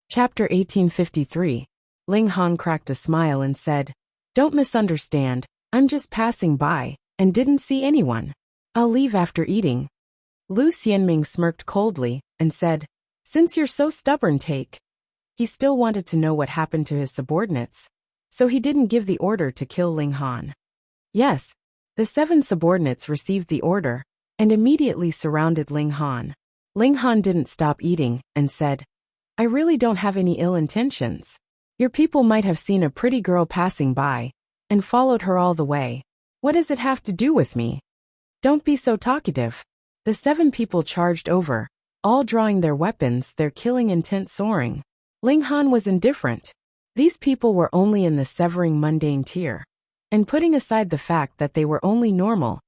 Chapter 1853. Ling Han cracked a smile and said, "Don't misunderstand, I'm just passing by, and didn't see anyone. I'll leave after eating." Lu Xianming smirked coldly, and said, "Since you're so stubborn, take." He still wanted to know what happened to his subordinates, so he didn't give the order to kill Ling Han. Yes, the 7 subordinates received the order, and immediately surrounded Ling Han. Ling Han didn't stop eating, and said, "I really don't have any ill intentions. Your people might have seen a pretty girl passing by, and followed her all the way. What does it have to do with me? Don't be so talkative." The 7 people charged over, all drawing their weapons, their killing intent soaring. Ling Han was indifferent. These people were only in the severing mundane tier. And putting aside the fact that they were only normal,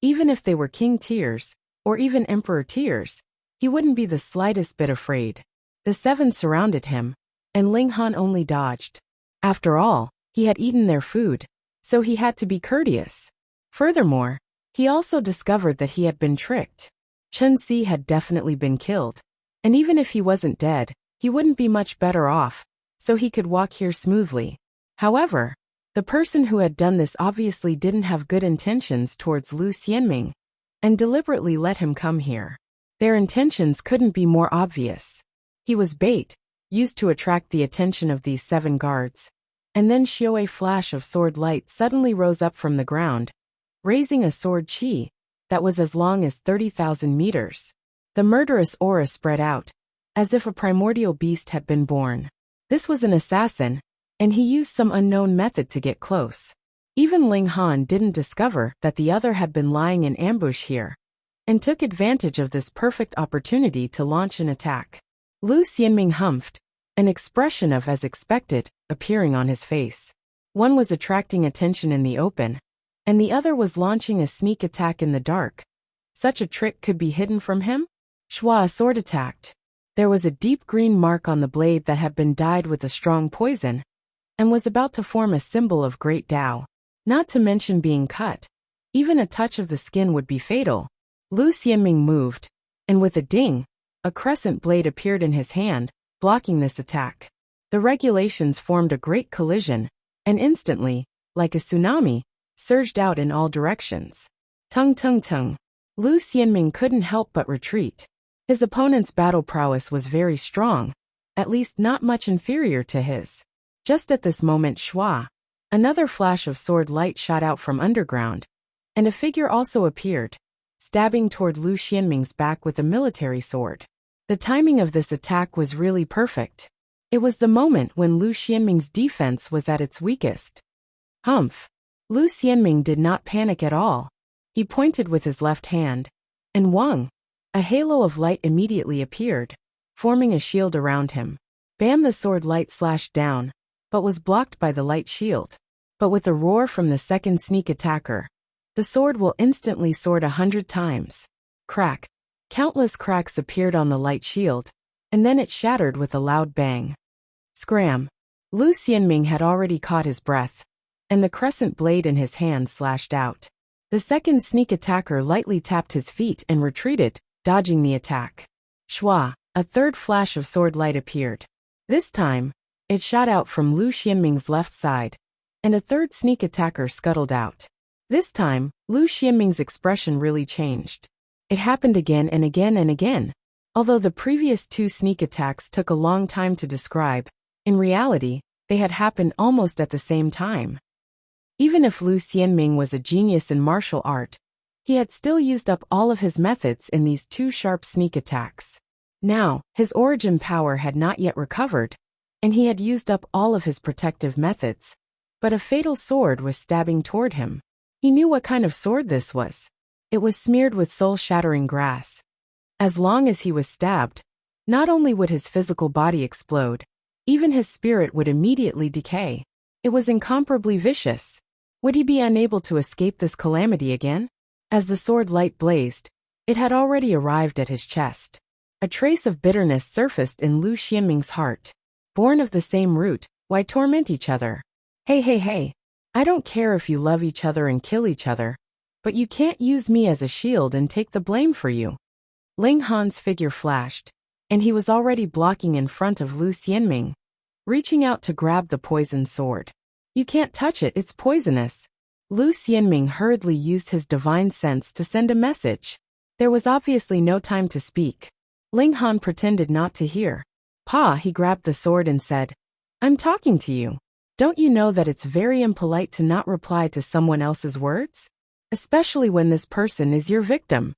even if they were king tiers, or even emperor tiers, he wouldn't be the slightest bit afraid. The 7 surrounded him, and Ling Han only dodged. After all, he had eaten their food, so he had to be courteous. Furthermore, he also discovered that he had been tricked. Chen Si had definitely been killed, and even if he wasn't dead, he wouldn't be much better off, so he could walk here smoothly. However, the person who had done this obviously didn't have good intentions towards Lu Xianming, and deliberately let him come here. Their intentions couldn't be more obvious. He was bait, used to attract the attention of these 7 guards. And then a flash of sword light suddenly rose up from the ground, raising a sword chi that was as long as 30,000 meters. The murderous aura spread out, as if a primordial beast had been born. This was an assassin, and he used some unknown method to get close. Even Ling Han didn't discover that the other had been lying in ambush here, and took advantage of this perfect opportunity to launch an attack. Lu Xianming humphed, an expression of as expected appearing on his face. One was attracting attention in the open, and the other was launching a sneak attack in the dark. Such a trick could be hidden from him? Shua sword attacked. There was a deep green mark on the blade that had been dyed with a strong poison, and was about to form a symbol of great Tao. Not to mention being cut. Even a touch of the skin would be fatal. Lu Xianming moved, and with a ding, a crescent blade appeared in his hand, blocking this attack. The regulations formed a great collision, and instantly, like a tsunami, surged out in all directions. Tung tung tung. Lu Xianming couldn't help but retreat. His opponent's battle prowess was very strong, at least not much inferior to his. Just at this moment, Shua, another flash of sword light shot out from underground, and a figure also appeared, stabbing toward Lu Xianming's back with a military sword. The timing of this attack was really perfect. It was the moment when Lu Xianming's defense was at its weakest. Humph! Lu Xianming did not panic at all. He pointed with his left hand, and whang! A halo of light immediately appeared, forming a shield around him. Bam! The sword light slashed down, but was blocked by the light shield. But with a roar from the second sneak attacker, the sword will instantly soared 100 times. Crack! Countless cracks appeared on the light shield, and then it shattered with a loud bang. Scram! Lu Xianming had already caught his breath, and the crescent blade in his hand slashed out. The second sneak attacker lightly tapped his feet and retreated, dodging the attack. Shua! A third flash of sword light appeared. This time, it shot out from Lu Xianming's left side, and a third sneak attacker scuttled out. This time, Lu Xianming's expression really changed. It happened again and again and again. Although the previous 2 sneak attacks took a long time to describe, in reality, they had happened almost at the same time. Even if Lu Xianming was a genius in martial art, he had still used up all of his methods in these 2 sharp sneak attacks. Now, his origin power had not yet recovered, and he had used up all of his protective methods, but a fatal sword was stabbing toward him. He knew what kind of sword this was. It was smeared with soul-shattering grass. As long as he was stabbed, not only would his physical body explode, even his spirit would immediately decay. It was incomparably vicious. Would he be unable to escape this calamity again? As the sword light blazed, it had already arrived at his chest. A trace of bitterness surfaced in Lu Xianming's heart. Born of the same root, why torment each other? Hey. I don't care if you love each other and kill each other, but you can't use me as a shield and take the blame for you. Ling Han's figure flashed, and he was already blocking in front of Lu Xianming, reaching out to grab the poisoned sword. You can't touch it, it's poisonous. Lu Xianming hurriedly used his divine sense to send a message. There was obviously no time to speak. Ling Han pretended not to hear. Pa, he grabbed the sword and said, I'm talking to you. Don't you know that it's very impolite to not reply to someone else's words? Especially when this person is your victim.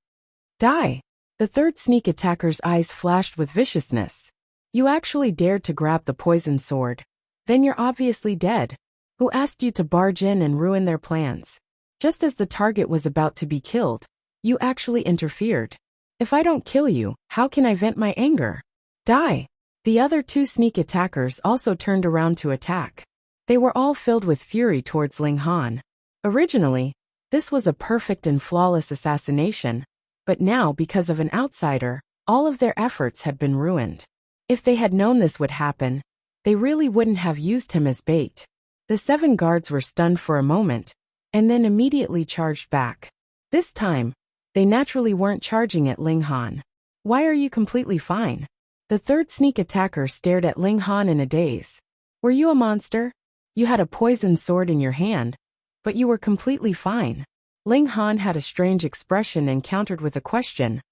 Die. The third sneak attacker's eyes flashed with viciousness. You actually dared to grab the poisoned sword. Then you're obviously dead. Who asked you to barge in and ruin their plans? Just as the target was about to be killed, you actually interfered. If I don't kill you, how can I vent my anger? Die. The other two sneak attackers also turned around to attack. They were all filled with fury towards Ling Han. Originally, this was a perfect and flawless assassination, but now because of an outsider, all of their efforts had been ruined. If they had known this would happen, they really wouldn't have used him as bait. The 7 guards were stunned for a moment, and then immediately charged back. This time, they naturally weren't charging at Ling Han. Why are you completely fine? The third sneak attacker stared at Ling Han in a daze. Were you a monster? You had a poisoned sword in your hand, but you were completely fine. Ling Han had a strange expression and countered with a question.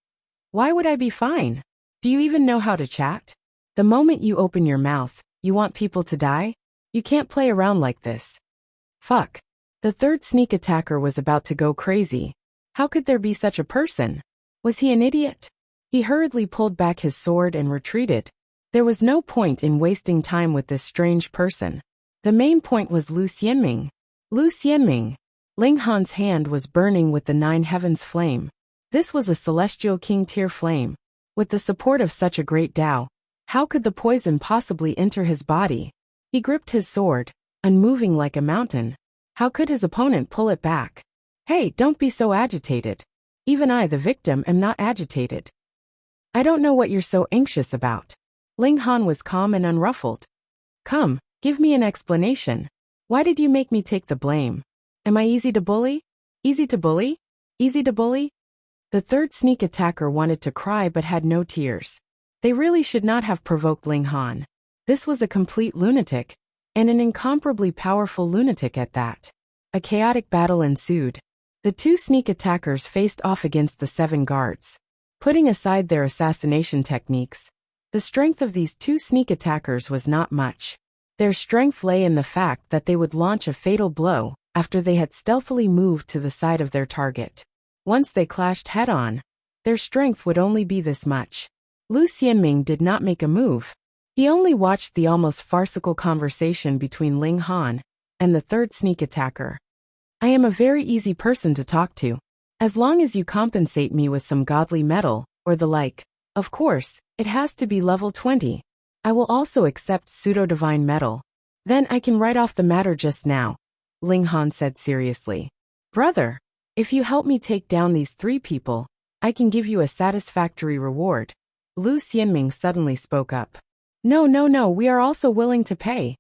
Why would I be fine? Do you even know how to chat? The moment you open your mouth, you want people to die? You can't play around like this. Fuck. The third sneak attacker was about to go crazy. How could there be such a person? Was he an idiot? He hurriedly pulled back his sword and retreated. There was no point in wasting time with this strange person. The main point was Lu Xianming. Lu Xianming. Ling Han's hand was burning with the 9 heavens flame. This was a celestial king tier flame. With the support of such a great Tao, how could the poison possibly enter his body? He gripped his sword, unmoving like a mountain. How could his opponent pull it back? Hey, don't be so agitated. Even I, the victim, am not agitated. I don't know what you're so anxious about. Ling Han was calm and unruffled. Come, give me an explanation. Why did you make me take the blame? Am I easy to bully? Easy to bully? Easy to bully? The third sneak attacker wanted to cry but had no tears. They really should not have provoked Ling Han. This was a complete lunatic, and an incomparably powerful lunatic at that. A chaotic battle ensued. The 2 sneak attackers faced off against the 7 guards. Putting aside their assassination techniques, the strength of these 2 sneak attackers was not much. Their strength lay in the fact that they would launch a fatal blow after they had stealthily moved to the side of their target. Once they clashed head-on, their strength would only be this much. Lu Xianming did not make a move. He only watched the almost farcical conversation between Ling Han and the third sneak attacker. I am a very easy person to talk to. As long as you compensate me with some godly metal, or the like. Of course, it has to be level 20. I will also accept pseudo-divine metal. Then I can write off the matter just now, Ling Han said seriously. Brother, if you help me take down these 3 people, I can give you a satisfactory reward. Lu Xianming suddenly spoke up. No, we are also willing to pay.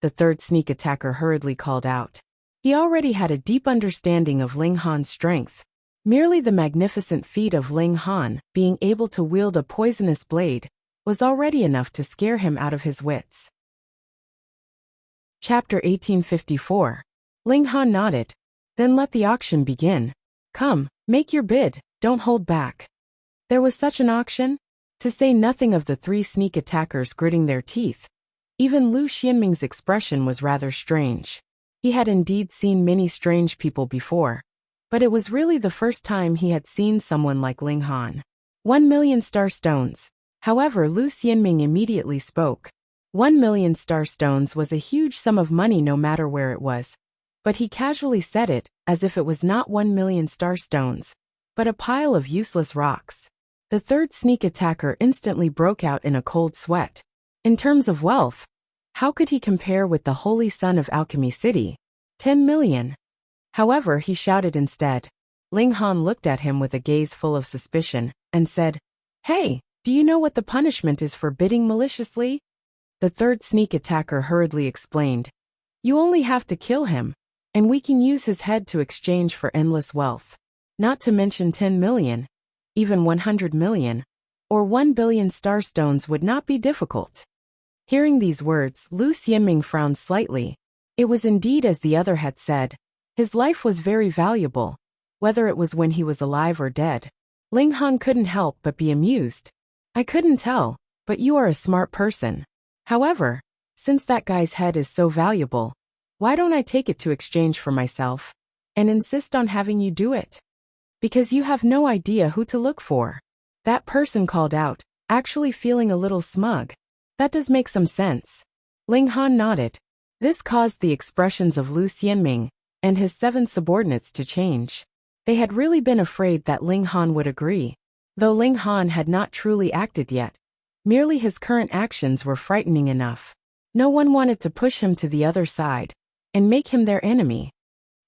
The third sneak attacker hurriedly called out. He already had a deep understanding of Ling Han's strength. Merely the magnificent feat of Ling Han being able to wield a poisonous blade was already enough to scare him out of his wits. Chapter 1854. Ling Han nodded. Then let the auction begin. Come, make your bid, don't hold back. There was such an auction? To say nothing of the 3 sneak attackers gritting their teeth. Even Lu Xianming's expression was rather strange. He had indeed seen many strange people before, but it was really the first time he had seen someone like Ling Han. 1 million star stones. However, Lu Xianming immediately spoke. 1 million star stones was a huge sum of money no matter where it was, but he casually said it as if it was not 1 million star stones, but a pile of useless rocks. The third sneak attacker instantly broke out in a cold sweat. In terms of wealth, how could he compare with the holy son of Alchemy City? 10 million. However, he shouted instead. Ling Han looked at him with a gaze full of suspicion, and said, Hey, do you know what the punishment is for bidding maliciously? The third sneak attacker hurriedly explained. You only have to kill him, and we can use his head to exchange for endless wealth. Not to mention 10 million, even 100 million, or 1 billion starstones would not be difficult. Hearing these words, Lu Xianming frowned slightly. It was indeed as the other had said. His life was very valuable, whether it was when he was alive or dead. Ling Han couldn't help but be amused. I couldn't tell, but you are a smart person. However, since that guy's head is so valuable, why don't I take it to exchange for myself, and insist on having you do it? Because you have no idea who to look for. That person called out, actually feeling a little smug. That does make some sense. Ling Han nodded. This caused the expressions of Lu Xianming and his 7 subordinates to change. They had really been afraid that Ling Han would agree. Though Ling Han had not truly acted yet, merely his current actions were frightening enough. No one wanted to push him to the other side and make him their enemy.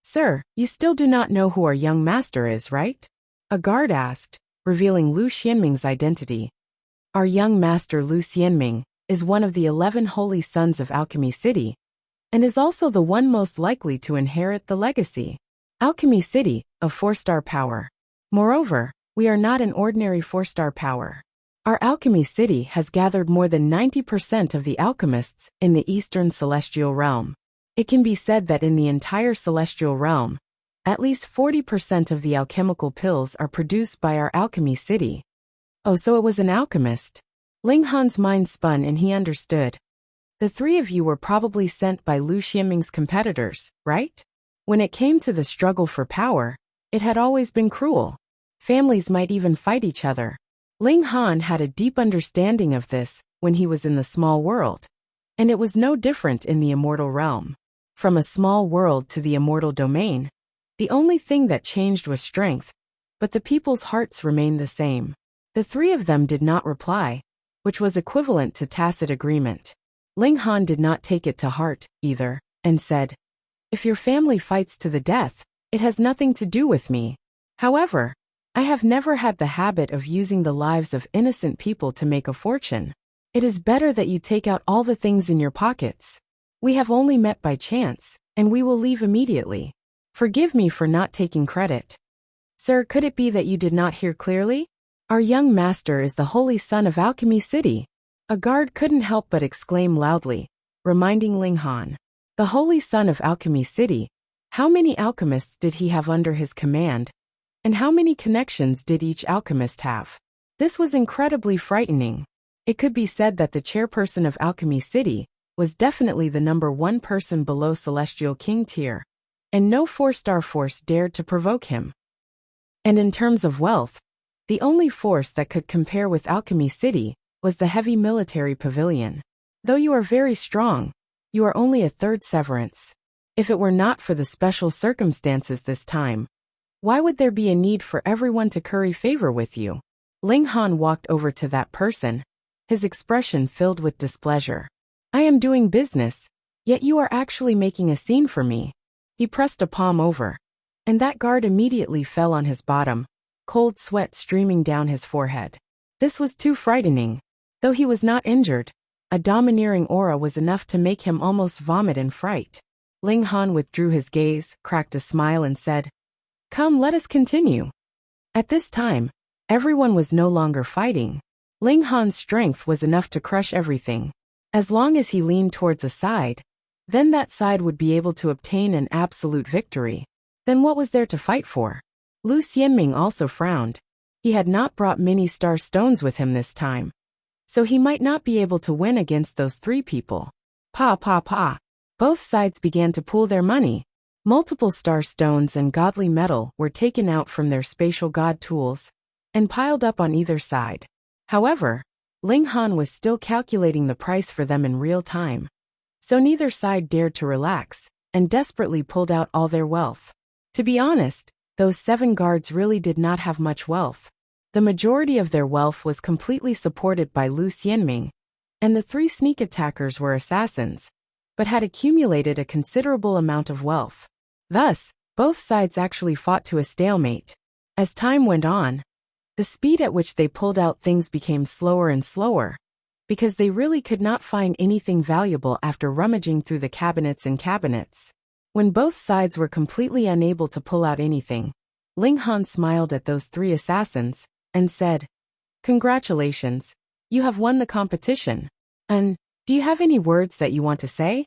Sir, you still do not know who our young master is, right? A guard asked, revealing Lu Xianming's identity. Our young master Lu Xianming is one of the 11 holy sons of Alchemy City, and is also the one most likely to inherit the legacy. Alchemy City, a 4-star power. Moreover, we are not an ordinary 4-star power. Our Alchemy City has gathered more than 90% of the alchemists in the Eastern Celestial Realm. It can be said that in the entire Celestial Realm, at least 40% of the alchemical pills are produced by our Alchemy City. Oh, so it was an alchemist. Ling Han's mind spun and he understood. The 3 of you were probably sent by Lu Xianming's competitors, right? When it came to the struggle for power, it had always been cruel. Families might even fight each other. Ling Han had a deep understanding of this when he was in the small world, and it was no different in the immortal realm. From a small world to the immortal domain, the only thing that changed was strength, but the people's hearts remained the same. The 3 of them did not reply, which was equivalent to tacit agreement. Ling Han did not take it to heart, either, and said, if your family fights to the death, it has nothing to do with me. However, I have never had the habit of using the lives of innocent people to make a fortune. It is better that you take out all the things in your pockets. We have only met by chance, and we will leave immediately. Forgive me for not taking credit. Sir, could it be that you did not hear clearly? Our young master is the holy son of Alchemy City. A guard couldn't help but exclaim loudly, reminding Ling Han. The holy son of Alchemy City. How many alchemists did he have under his command? And how many connections did each alchemist have? This was incredibly frightening. It could be said that the chairperson of Alchemy City was definitely the number 1 person below Celestial King tier, and no 4-star force dared to provoke him. And in terms of wealth, the only force that could compare with Alchemy City was the heavy military pavilion. Though you are very strong, you are only a 3rd severance. If it were not for the special circumstances this time, why would there be a need for everyone to curry favor with you? Ling Han walked over to that person, his expression filled with displeasure. I am doing business, yet you are actually making a scene for me. He pressed a palm over, and that guard immediately fell on his bottom, cold sweat streaming down his forehead. This was too frightening. Though he was not injured, a domineering aura was enough to make him almost vomit in fright. Ling Han withdrew his gaze, cracked a smile and said, Come, let us continue. At this time, everyone was no longer fighting. Ling Han's strength was enough to crush everything. As long as he leaned towards a side, then that side would be able to obtain an absolute victory. Then what was there to fight for? Lu Xianming also frowned. He had not brought many star stones with him this time, so he might not be able to win against those 3 people. Pa. Both sides began to pool their money. Multiple star stones and godly metal were taken out from their spatial god tools and piled up on either side. However, Ling Han was still calculating the price for them in real time, so neither side dared to relax and desperately pulled out all their wealth. To be honest, those 7 guards really did not have much wealth. The majority of their wealth was completely supported by Lu Xianming, and the 3 sneak attackers were assassins, but had accumulated a considerable amount of wealth. Thus, both sides actually fought to a stalemate. As time went on, the speed at which they pulled out things became slower and slower, because they really could not find anything valuable after rummaging through the cabinets and cabinets. When both sides were completely unable to pull out anything, Ling Han smiled at those 3 assassins and said, Congratulations. You have won the competition. And, do you have any words that you want to say?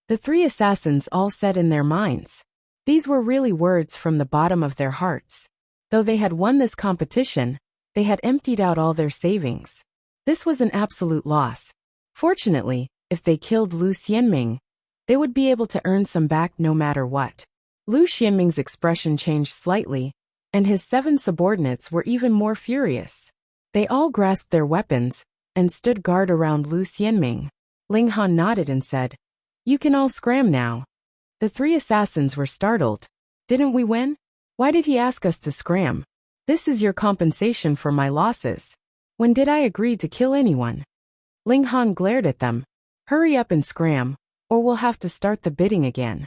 The three assassins all said in their minds. These were really words from the bottom of their hearts. Though they had won this competition, they had emptied out all their savings. This was an absolute loss. Fortunately, if they killed Lu Xianming, they would be able to earn some back no matter what. Lu Xianming's expression changed slightly, and his 7 subordinates were even more furious. They all grasped their weapons and stood guard around Lu Xianming. Ling Han nodded and said, "You can all scram now." The 3 assassins were startled. "Didn't we win? Why did he ask us to scram? This is your compensation for my losses. When did I agree to kill anyone?" Ling Han glared at them. "Hurry up and scram, or we'll have to start the bidding again."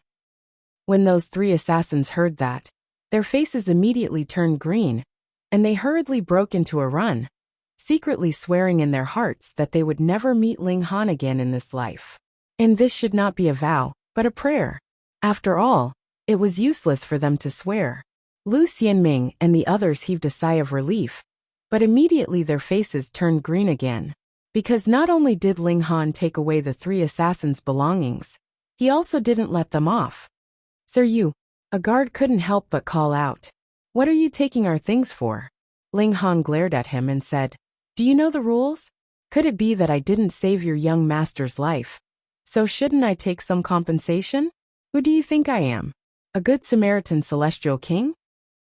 When those 3 assassins heard that, their faces immediately turned green, and they hurriedly broke into a run, secretly swearing in their hearts that they would never meet Ling Han again in this life. And this should not be a vow, but a prayer. After all, it was useless for them to swear. Lu Xianming and the others heaved a sigh of relief, but immediately their faces turned green again. Because not only did Ling Han take away the 3 assassins' belongings, he also didn't let them off. "Sir, you," a guard couldn't help but call out. "What are you taking our things for?" Ling Han glared at him and said, "Do you know the rules? Could it be that I didn't save your young master's life? So shouldn't I take some compensation? Who do you think I am? A good Samaritan celestial king?"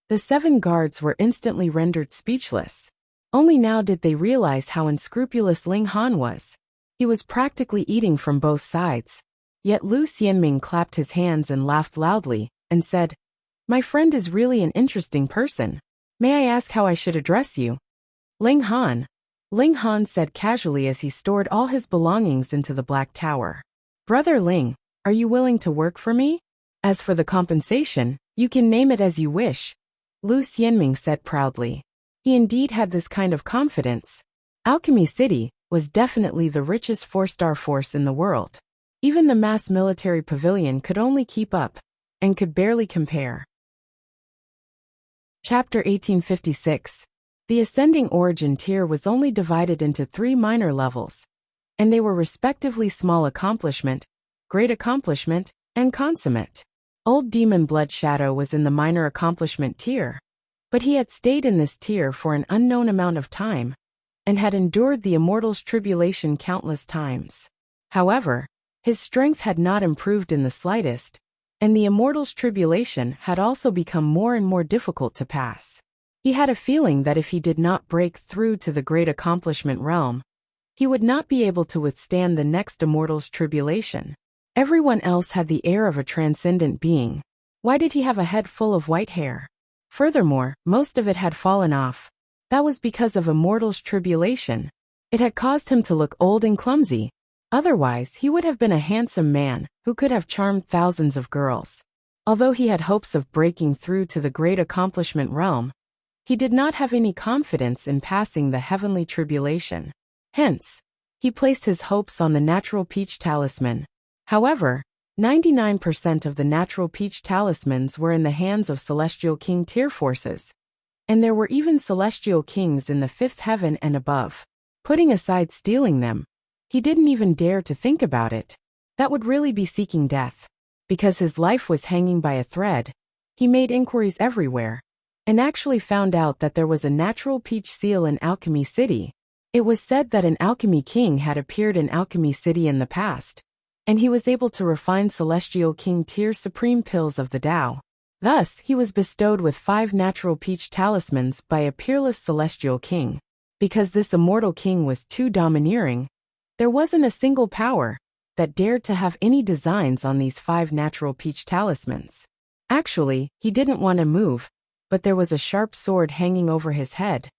The 7 guards were instantly rendered speechless. Only now did they realize how unscrupulous Ling Han was. He was practically eating from both sides. Yet Lu Xianming clapped his hands and laughed loudly, and said, "My friend is really an interesting person. May I ask how I should address you?" "Ling Han," Ling Han said casually as he stored all his belongings into the Black Tower. "Brother Ling, are you willing to work for me? As for the compensation, you can name it as you wish," Lu Xianming said proudly. He indeed had this kind of confidence. Alchemy City was definitely the richest 4-star force in the world. Even the mass military pavilion could only keep up, and could barely compare. Chapter 1856. The ascending origin tier was only divided into 3 minor levels, and they were respectively small accomplishment, great accomplishment, and consummate. Old Demon Blood Shadow was in the minor accomplishment tier, but he had stayed in this tier for an unknown amount of time, and had endured the Immortal's tribulation countless times. However, his strength had not improved in the slightest, and the Immortal's tribulation had also become more and more difficult to pass. He had a feeling that if he did not break through to the great accomplishment realm, he would not be able to withstand the next Immortal's tribulation. Everyone else had the air of a transcendent being. Why did he have a head full of white hair? Furthermore, most of it had fallen off. That was because of Immortal's tribulation. It had caused him to look old and clumsy. Otherwise, he would have been a handsome man who could have charmed thousands of girls. Although he had hopes of breaking through to the great accomplishment realm, he did not have any confidence in passing the heavenly tribulation. Hence, he placed his hopes on the natural peach talisman. However, 99% of the natural peach talismans were in the hands of Celestial King tier forces, and there were even Celestial Kings in the 5th heaven and above. Putting aside stealing them, he didn't even dare to think about it. That would really be seeking death. Because his life was hanging by a thread, he made inquiries everywhere, and actually found out that there was a natural peach seal in Alchemy City. It was said that an Alchemy King had appeared in Alchemy City in the past, and he was able to refine Celestial King tier supreme pills of the Tao. Thus, he was bestowed with 5 natural peach talismans by a peerless Celestial King. Because this immortal king was too domineering, there wasn't a single power that dared to have any designs on these 5 natural peach talismans. Actually, he didn't want to move, but there was a sharp sword hanging over his head,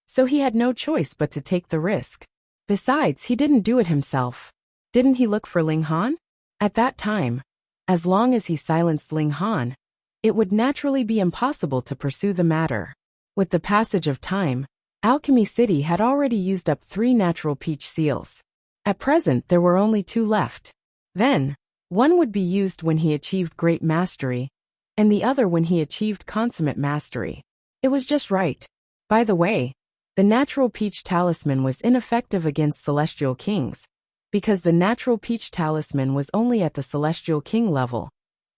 so he had no choice but to take the risk. Besides, he didn't do it himself. Didn't he look for Ling Han? At that time, as long as he silenced Ling Han, it would naturally be impossible to pursue the matter. With the passage of time, Alchemy City had already used up 3 natural peach seals. At present there were only 2 left. Then, one would be used when he achieved great mastery, and the other when he achieved consummate mastery. It was just right. By the way, The natural peach talisman was ineffective against celestial kings, because the natural peach talisman was only at the celestial king level.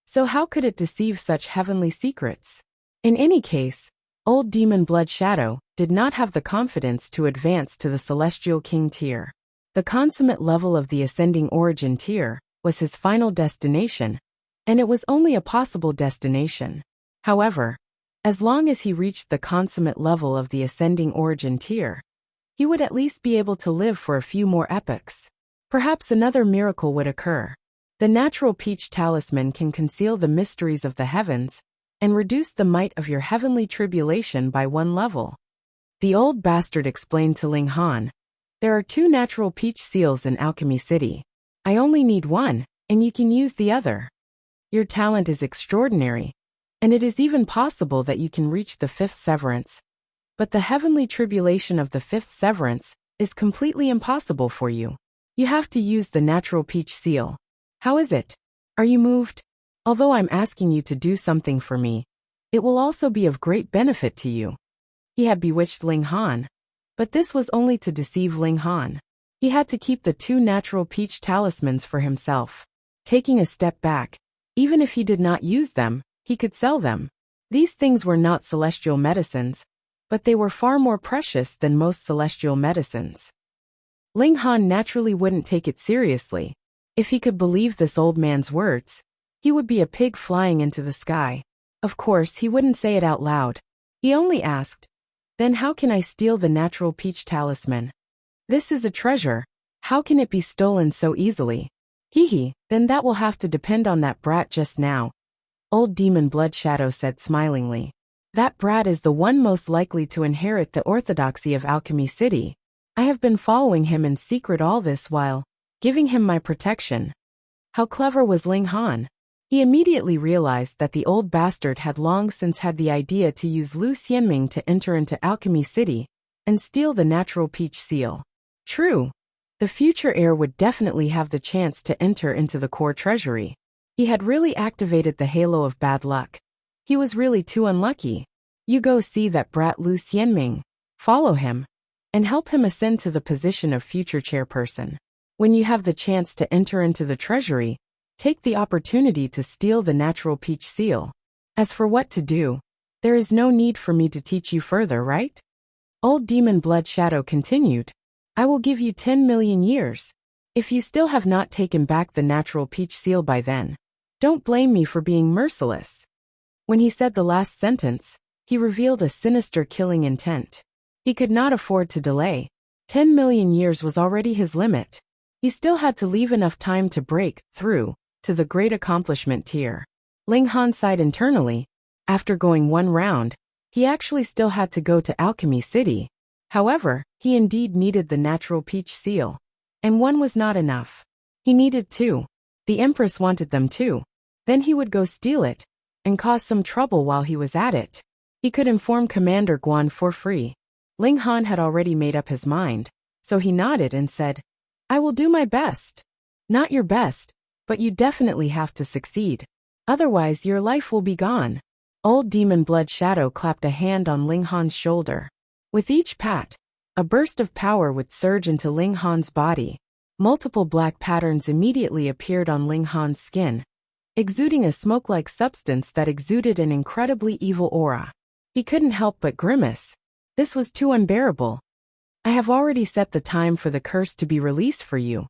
So how could it deceive such heavenly secrets? In any case, old demon Blood Shadow did not have the confidence to advance to the celestial king tier. The consummate level of the ascending origin tier was his final destination, and it was only a possible destination. However, as long as he reached the consummate level of the ascending origin tier, he would at least be able to live for a few more epochs. Perhaps another miracle would occur. The natural peach talisman can conceal the mysteries of the heavens and reduce the might of your heavenly tribulation by 1 level. The old bastard explained to Ling Han, "There are 2 natural peach seals in Alchemy City. I only need one, and you can use the other. Your talent is extraordinary, and it is even possible that you can reach the 5th severance. But the heavenly tribulation of the 5th severance is completely impossible for you. You have to use the natural peach seal. How is it? Are you moved? Although I'm asking you to do something for me, it will also be of great benefit to you." He had bewitched Ling Han, but this was only to deceive Ling Han. He had to keep the 2 natural peach talismans for himself. Taking a step back, even if he did not use them, he could sell them. These things were not celestial medicines, but they were far more precious than most celestial medicines. Ling Han naturally wouldn't take it seriously. If he could believe this old man's words, he would be a pig flying into the sky. Of course, he wouldn't say it out loud. He only asked, "Then how can I steal the natural peach talisman? This is a treasure. How can it be stolen so easily?" Then that will have to depend on that brat just now," old demon Blood Shadow said smilingly. "That brat is the one most likely to inherit the orthodoxy of Alchemy City. I have been following him in secret all this while, giving him my protection." How clever was Ling Han? He immediately realized that the old bastard had long since had the idea to use Lu Xianming to enter into Alchemy City and steal the natural peach seal. True, the future heir would definitely have the chance to enter into the core treasury. He had really activated the halo of bad luck. He was really too unlucky. You go see that brat Lu Xianming, follow him, and help him ascend to the position of future chairperson. When you have the chance to enter into the treasury, take the opportunity to steal the natural peach seal. As for what to do, there is no need for me to teach you further, right? Old demon Blood Shadow continued, "I will give you 10 million years. If you still have not taken back the natural peach seal by then, don't blame me for being merciless." When he said the last sentence, he revealed a sinister killing intent. He could not afford to delay. 10 million years was already his limit. He still had to leave enough time to break through to the great accomplishment tier. Ling Han sighed internally. After going 1 round, he actually still had to go to Alchemy City. However, he indeed needed the natural peach seal. And 1 was not enough. He needed 2. The Empress wanted them too. Then he would go steal it and cause some trouble while he was at it. He could inform Commander Guan for free. Ling Han had already made up his mind, so he nodded and said, "I will do my best." "Not your best, but you definitely have to succeed. Otherwise your life will be gone." Old demon Blood Shadow clapped a hand on Ling Han's shoulder. With each pat, a burst of power would surge into Ling Han's body. Multiple black patterns immediately appeared on Ling Han's skin, exuding a smoke-like substance that exuded an incredibly evil aura. He couldn't help but grimace. This was too unbearable. "I have already set the time for the curse to be released for you,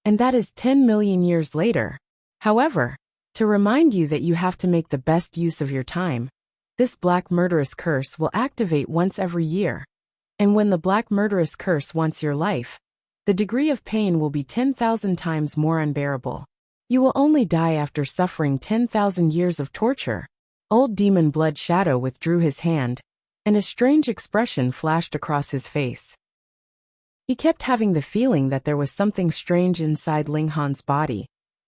and that is 10 million years later. However, to remind you that you have to make the best use of your time, this black murderous curse will activate once every year. And when the black murderous curse wants your life, the degree of pain will be 10,000 times more unbearable. You will only die after suffering 10,000 years of torture." Old demon Blood Shadow withdrew his hand, and a strange expression flashed across his face. He kept having the feeling that there was something strange inside Ling Han's body,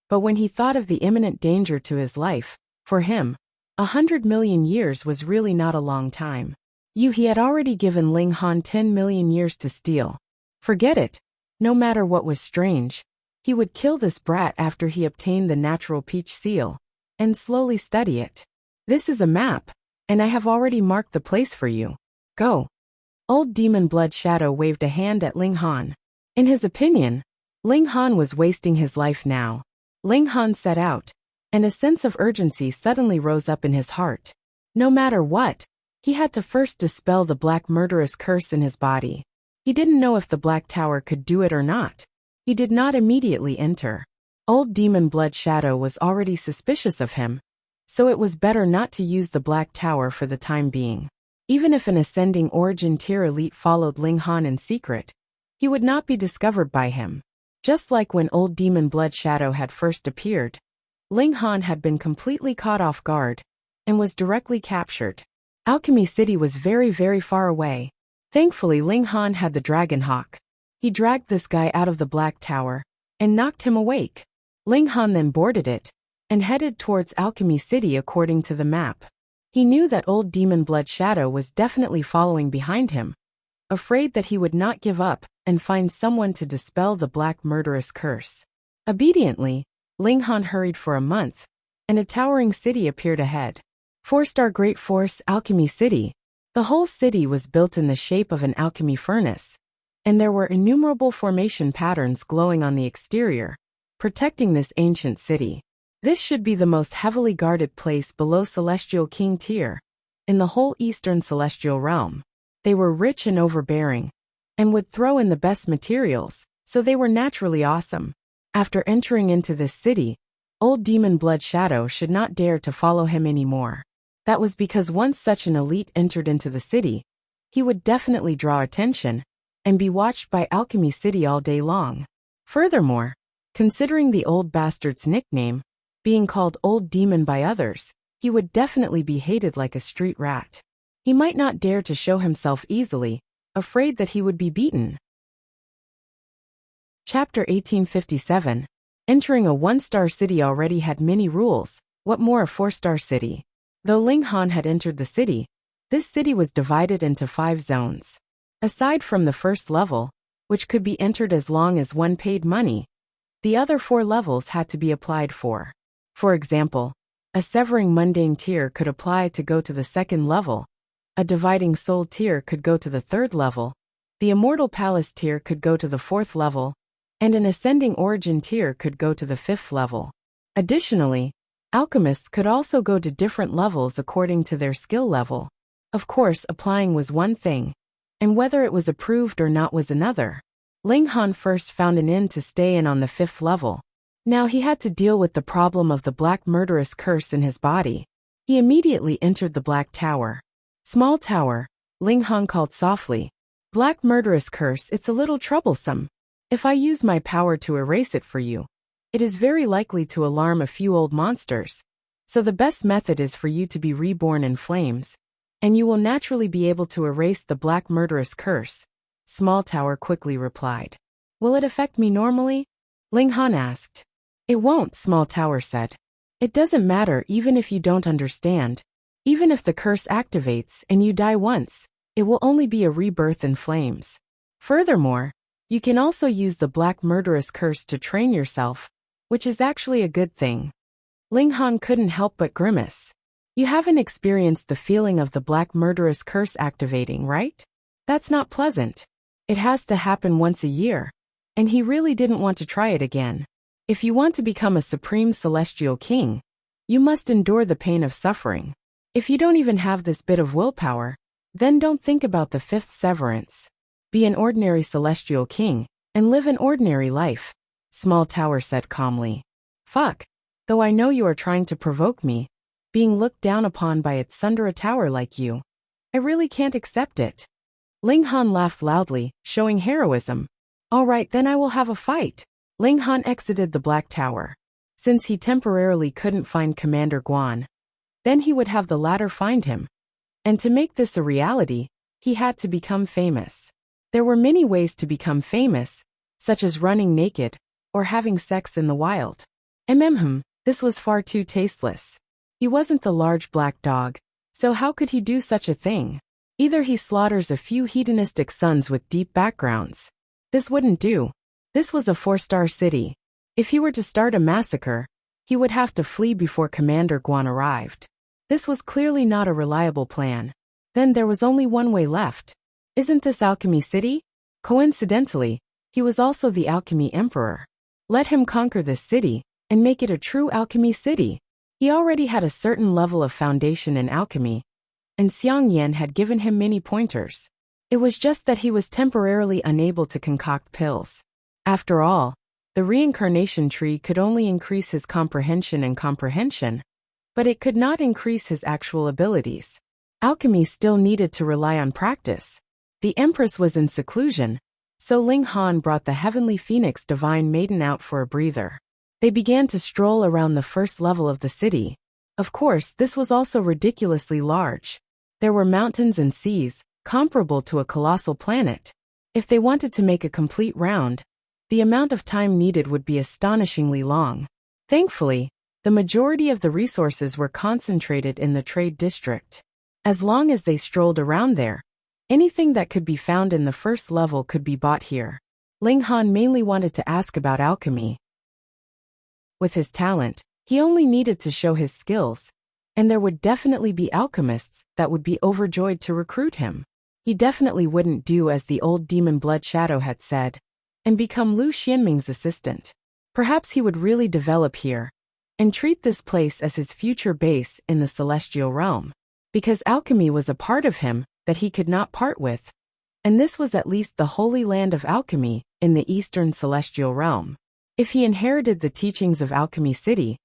but when he thought of the imminent danger to his life, for him, 100 million years was really not a long time. He had already given Ling Han 10 million years to steal. Forget it. No matter what was strange, he would kill this brat after he obtained the natural peach seal, and slowly study it. "This is a map, and I have already marked the place for you. Go." Old Demon Blood Shadow waved a hand at Ling Han. In his opinion, Ling Han was wasting his life now. Ling Han set out, and a sense of urgency suddenly rose up in his heart. No matter what, he had to first dispel the black murderous curse in his body. He didn't know if the Black Tower could do it or not. He did not immediately enter. Old Demon Blood Shadow was already suspicious of him, so it was better not to use the Black Tower for the time being. Even if an ascending origin tier elite followed Ling Han in secret, he would not be discovered by him. Just like when Old Demon Blood Shadow had first appeared, Ling Han had been completely caught off guard and was directly captured. Alchemy City was very, very far away. Thankfully, Ling Han had the Dragon Hawk. He dragged this guy out of the Black Tower and knocked him awake. Ling Han then boarded it and headed towards Alchemy City according to the map. He knew that Old Demon Blood Shadow was definitely following behind him, afraid that he would not give up and find someone to dispel the black murderous curse. Obediently, Ling Han hurried for a month, and a towering city appeared ahead. 4-star Great Force Alchemy City. The whole city was built in the shape of an alchemy furnace, and there were innumerable formation patterns glowing on the exterior, protecting this ancient city. This should be the most heavily guarded place below Celestial King tier, in the whole Eastern Celestial Realm. They were rich and overbearing, and would throw in the best materials, so they were naturally awesome. After entering into this city, Old Demon Blood Shadow should not dare to follow him anymore. That was because once such an elite entered into the city, he would definitely draw attention and be watched by Alchemy City all day long. Furthermore, considering the old bastard's nickname, being called Old Demon by others, he would definitely be hated like a street rat. He might not dare to show himself easily, afraid that he would be beaten. Chapter 1857. Entering a 1-star city already had many rules, what more a 4-star city? Though Ling Han had entered the city, this city was divided into 5 zones. Aside from the first level, which could be entered as long as one paid money, the other 4 levels had to be applied for. For example, a Severing Mundane tier could apply to go to the 2nd level, a Dividing Soul tier could go to the 3rd level, the Immortal Palace tier could go to the 4th level, and an Ascending Origin tier could go to the 5th level. Additionally, alchemists could also go to different levels according to their skill level. Of course, applying was one thing, and whether it was approved or not was another. Ling Han first found an inn to stay in on the 5th level. Now he had to deal with the problem of the black murderous curse in his body. He immediately entered the Black Tower. Small tower, Ling Han called softly. Black murderous curse, it's a little troublesome. If I use my power to erase it for you, it is very likely to alarm a few old monsters. So the best method is for you to be reborn in flames, and you will naturally be able to erase the black murderous curse. Small tower quickly replied. Will it affect me normally? Ling Han asked. It won't, Small Tower said. It doesn't matter even if you don't understand. Even if the curse activates and you die once, it will only be a rebirth in flames. Furthermore, you can also use the black murderous curse to train yourself, which is actually a good thing. Ling Han couldn't help but grimace. You haven't experienced the feeling of the black murderous curse activating, right? That's not pleasant. It has to happen once a year, and he really didn't want to try it again. If you want to become a supreme celestial king, you must endure the pain of suffering. If you don't even have this bit of willpower, then don't think about the 5th severance. Be an ordinary celestial king, and live an ordinary life, Small Tower said calmly. Fuck. Though I know you are trying to provoke me, being looked down upon by a Tsundere tower like you, I really can't accept it. Ling Han laughed loudly, showing heroism. All right, then I will have a fight. Ling Han exited the Black Tower. Since he temporarily couldn't find Commander Guan, then he would have the latter find him. And to make this a reality, he had to become famous. There were many ways to become famous, such as running naked, or having sex in the wild. This was far too tasteless. He wasn't the large black dog, so how could he do such a thing? Either he slaughters a few hedonistic sons with deep backgrounds. This wouldn't do. This was a 4-star city. If he were to start a massacre, he would have to flee before Commander Guan arrived. This was clearly not a reliable plan. Then there was only one way left. Isn't this Alchemy City? Coincidentally, he was also the Alchemy Emperor. Let him conquer this city and make it a true Alchemy City. He already had a certain level of foundation in alchemy, and Xiang Yan had given him many pointers. It was just that he was temporarily unable to concoct pills. After all, the reincarnation tree could only increase his comprehension, but it could not increase his actual abilities. Alchemy still needed to rely on practice. The Empress was in seclusion, so Ling Han brought the Heavenly Phoenix Divine Maiden out for a breather. They began to stroll around the first level of the city. Of course, this was also ridiculously large. There were mountains and seas, comparable to a colossal planet. If they wanted to make a complete round, the amount of time needed would be astonishingly long. Thankfully, the majority of the resources were concentrated in the trade district. As long as they strolled around there, anything that could be found in the first level could be bought here. Ling Han mainly wanted to ask about alchemy. With his talent, he only needed to show his skills, and there would definitely be alchemists that would be overjoyed to recruit him. He definitely wouldn't do as the old demon Blood Shadow had said, and become Lu Xianming's assistant. Perhaps he would really develop here, and treat this place as his future base in the celestial realm, because alchemy was a part of him that he could not part with, and this was at least the holy land of alchemy in the eastern celestial realm. If he inherited the teachings of Alchemy City,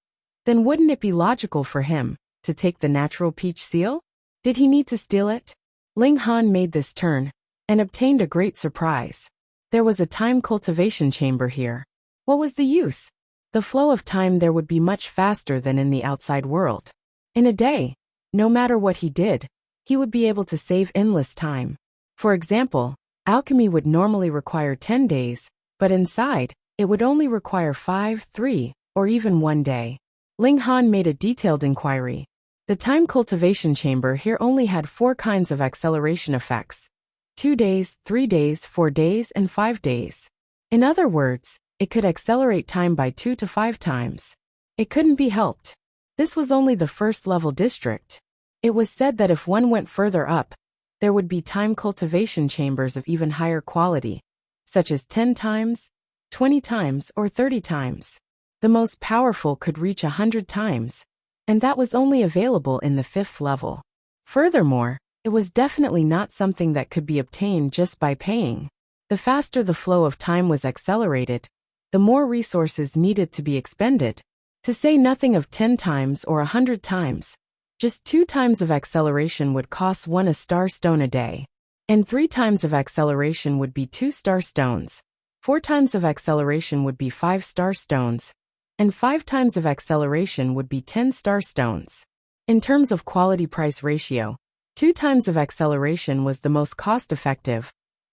then wouldn't it be logical for him to take the natural peach seal? Did he need to steal it? Ling Han made this turn and obtained a great surprise. There was a time cultivation chamber here. What was the use? The flow of time there would be much faster than in the outside world. In a day, no matter what he did, he would be able to save endless time. For example, alchemy would normally require 10 days, but inside, it would only require 5, 3, or even 1 day. Ling Han made a detailed inquiry. The time cultivation chamber here only had 4 kinds of acceleration effects: 2 days, 3 days, 4 days, and 5 days. In other words, it could accelerate time by 2 to 5 times. It couldn't be helped. This was only the first level district. It was said that if one went further up, there would be time cultivation chambers of even higher quality, such as 10 times, 20 times, or 30 times. The most powerful could reach 100 times, and that was only available in the 5th level. Furthermore, it was definitely not something that could be obtained just by paying. The faster the flow of time was accelerated, the more resources needed to be expended. To say nothing of 10 times or 100 times, just 2 times of acceleration would cost 1 star stone a day, and 3 times of acceleration would be 2 star stones. 4 times of acceleration would be 5 star stones, and 5 times of acceleration would be 10 star stones. In terms of quality-price ratio, 2 times of acceleration was the most cost-effective,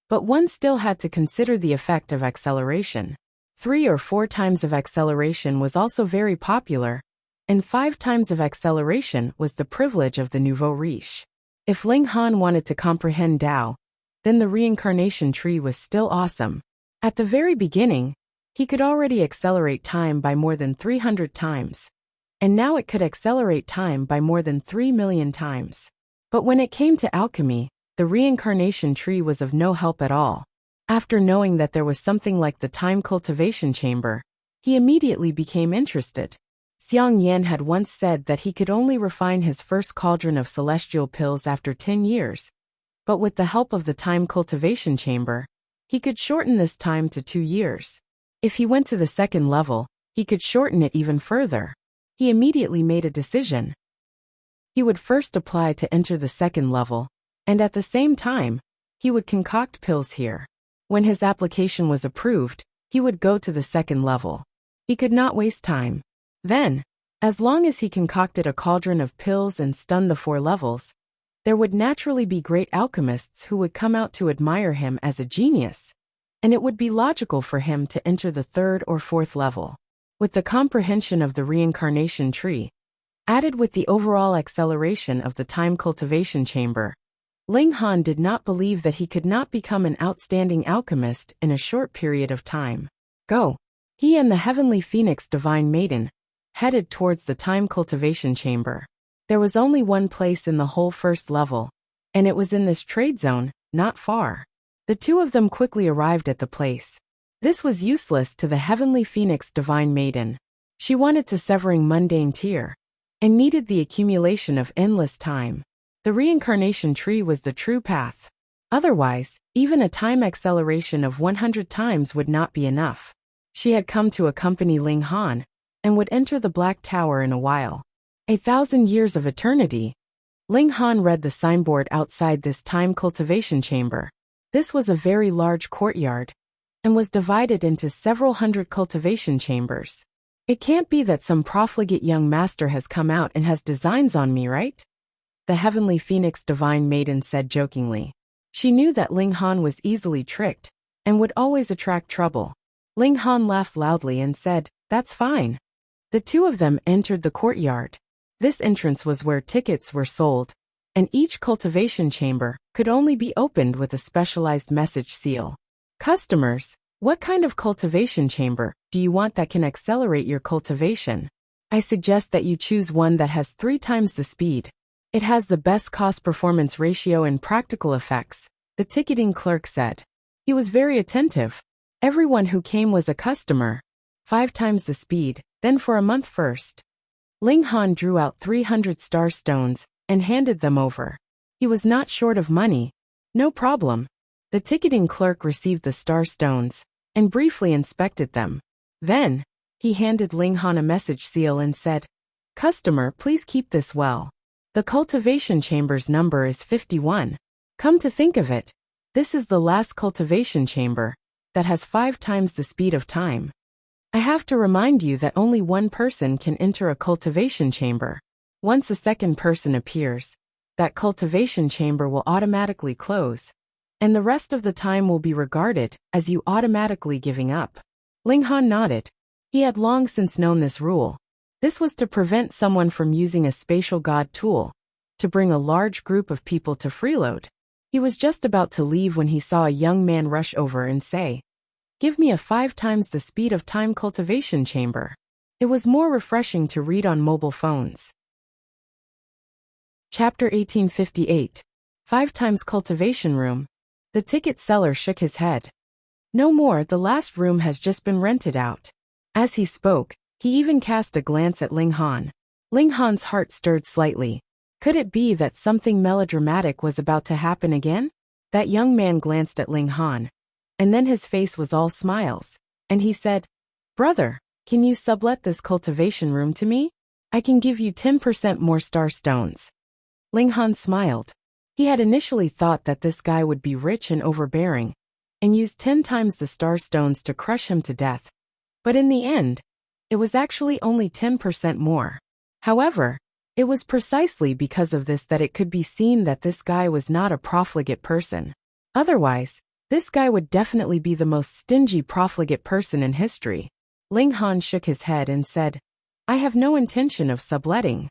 but one still had to consider the effect of acceleration. 3 or 4 times of acceleration was also very popular, and 5 times of acceleration was the privilege of the nouveau riche. If Ling Han wanted to comprehend Tao, then the reincarnation tree was still awesome. At the very beginning, he could already accelerate time by more than 300 times, and now it could accelerate time by more than 3 million times. But when it came to alchemy, the reincarnation tree was of no help at all. After knowing that there was something like the time cultivation chamber, he immediately became interested. Xiang Yan had once said that he could only refine his first cauldron of celestial pills after 10 years, but with the help of the time cultivation chamber, he could shorten this time to 2 years. If he went to the 2nd level, he could shorten it even further. He immediately made a decision. He would first apply to enter the 2nd level, and at the same time, he would concoct pills here. When his application was approved, he would go to the 2nd level. He could not waste time. Then, as long as he concocted a cauldron of pills and stunned the 4 levels, there would naturally be great alchemists who would come out to admire him as a genius, and it would be logical for him to enter the 3rd or 4th level. With the comprehension of the reincarnation tree, added with the overall acceleration of the time cultivation chamber, Ling Han did not believe that he could not become an outstanding alchemist in a short period of time. Go! He and the Heavenly Phoenix Divine Maiden headed towards the time cultivation chamber. There was only one place in the whole 1st level, and it was in this trade zone not far. The two of them quickly arrived at the place. This was useless to the heavenly phoenix divine maiden. She wanted to severing mundane tear, and needed the accumulation of endless time. The reincarnation tree was the true path. Otherwise, even a time acceleration of 100 times would not be enough. She had come to accompany Ling Han, and would enter the Black Tower in a while. 1,000 years of eternity. Ling Han read the signboard outside this time cultivation chamber. This was a very large courtyard, and was divided into several hundred cultivation chambers. It can't be that some profligate young master has come out and has designs on me, right? The heavenly phoenix divine maiden said jokingly. She knew that Ling Han was easily tricked, and would always attract trouble. Ling Han laughed loudly and said, "That's fine." The two of them entered the courtyard. This entrance was where tickets were sold, and each cultivation chamber could only be opened with a specialized message seal. Customers, what kind of cultivation chamber do you want that can accelerate your cultivation? I suggest that you choose one that has 3 times the speed. It has the best cost-performance ratio and practical effects, the ticketing clerk said. He was very attentive. Everyone who came was a customer. 5 times the speed, then for a month first. Ling Han drew out 300 star stones and handed them over. He was not short of money. No problem. The ticketing clerk received the star stones and briefly inspected them. Then, he handed Ling Han a message seal and said, "Customer, please keep this well. The cultivation chamber's number is 51. Come to think of it, this is the last cultivation chamber that has 5 times the speed of time. I have to remind you that only one person can enter a cultivation chamber. Once a second person appears, that cultivation chamber will automatically close, and the rest of the time will be regarded as you automatically giving up." Ling Han nodded. He had long since known this rule. This was to prevent someone from using a spatial god tool to bring a large group of people to freeload. He was just about to leave when he saw a young man rush over and say, "Give me a 5 times the speed of time cultivation chamber." It was more refreshing to read on mobile phones. Chapter 1858. 5 times cultivation room. The ticket seller shook his head. "No more, the last room has just been rented out." As he spoke, he even cast a glance at Ling Han. Ling Han's heart stirred slightly. Could it be that something melodramatic was about to happen again? That young man glanced at Ling Han, and then his face was all smiles, and he said, "Brother, can you sublet this cultivation room to me? I can give you 10% more star stones." Ling Han smiled. He had initially thought that this guy would be rich and overbearing, and use 10 times the star stones to crush him to death. But in the end, it was actually only 10% more. However, it was precisely because of this that it could be seen that this guy was not a profligate person. Otherwise, this guy would definitely be the most stingy profligate person in history. Ling Han shook his head and said, "I have no intention of subletting."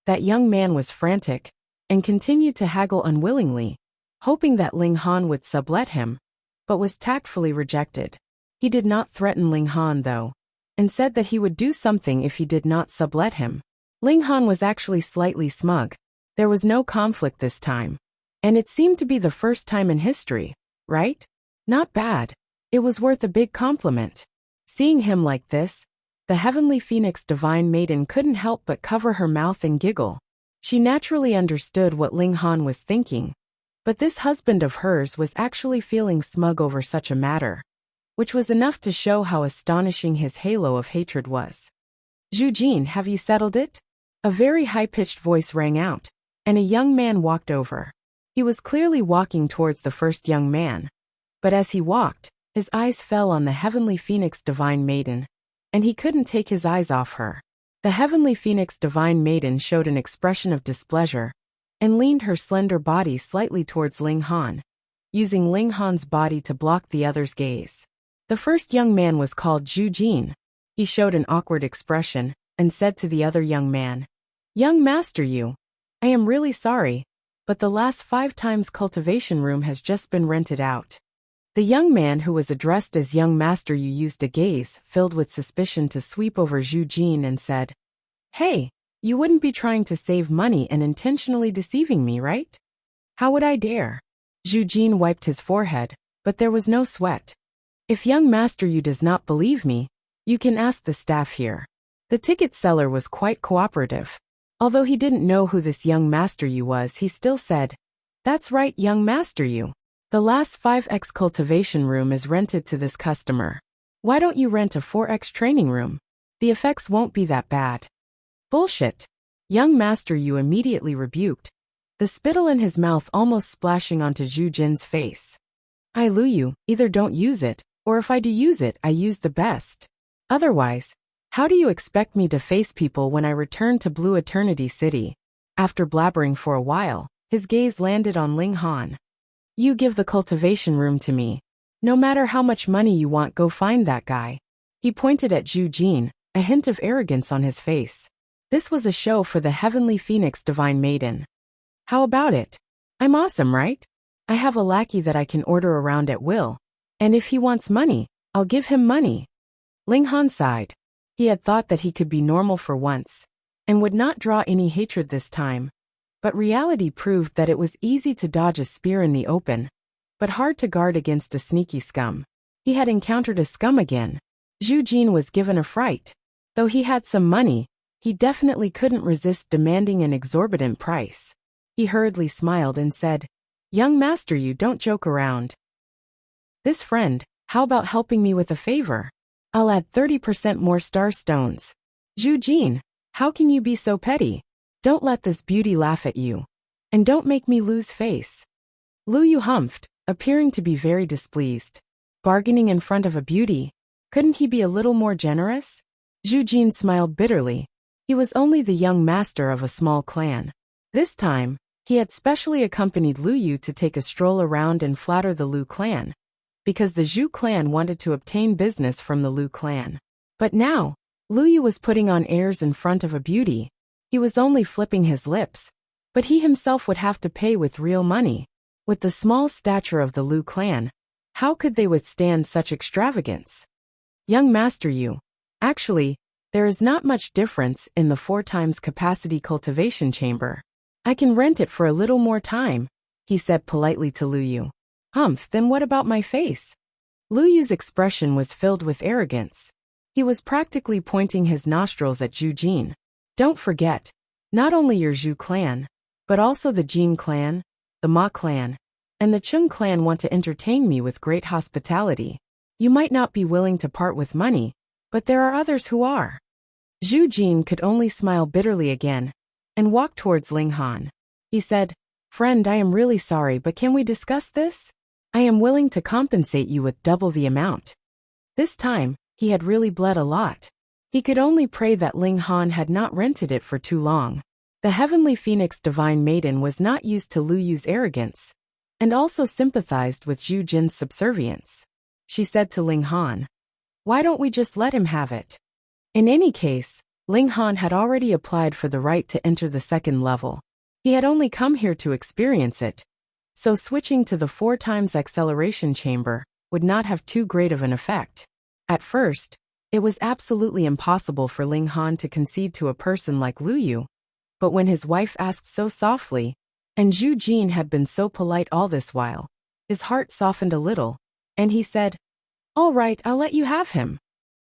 That young man was frantic, and continued to haggle unwillingly, hoping that Ling Han would sublet him, but was tactfully rejected. He did not threaten Ling Han though, and said that he would do something if he did not sublet him. Ling Han was actually slightly smug. There was no conflict this time, and it seemed to be the first time in history, right? Not bad. It was worth a big compliment. Seeing him like this, the heavenly phoenix divine maiden couldn't help but cover her mouth and giggle. She naturally understood what Ling Han was thinking, but this husband of hers was actually feeling smug over such a matter, which was enough to show how astonishing his halo of hatred was. "Zhu Jin, have you settled it?" A very high-pitched voice rang out, and a young man walked over. He was clearly walking towards the first young man, but as he walked, his eyes fell on the heavenly phoenix divine maiden, and he couldn't take his eyes off her. The heavenly phoenix divine maiden showed an expression of displeasure, and leaned her slender body slightly towards Ling Han, using Ling Han's body to block the other's gaze. The first young man was called Zhu Jin. He showed an awkward expression, and said to the other young man, "Young master, I am really sorry, but the last 5 times cultivation room has just been rented out." The young man who was addressed as young master used a gaze filled with suspicion to sweep over Zhu Jin and said, "Hey, you wouldn't be trying to save money and intentionally deceiving me, right?" "How would I dare?" Zhu Jin wiped his forehead, but there was no sweat. If young Master Yu does not believe me, you can ask the staff here. The ticket seller was quite cooperative. Although he didn't know who this young Master Yu was, he still said, "That's right, young Master Yu. The last 5x cultivation room is rented to this customer. Why don't you rent a 4x training room? The effects won't be that bad." "Bullshit." Young Master Yu immediately rebuked, the spittle in his mouth almost splashing onto Zhu Jin's face. "I Lu Yu, either don't use it, or if I do use it, I use the best. Otherwise, how do you expect me to face people when I return to Blue Eternity City?" After blabbering for a while, his gaze landed on Ling Han. "You give the cultivation room to me. No matter how much money you want, go find that guy." He pointed at Zhu Jin, a hint of arrogance on his face. This was a show for the Heavenly Phoenix Divine Maiden. "How about it? I'm awesome, right? I have a lackey that I can order around at will, and if he wants money, I'll give him money." Ling Han sighed. He had thought that he could be normal for once, and would not draw any hatred this time. But reality proved that it was easy to dodge a spear in the open, but hard to guard against a sneaky scum. He had encountered a scum again. Zhu Jin was given a fright. Though he had some money, he definitely couldn't resist demanding an exorbitant price. He hurriedly smiled and said, "Young Master, you don't joke around. This friend, how about helping me with a favor? I'll add 30% more star stones." "Zhu Jin, how can you be so petty? Don't let this beauty laugh at you. And don't make me lose face." Lu Yu humphed, appearing to be very displeased. Bargaining in front of a beauty? Couldn't he be a little more generous? Zhu Jin smiled bitterly. He was only the young master of a small clan. This time, he had specially accompanied Lu Yu to take a stroll around and flatter the Lu clan, because the Zhu clan wanted to obtain business from the Lu clan. But now, Lu Yu was putting on airs in front of a beauty. He was only flipping his lips, but he himself would have to pay with real money. With the small stature of the Lu clan, how could they withstand such extravagance? "Young Master Yu, actually, there is not much difference in the 4 times capacity cultivation chamber. I can rent it for a little more time," he said politely to Lu Yu. "Humph, then what about my face?" Lu Yu's expression was filled with arrogance. He was practically pointing his nostrils at Zhu Jin. "Don't forget, not only your Zhu clan, but also the Jin clan, the Ma clan, and the Chung clan want to entertain me with great hospitality. You might not be willing to part with money, but there are others who are." Zhu Jin could only smile bitterly again, and walk towards Ling Han. He said, "Friend, I am really sorry, but can we discuss this? I am willing to compensate you with double the amount." This time, he had really bled a lot. He could only pray that Ling Han had not rented it for too long. The Heavenly Phoenix Divine Maiden was not used to Lu Yu's arrogance, and also sympathized with Zhu Jin's subservience. She said to Ling Han, "Why don't we just let him have it?" In any case, Ling Han had already applied for the right to enter the 2nd level. He had only come here to experience it, so switching to the 4 times acceleration chamber would not have too great of an effect. At first, it was absolutely impossible for Ling Han to concede to a person like Lu Yu, but when his wife asked so softly, and Zhu Jin had been so polite all this while, his heart softened a little, and he said, "All right, I'll let you have him."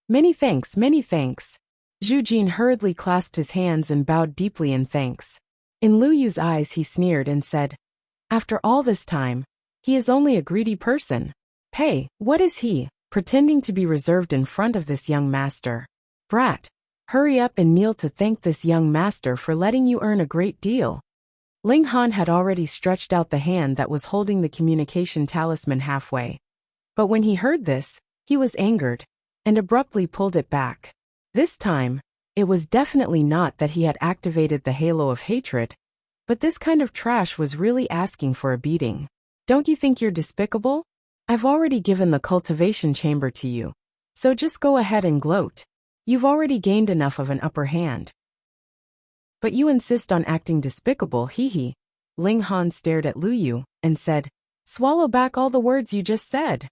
Many thanks, many thanks." Zhu Jin hurriedly clasped his hands and bowed deeply in thanks. In Lu Yu's eyes he sneered and said, "After all this time, he is only a greedy person. Hey, what is he, pretending to be reserved in front of this young master? Brat, hurry up and kneel to thank this young master for letting you earn a great deal." Ling Han had already stretched out the hand that was holding the communication talisman halfway. But when he heard this, he was angered, and abruptly pulled it back. This time, it was definitely not that he had activated the halo of hatred, but this kind of trash was really asking for a beating. "Don't you think you're despicable? I've already given the cultivation chamber to you, so just go ahead and gloat. You've already gained enough of an upper hand. But you insist on acting despicable, hee." Ling Han stared at Lu Yu and said, "Swallow back all the words you just said."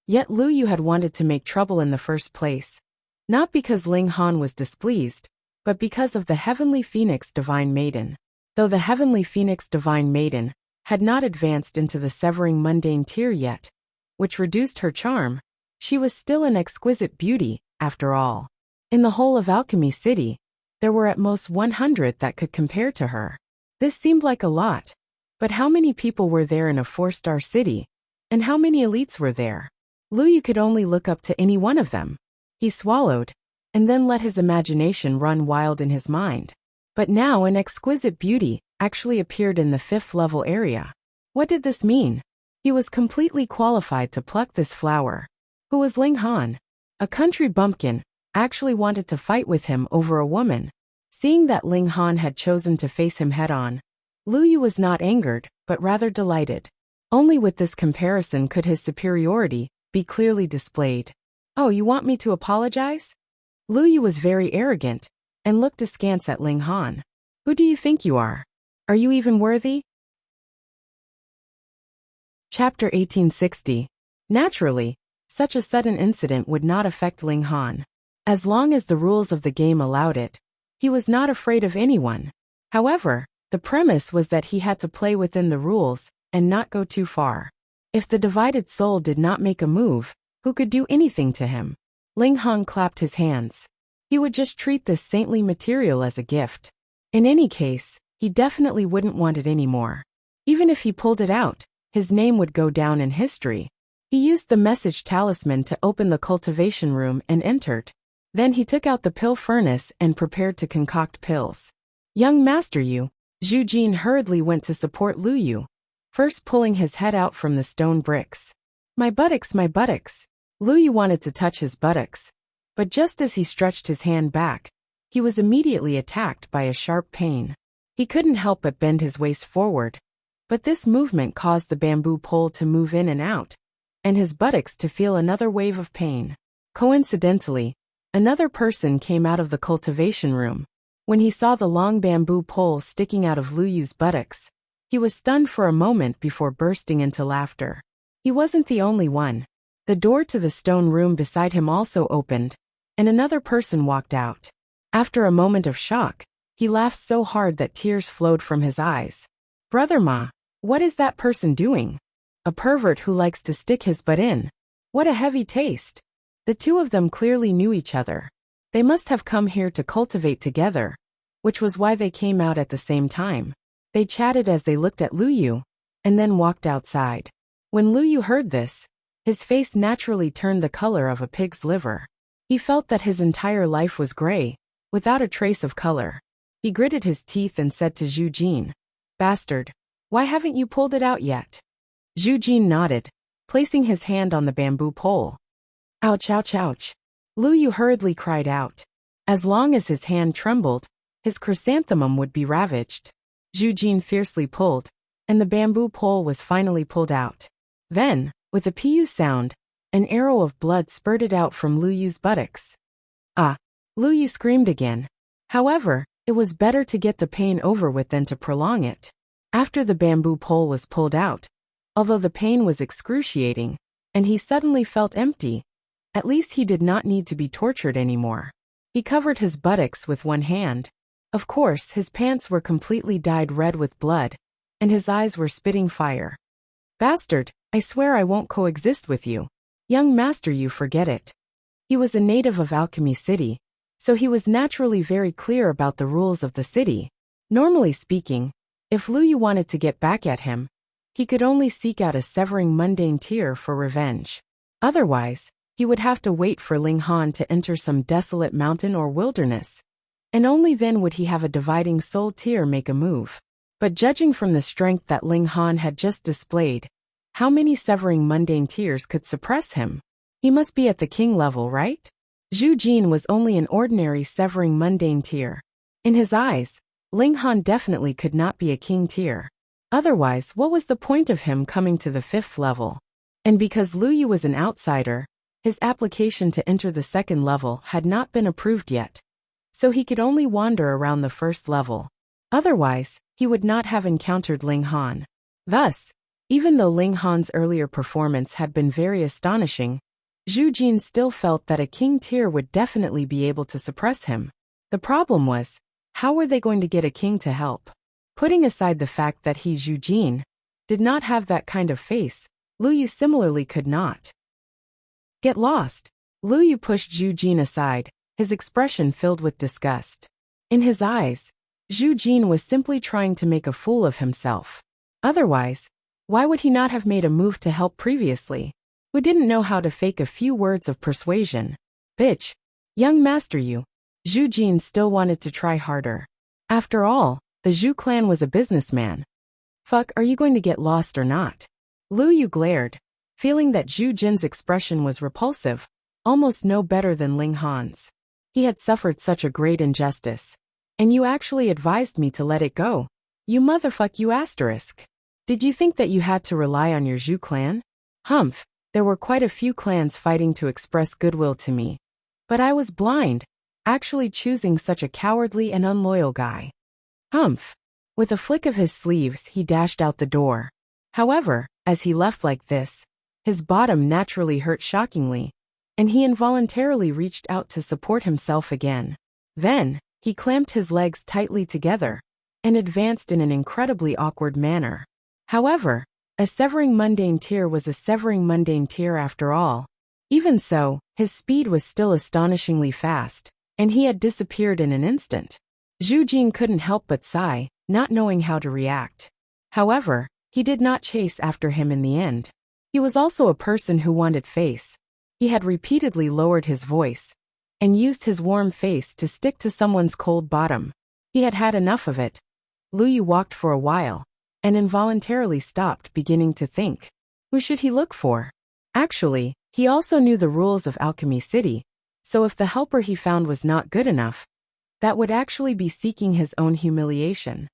Yet Lu Yu had wanted to make trouble in the first place. Not because Ling Han was displeased, but because of the Heavenly Phoenix Divine Maiden. Though the Heavenly Phoenix Divine Maiden had not advanced into the severing mundane tier yet, which reduced her charm. She was still an exquisite beauty, after all. In the whole of Alchemy City, there were at most 100 that could compare to her. This seemed like a lot, but how many people were there in a 4-star city? And how many elites were there? Lu Yu could only look up to any one of them. He swallowed, and then let his imagination run wild in his mind. But now an exquisite beauty actually appeared in the 5th level area. What did this mean? He was completely qualified to pluck this flower. Who was Ling Han? A country bumpkin actually wanted to fight with him over a woman. Seeing that Ling Han had chosen to face him head-on, Lu Yu was not angered, but rather delighted. Only with this comparison could his superiority be clearly displayed. Oh, you want me to apologize? Lu Yu was very arrogant and looked askance at Ling Han. Who do you think you are? Are you even worthy? Chapter 1860. Naturally, such a sudden incident would not affect Ling Han. As long as the rules of the game allowed it, he was not afraid of anyone. However, the premise was that he had to play within the rules and not go too far. If the divided soul did not make a move, who could do anything to him? Ling Han clapped his hands. He would just treat this saintly material as a gift. In any case, he definitely wouldn't want it anymore. Even if he pulled it out, his name would go down in history. He used the message talisman to open the cultivation room and entered. Then he took out the pill furnace and prepared to concoct pills. Young Master Yu, Zhu Jin hurriedly went to support Lu Yu, first pulling his head out from the stone bricks. My buttocks, my buttocks. Lu Yu wanted to touch his buttocks, but just as he stretched his hand back, he was immediately attacked by a sharp pain. He couldn't help but bend his waist forward, but this movement caused the bamboo pole to move in and out, and his buttocks to feel another wave of pain. Coincidentally, another person came out of the cultivation room. When he saw the long bamboo pole sticking out of Lu Yu's buttocks, he was stunned for a moment before bursting into laughter. He wasn't the only one. The door to the stone room beside him also opened, and another person walked out. After a moment of shock, he laughed so hard that tears flowed from his eyes. Brother Ma, what is that person doing? A pervert who likes to stick his butt in. What a heavy taste. The two of them clearly knew each other. They must have come here to cultivate together, which was why they came out at the same time. They chatted as they looked at Lu Yu, and then walked outside. When Lu Yu heard this, his face naturally turned the color of a pig's liver. He felt that his entire life was gray, without a trace of color. He gritted his teeth and said to Zhu Jin, Bastard, why haven't you pulled it out yet? Zhu Jin nodded, placing his hand on the bamboo pole. Ouch, ouch, ouch. Lu Yu hurriedly cried out. As long as his hand trembled, his chrysanthemum would be ravaged. Zhu Jin fiercely pulled, and the bamboo pole was finally pulled out. Then, with a pu sound, an arrow of blood spurted out from Lu Yu's buttocks. Ah! Lu Yu screamed again. However, it was better to get the pain over with than to prolong it. After the bamboo pole was pulled out, although the pain was excruciating, and he suddenly felt empty, at least he did not need to be tortured anymore. He covered his buttocks with one hand. Of course, his pants were completely dyed red with blood, and his eyes were spitting fire. Bastard, I swear I won't coexist with you. Young Master Yu, forget it. He was a native of Alchemy City, so he was naturally very clear about the rules of the city. Normally speaking, if Lu Yu wanted to get back at him, he could only seek out a severing mundane tier for revenge. Otherwise, he would have to wait for Ling Han to enter some desolate mountain or wilderness, and only then would he have a dividing soul tier make a move. But judging from the strength that Ling Han had just displayed, how many severing mundane tiers could suppress him? He must be at the king level, right? Zhu Jin was only an ordinary severing mundane tier. In his eyes, Ling Han definitely could not be a king tier. Otherwise, what was the point of him coming to the 5th level? And because Lu Yu was an outsider, his application to enter the 2nd level had not been approved yet, so he could only wander around the 1st level. Otherwise, he would not have encountered Ling Han. Thus, even though Ling Han's earlier performance had been very astonishing, Zhu Jin still felt that a king tier would definitely be able to suppress him. The problem was, how were they going to get a king to help? Putting aside the fact that he's Zhu Jin, did not have that kind of face. Lu Yu similarly could not. Get lost. Lu Yu pushed Zhu Jin aside, his expression filled with disgust. In his eyes, Zhu Jin was simply trying to make a fool of himself. Otherwise, why would he not have made a move to help previously? Who didn't know how to fake a few words of persuasion? Bitch. Young master Yu. Zhu Jin still wanted to try harder. After all, the Zhu clan was a businessman. Fuck, are you going to get lost or not? Lu Yu glared, feeling that Zhu Jin's expression was repulsive, almost no better than Ling Han's. He had suffered such a great injustice. And you actually advised me to let it go. You motherfuck you asterisk. Did you think that you had to rely on your Zhu clan? Humph, there were quite a few clans fighting to express goodwill to me. But I was blind, actually choosing such a cowardly and unloyal guy. Humph. With a flick of his sleeves he dashed out the door. However, as he left like this, his bottom naturally hurt shockingly, and he involuntarily reached out to support himself again. Then, he clamped his legs tightly together, and advanced in an incredibly awkward manner. However, a severing mundane tear was a severing mundane tear after all. Even so, his speed was still astonishingly fast, and he had disappeared in an instant. Zhu Jin couldn't help but sigh, not knowing how to react. However, he did not chase after him in the end. He was also a person who wanted face. He had repeatedly lowered his voice, and used his warm face to stick to someone's cold bottom. He had had enough of it. Lu Yu walked for a while, and involuntarily stopped, beginning to think. Who should he look for? Actually, he also knew the rules of Alchemy City, so if the helper he found was not good enough, that would actually be seeking his own humiliation.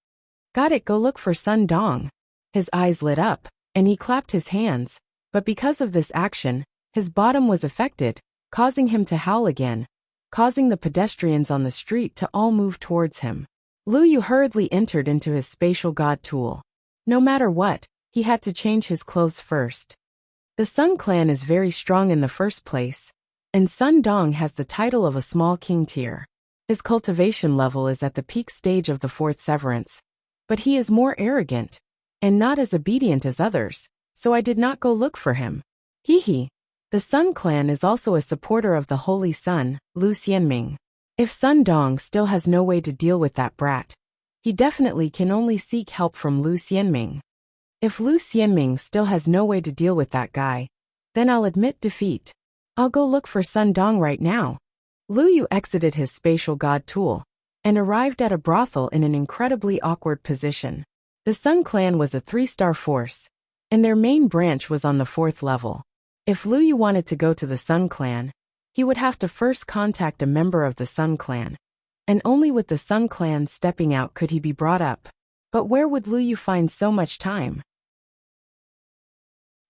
Got it, go look for Sun Dong. His eyes lit up, and he clapped his hands, but because of this action, his bottom was affected, causing him to howl again, causing the pedestrians on the street to all move towards him. Lu Yu hurriedly entered into his spatial god tool. No matter what, he had to change his clothes first. The Sun clan is very strong in the first place, and Sun Dong has the title of a small king tier. His cultivation level is at the peak stage of the fourth severance, but he is more arrogant, and not as obedient as others, so I did not go look for him. Hee. The Sun clan is also a supporter of the Holy Sun, Lu Xianming. If Sun Dong still has no way to deal with that brat, he definitely can only seek help from Lu Xianming. If Lu Xianming still has no way to deal with that guy, then I'll admit defeat. I'll go look for Sun Dong right now. Lu Yu exited his spatial god tool, and arrived at a brothel in an incredibly awkward position. The Sun clan was a 3-star force, and their main branch was on the 4th level. If Lu Yu wanted to go to the Sun clan, he would have to first contact a member of the Sun clan, and only with the Sun clan stepping out could he be brought up. But where would Lu Yu find so much time?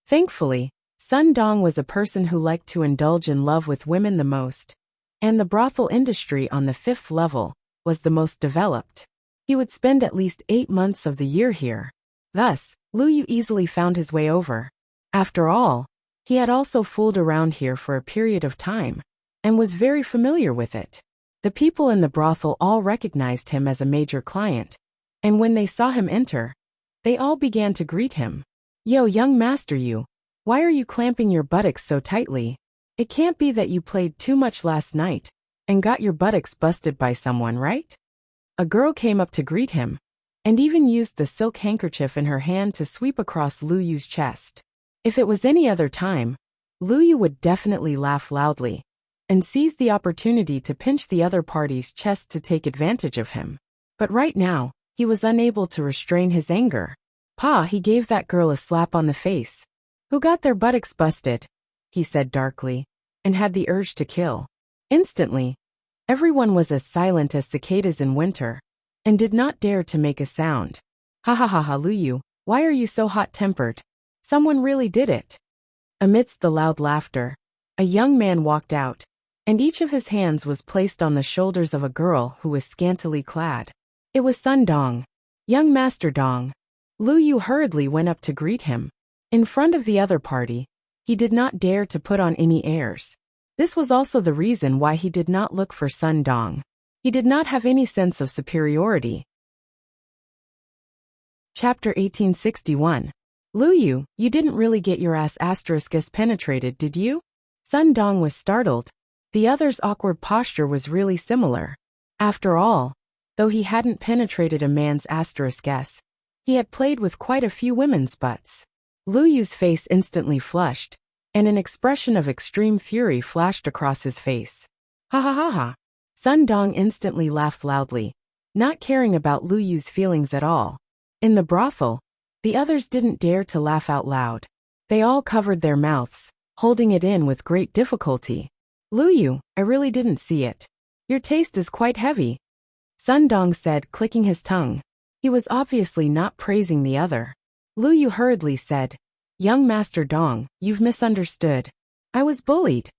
Thankfully, Sun Dong was a person who liked to indulge in love with women the most, and the brothel industry on the 5th level was the most developed. He would spend at least 8 months of the year here. Thus, Lu Yu easily found his way over. After all, he had also fooled around here for a period of time, and was very familiar with it. The people in the brothel all recognized him as a major client, and when they saw him enter, they all began to greet him. Yo, young master Yu, why are you clamping your buttocks so tightly? It can't be that you played too much last night, and got your buttocks busted by someone, right? A girl came up to greet him, and even used the silk handkerchief in her hand to sweep across Lu Yu's chest. If it was any other time, Lu Yu would definitely laugh loudly, and seize the opportunity to pinch the other party's chest to take advantage of him. But right now, he was unable to restrain his anger. Pa, he gave that girl a slap on the face. Who got their buttocks busted? He said darkly, and had the urge to kill. Instantly, everyone was as silent as cicadas in winter, and did not dare to make a sound. Ha ha ha ha, Lu Yu, why are you so hot-tempered? Someone really did it. Amidst the loud laughter, a young man walked out, and each of his hands was placed on the shoulders of a girl who was scantily clad. It was Sun Dong. Young Master Dong. Lu Yu hurriedly went up to greet him. In front of the other party, he did not dare to put on any airs. This was also the reason why he did not look for Sun Dong. He did not have any sense of superiority. Chapter 1861. Lu Yu, you didn't really get your ass asterisk's penetrated, did you? Sun Dong was startled. The other's awkward posture was really similar. After all, though he hadn't penetrated a man's asterisk, he had played with quite a few women's butts. Lu Yu's face instantly flushed, and an expression of extreme fury flashed across his face. Ha ha ha ha. Sun Dong instantly laughed loudly, not caring about Lu Yu's feelings at all. In the brothel, the others didn't dare to laugh out loud. They all covered their mouths, holding it in with great difficulty. Lu Yu, I really didn't see it. Your taste is quite heavy, Sun Dong said, clicking his tongue. He was obviously not praising the other. Lu Yu hurriedly said, Young Master Dong, you've misunderstood. I was bullied.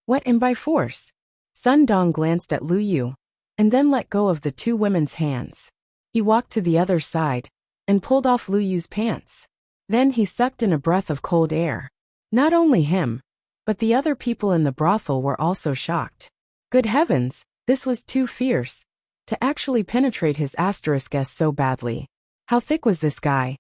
What, and by force? Sun Dong glanced at Lu Yu, and then let go of the two women's hands. He walked to the other side, and pulled off Lu Yu's pants. Then he sucked in a breath of cold air. Not only him, but the other people in the brothel were also shocked. Good heavens, this was too fierce. To actually penetrate his asterisk so badly. How thick was this guy?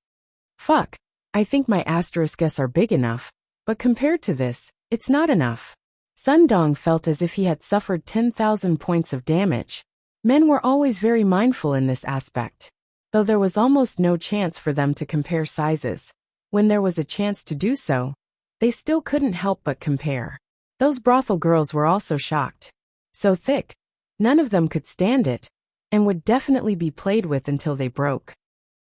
Fuck, I think my asterisk are big enough, but compared to this, it's not enough. Sun Dong felt as if he had suffered 10,000 points of damage. Men were always very mindful in this aspect. Though there was almost no chance for them to compare sizes. When there was a chance to do so, they still couldn't help but compare. Those brothel girls were also shocked. So thick, none of them could stand it, and would definitely be played with until they broke.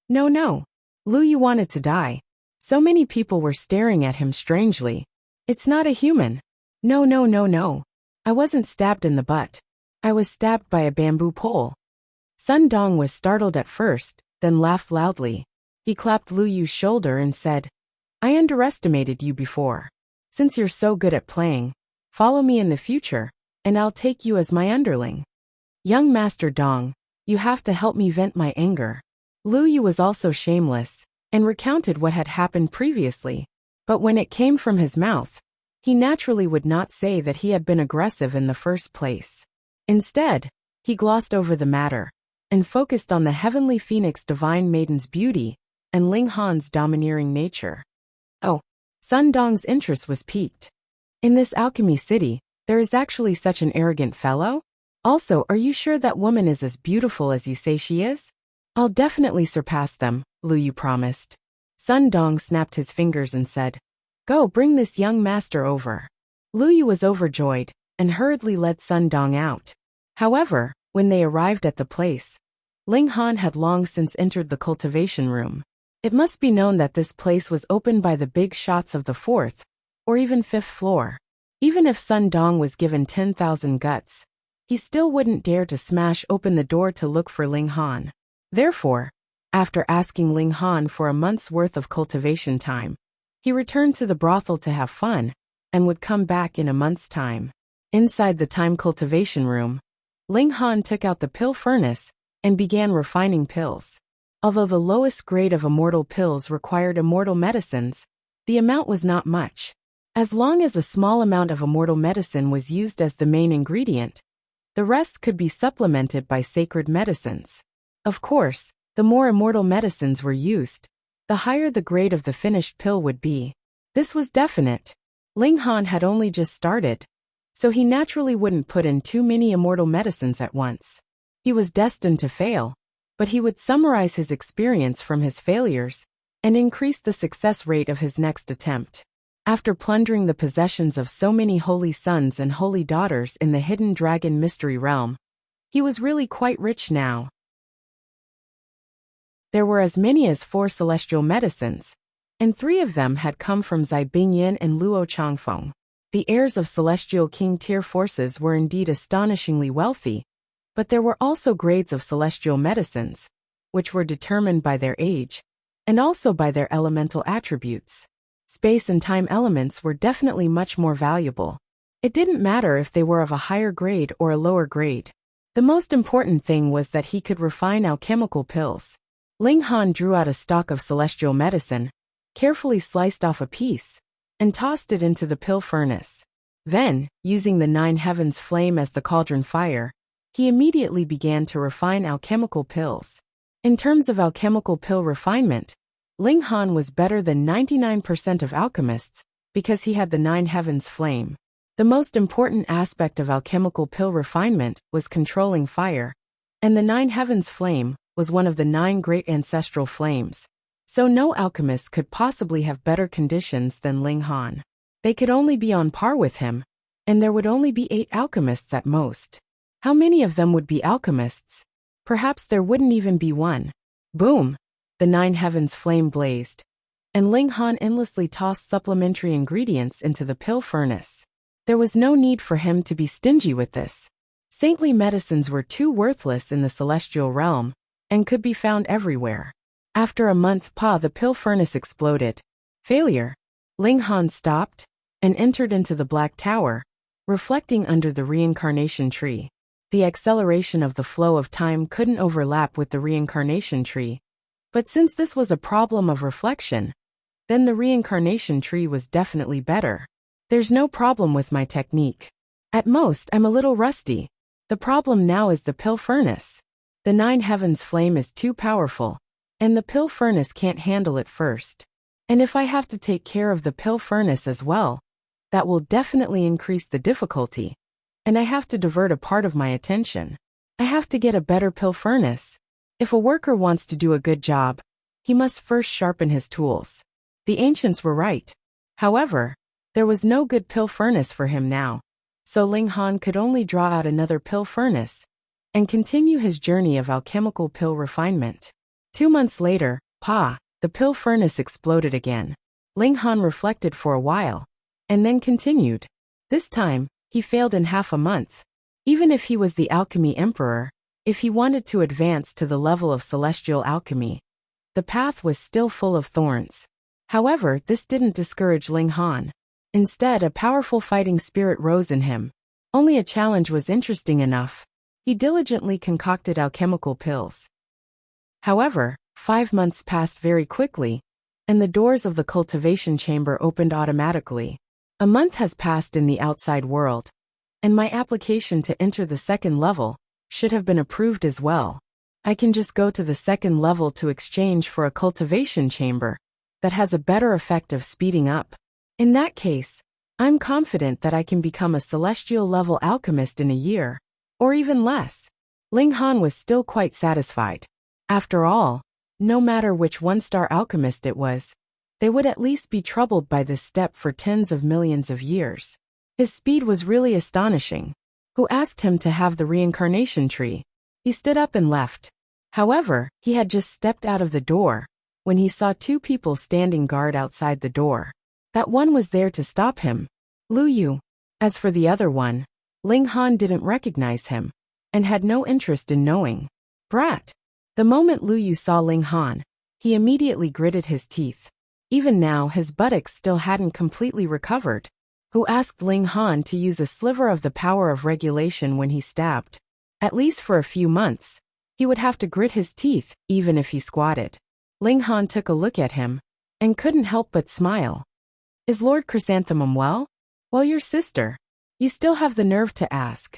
No. Lu Yu wanted to die. So many people were staring at him strangely. It's not a human. No. I wasn't stabbed in the butt. I was stabbed by a bamboo pole. Sun Dong was startled at first, then laughed loudly. He clapped Lu Yu's shoulder and said, I underestimated you before. Since you're so good at playing, follow me in the future, and I'll take you as my underling. Young Master Dong, you have to help me vent my anger. Lu Yu was also shameless, and recounted what had happened previously. But when it came from his mouth, he naturally would not say that he had been aggressive in the first place. Instead, he glossed over the matter, and focused on the heavenly phoenix divine maiden's beauty, and Ling Han's domineering nature. Oh, Sun Dong's interest was piqued. In this alchemy city, there is actually such an arrogant fellow? Also, are you sure that woman is as beautiful as you say she is? I'll definitely surpass them, Lu Yu promised. Sun Dong snapped his fingers and said, Go bring this young master over. Lu Yu was overjoyed, and hurriedly led Sun Dong out. However, when they arrived at the place, Ling Han had long since entered the cultivation room. It must be known that this place was opened by the big shots of the 4th, or even 5th floor. Even if Sun Dong was given 10,000 guts, he still wouldn't dare to smash open the door to look for Ling Han. Therefore, after asking Ling Han for a month's worth of cultivation time, he returned to the brothel to have fun, and would come back in a month's time. Inside the time cultivation room, Ling Han took out the pill furnace, and began refining pills. Although the lowest grade of immortal pills required immortal medicines, the amount was not much. As long as a small amount of immortal medicine was used as the main ingredient, the rest could be supplemented by sacred medicines. Of course, the more immortal medicines were used, the higher the grade of the finished pill would be. This was definite. Ling Han had only just started, so he naturally wouldn't put in too many immortal medicines at once. He was destined to fail, but he would summarize his experience from his failures, and increase the success rate of his next attempt. After plundering the possessions of so many holy sons and holy daughters in the hidden dragon mystery realm, he was really quite rich now. There were as many as 4 celestial medicines, and 3 of them had come from Zai Bingyan and Luo Changfeng. The heirs of celestial king tier forces were indeed astonishingly wealthy, but there were also grades of celestial medicines, which were determined by their age, and also by their elemental attributes. Space and time elements were definitely much more valuable. It didn't matter if they were of a higher grade or a lower grade. The most important thing was that he could refine alchemical pills. Ling Han drew out a stalk of celestial medicine, carefully sliced off a piece, and tossed it into the pill furnace. Then, using the 9 heavens flame as the cauldron fire, he immediately began to refine alchemical pills. In terms of alchemical pill refinement, Ling Han was better than 99% of alchemists because he had the 9 heavens flame. The most important aspect of alchemical pill refinement was controlling fire, and the 9 heavens flame was one of the 9 great ancestral flames. So no alchemist could possibly have better conditions than Ling Han. They could only be on par with him, and there would only be 8 alchemists at most. How many of them would be alchemists? Perhaps there wouldn't even be one. Boom! The 9 heavens flame blazed, and Ling Han endlessly tossed supplementary ingredients into the pill furnace. There was no need for him to be stingy with this. Saintly medicines were too worthless in the celestial realm, and could be found everywhere. After a month, the pill furnace exploded. Failure. Ling Han stopped, and entered into the Black Tower, reflecting under the reincarnation tree. The acceleration of the flow of time couldn't overlap with the reincarnation tree. But since this was a problem of reflection, then the reincarnation tree was definitely better. There's no problem with my technique. At most, I'm a little rusty. The problem now is the pill furnace. The 9 heavens flame is too powerful, and the pill furnace can't handle it first. And if I have to take care of the pill furnace as well, that will definitely increase the difficulty. And I have to divert a part of my attention. I have to get a better pill furnace. If a worker wants to do a good job, he must first sharpen his tools. The ancients were right. However, there was no good pill furnace for him now, so Ling Han could only draw out another pill furnace and continue his journey of alchemical pill refinement. 2 months later, the pill furnace exploded again. Ling Han reflected for a while, and then continued. This time, he failed in half a month. Even if he was the alchemy emperor, if he wanted to advance to the level of celestial alchemy, the path was still full of thorns. However, this didn't discourage Ling Han. Instead, a powerful fighting spirit rose in him. Only a challenge was interesting enough. He diligently concocted alchemical pills. However, 5 months passed very quickly, and the doors of the cultivation chamber opened automatically. A month has passed in the outside world, and my application to enter the 2nd level should have been approved as well. I can just go to the 2nd level to exchange for a cultivation chamber that has a better effect of speeding up. In that case, I'm confident that I can become a celestial level alchemist in a year, or even less. Ling Han was still quite satisfied. After all, no matter which 1-star alchemist it was, they would at least be troubled by this step for tens of millions of years. His speed was really astonishing. Who asked him to have the reincarnation tree? He stood up and left. However, he had just stepped out of the door when he saw 2 people standing guard outside the door. That one was there to stop him. Lu Yu. As for the other one, Ling Han didn't recognize him, and had no interest in knowing. Brat. The moment Lu Yu saw Ling Han, he immediately gritted his teeth. Even now, his buttocks still hadn't completely recovered. Who asked Ling Han to use a sliver of the power of regulation when he stabbed? At least for a few months, he would have to grit his teeth, even if he squatted. Ling Han took a look at him, and couldn't help but smile. Is Lord Chrysanthemum well? Well, your sister. You still have the nerve to ask.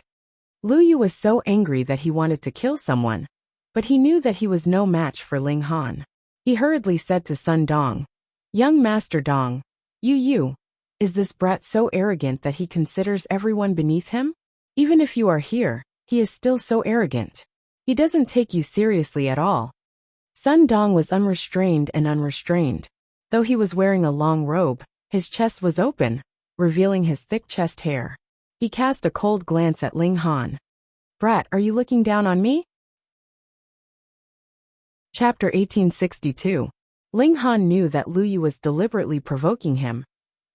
Lu Yu was so angry that he wanted to kill someone, but he knew that he was no match for Ling Han. He hurriedly said to Sun Dong, Young Master Dong, you, is this brat so arrogant that he considers everyone beneath him? Even if you are here, he is still so arrogant. He doesn't take you seriously at all. Sun Dong was unrestrained. Though he was wearing a long robe, his chest was open, revealing his thick chest hair. He cast a cold glance at Ling Han. Brat, are you looking down on me? Chapter 1862. Ling Han knew that Lu Yu was deliberately provoking him.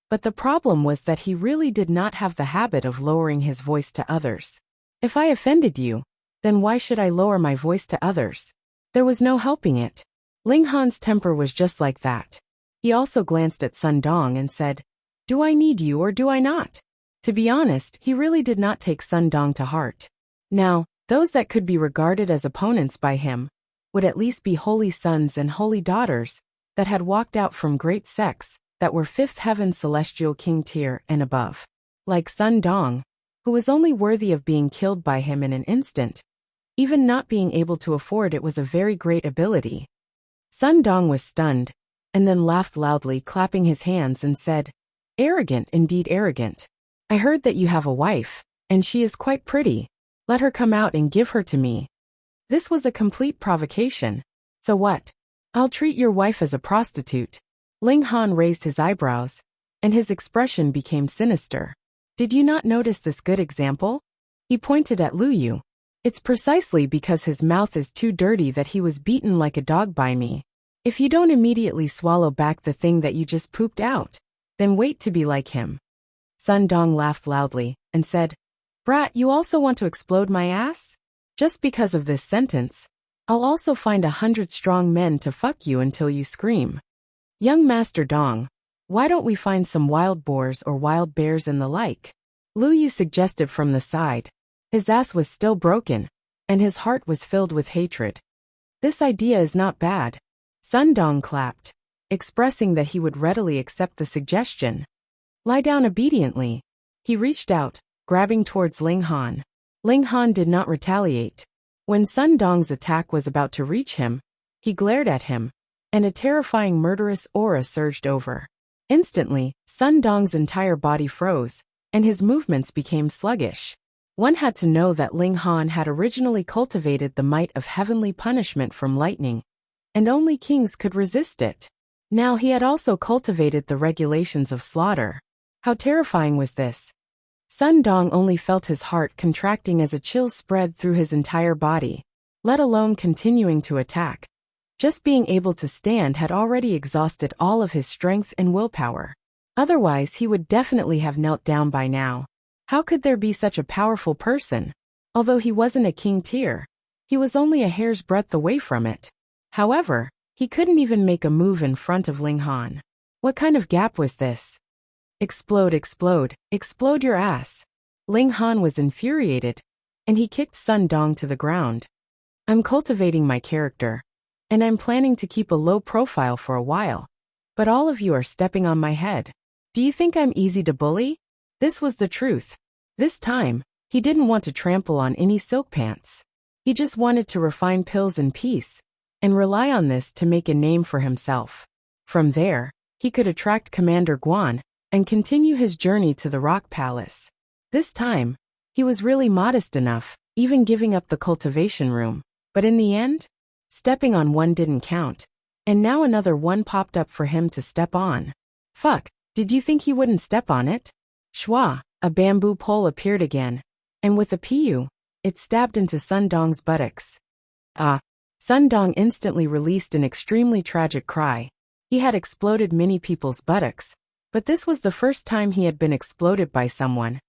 But the problem was that he really did not have the habit of lowering his voice to others. If I offended you, then why should I lower my voice to others? There was no helping it. Ling Han's temper was just like that. He also glanced at Sun Dong and said, Do I need you or do I not? To be honest, he really did not take Sun Dong to heart. Now, those that could be regarded as opponents by him would at least be holy sons and holy daughters that had walked out from great sects that were 5th heaven celestial king tier and above. Like Sun Dong, who was only worthy of being killed by him in an instant. Even not being able to afford it was a very great ability. Sun Dong was stunned, and then laughed loudly, clapping his hands, and said, "Arrogant, indeed arrogant. I heard that you have a wife, and she is quite pretty. Let her come out and give her to me." This was a complete provocation. "So what? I'll treat your wife as a prostitute." Ling Han raised his eyebrows, and his expression became sinister. "Did you not notice this good example?" He pointed at Lu Yu. "It's precisely because his mouth is too dirty that he was beaten like a dog by me. If you don't immediately swallow back the thing that you just pooped out, then wait to be like him." Sun Dong laughed loudly and said, "Brat, you also want to explode my ass? Just because of this sentence, I'll also find 100 strong men to fuck you until you scream." "Young Master Dong, why don't we find some wild boars or wild bears and the like?" Lu Yu suggested from the side. His ass was still broken, and his heart was filled with hatred. "This idea is not bad." Sun Dong clapped, expressing that he would readily accept the suggestion. "Lie down obediently." He reached out, grabbing towards Ling Han. Ling Han did not retaliate. When Sun Dong's attack was about to reach him, he glared at him, and a terrifying murderous aura surged over. Instantly, Sun Dong's entire body froze, and his movements became sluggish. One had to know that Ling Han had originally cultivated the might of heavenly punishment from lightning, and only kings could resist it. Now he had also cultivated the regulations of slaughter. How terrifying was this? Sun Dong only felt his heart contracting as a chill spread through his entire body, let alone continuing to attack. Just being able to stand had already exhausted all of his strength and willpower. Otherwise, he would definitely have knelt down by now. How could there be such a powerful person? Although he wasn't a king tier, he was only a hair's breadth away from it. However, he couldn't even make a move in front of Ling Han. What kind of gap was this? "Explode, explode, explode your ass." Ling Han was infuriated, and he kicked Sun Dong to the ground. "I'm cultivating my character, and I'm planning to keep a low profile for a while. But all of you are stepping on my head. Do you think I'm easy to bully?" This was the truth. This time, he didn't want to trample on any silk pants. He just wanted to refine pills in peace, and rely on this to make a name for himself. From there, he could attract Commander Guan, and continue his journey to the Rock Palace. This time, he was really modest enough, even giving up the cultivation room. But in the end, stepping on one didn't count, and now another one popped up for him to step on. Fuck, did you think he wouldn't step on it? Shwa, a bamboo pole appeared again, and with a piu, it stabbed into Sun Dong's buttocks. Ah! Sun Dong instantly released an extremely tragic cry. He had exploded many people's buttocks, but this was the first time he had been exploded by someone,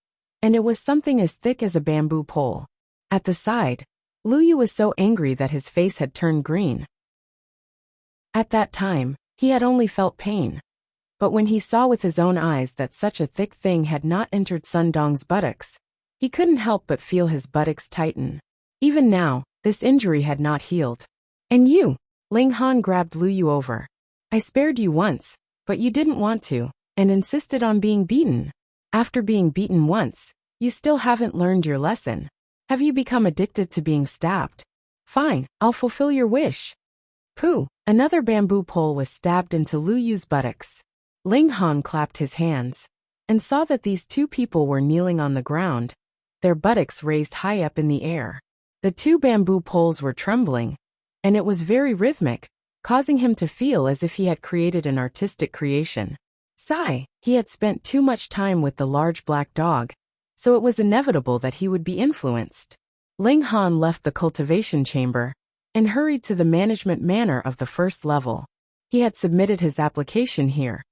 and it was something as thick as a bamboo pole. At the side, Lu Yu was so angry that his face had turned green. At that time, he had only felt pain. But when he saw with his own eyes that such a thick thing had not entered Sun Dong's buttocks, he couldn't help but feel his buttocks tighten. Even now, this injury had not healed. "And you?" Ling Han grabbed Lu Yu over. "I spared you once, but you didn't want to, and insisted on being beaten. After being beaten once, you still haven't learned your lesson. Have you become addicted to being stabbed? Fine, I'll fulfill your wish." Pooh! Another bamboo pole was stabbed into Lu Yu's buttocks. Ling Han clapped his hands, and saw that these two people were kneeling on the ground, their buttocks raised high up in the air. The two bamboo poles were trembling, and it was very rhythmic, causing him to feel as if he had created an artistic creation. Sigh, he had spent too much time with the large black dog, so it was inevitable that he would be influenced. Ling Han left the cultivation chamber, and hurried to the management manor of the first level. He had submitted his application here,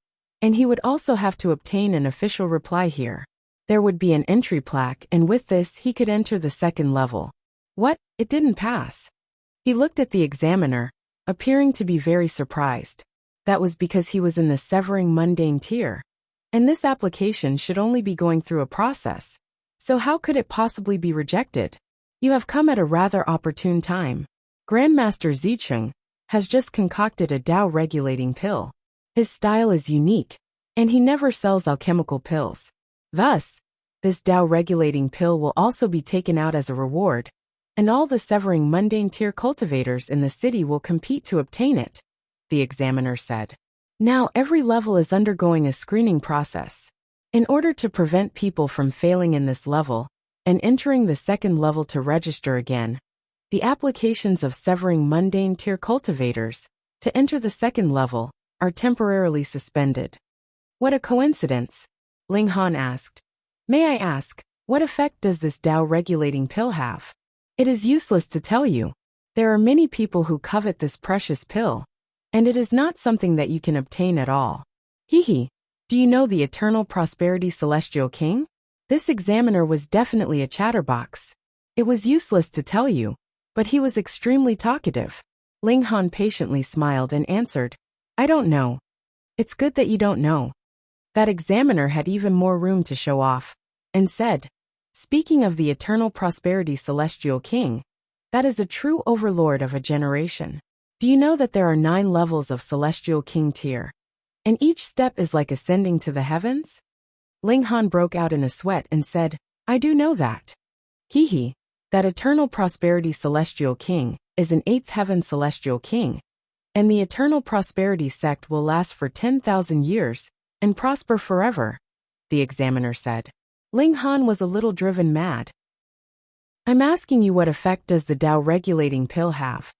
and he would also have to obtain an official reply here. There would be an entry plaque, and with this he could enter the second level. What? It didn't pass. He looked at the examiner, appearing to be very surprised. That was because he was in the severing mundane tier, and this application should only be going through a process. So how could it possibly be rejected? You have come at a rather opportune time. Grandmaster Zicheng has just concocted a Tao regulating pill. His style is unique, and he never sells alchemical pills. Thus, this Tao regulating pill will also be taken out as a reward, and all the severing mundane tier cultivators in the city will compete to obtain it, the examiner said. Now every level is undergoing a screening process. In order to prevent people from failing in this level and entering the second level to register again, the applications of severing mundane tier cultivators to enter the second level are temporarily suspended. What a coincidence, Ling Han asked. May I ask, what effect does this Dao regulating pill have? It is useless to tell you. There are many people who covet this precious pill, and it is not something that you can obtain at all. Hehe. Do you know the Eternal Prosperity Celestial King? This examiner was definitely a chatterbox. It was useless to tell you, but he was extremely talkative. Ling Han patiently smiled and answered, I don't know. It's good that you don't know. That examiner had even more room to show off, and said, speaking of the Eternal Prosperity Celestial King, that is a true overlord of a generation. Do you know that there are 9 levels of Celestial King tier? And each step is like ascending to the heavens? Ling Han broke out in a sweat and said, I do know that. Hehe. That Eternal Prosperity Celestial King is an 8th heaven Celestial King, and the Eternal Prosperity sect will last for 10,000 years and prosper forever, the examiner said. Ling Han was a little driven mad. I'm asking you what effect does the Dao regulating pill have?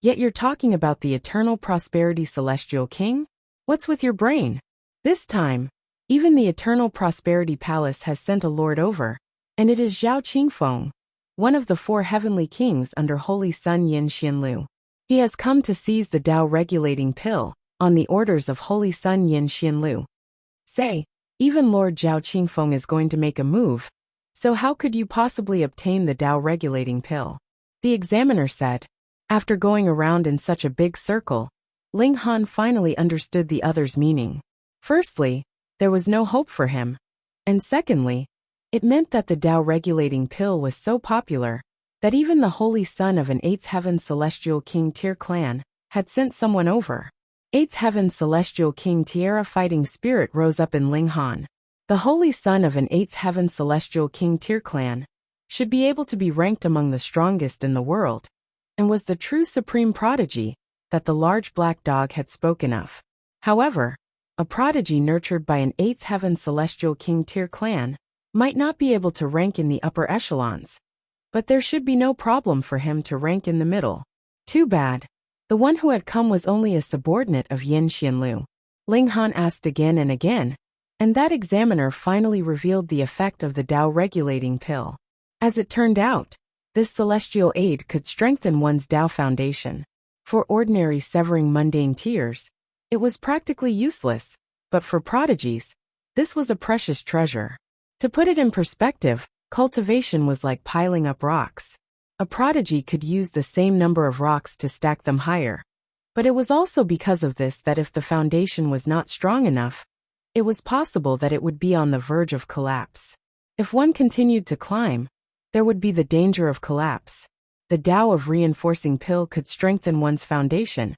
Yet you're talking about the Eternal Prosperity Celestial King? What's with your brain? This time, even the Eternal Prosperity Palace has sent a lord over, and it is Zhao Qingfeng, one of the 4 heavenly kings under Holy Sun Yin Xianlu. He has come to seize the Dao regulating pill on the orders of Holy Sun Yin Xianlu. Say, even Lord Zhao Qingfeng is going to make a move, so how could you possibly obtain the Dao regulating pill? The examiner said. After going around in such a big circle, Ling Han finally understood the other's meaning. Firstly, there was no hope for him, and secondly, it meant that the Dao regulating pill was so popular that even the holy son of an 8th heaven Celestial King tier clan had sent someone over. 8th heaven Celestial King Tiara fighting spirit rose up in Ling Han. The holy son of an 8th heaven Celestial King tier clan should be able to be ranked among the strongest in the world, and was the true supreme prodigy that the large black dog had spoken of. However, a prodigy nurtured by an 8th heaven Celestial King tier clan might not be able to rank in the upper echelons, but there should be no problem for him to rank in the middle. Too bad. The one who had come was only a subordinate of Yin Xianlu. Ling Han asked again and again, and that examiner finally revealed the effect of the Dao regulating pill. As it turned out, this celestial aid could strengthen one's Dao foundation. For ordinary severing mundane tiers, it was practically useless, but for prodigies, this was a precious treasure. To put it in perspective, cultivation was like piling up rocks. A prodigy could use the same number of rocks to stack them higher. But it was also because of this that if the foundation was not strong enough, it was possible that it would be on the verge of collapse. If one continued to climb, there would be the danger of collapse. The Dao of reinforcing pill could strengthen one's foundation,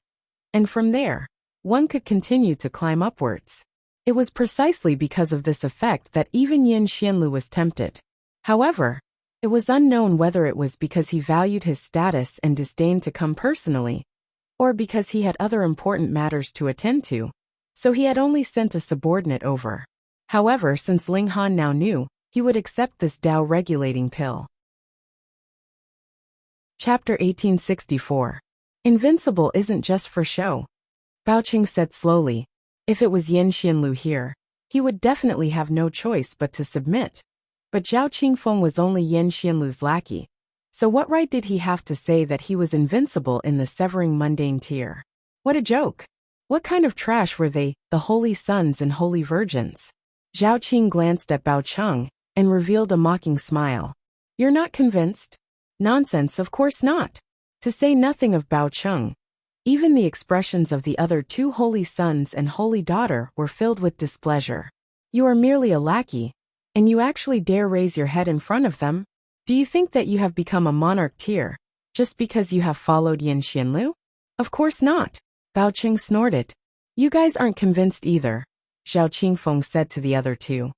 and from there, one could continue to climb upwards. It was precisely because of this effect that even Yin Xianlu was tempted. However, it was unknown whether it was because he valued his status and disdained to come personally, or because he had other important matters to attend to, so he had only sent a subordinate over. However, since Ling Han now knew, he would accept this Dao regulating pill. Chapter 1864. Invincible isn't just for show. Baoqing said slowly. If it was Yin Xianlu here, he would definitely have no choice but to submit. But Zhao Qingfeng was only Yin Xianlu's lackey, so what right did he have to say that he was invincible in the severing mundane tier? What a joke! What kind of trash were they, the holy sons and holy virgins? Zhao Qing glanced at Baoqing and revealed a mocking smile. You're not convinced? Nonsense, of course not. To say nothing of Baoqing, even the expressions of the other 2 holy sons and holy daughter were filled with displeasure. You are merely a lackey, and you actually dare raise your head in front of them? Do you think that you have become a monarch tier, just because you have followed Yin Xianlu? Of course not. Baoqing snorted. You guys aren't convinced either, Zhao Qingfeng said to the other 2.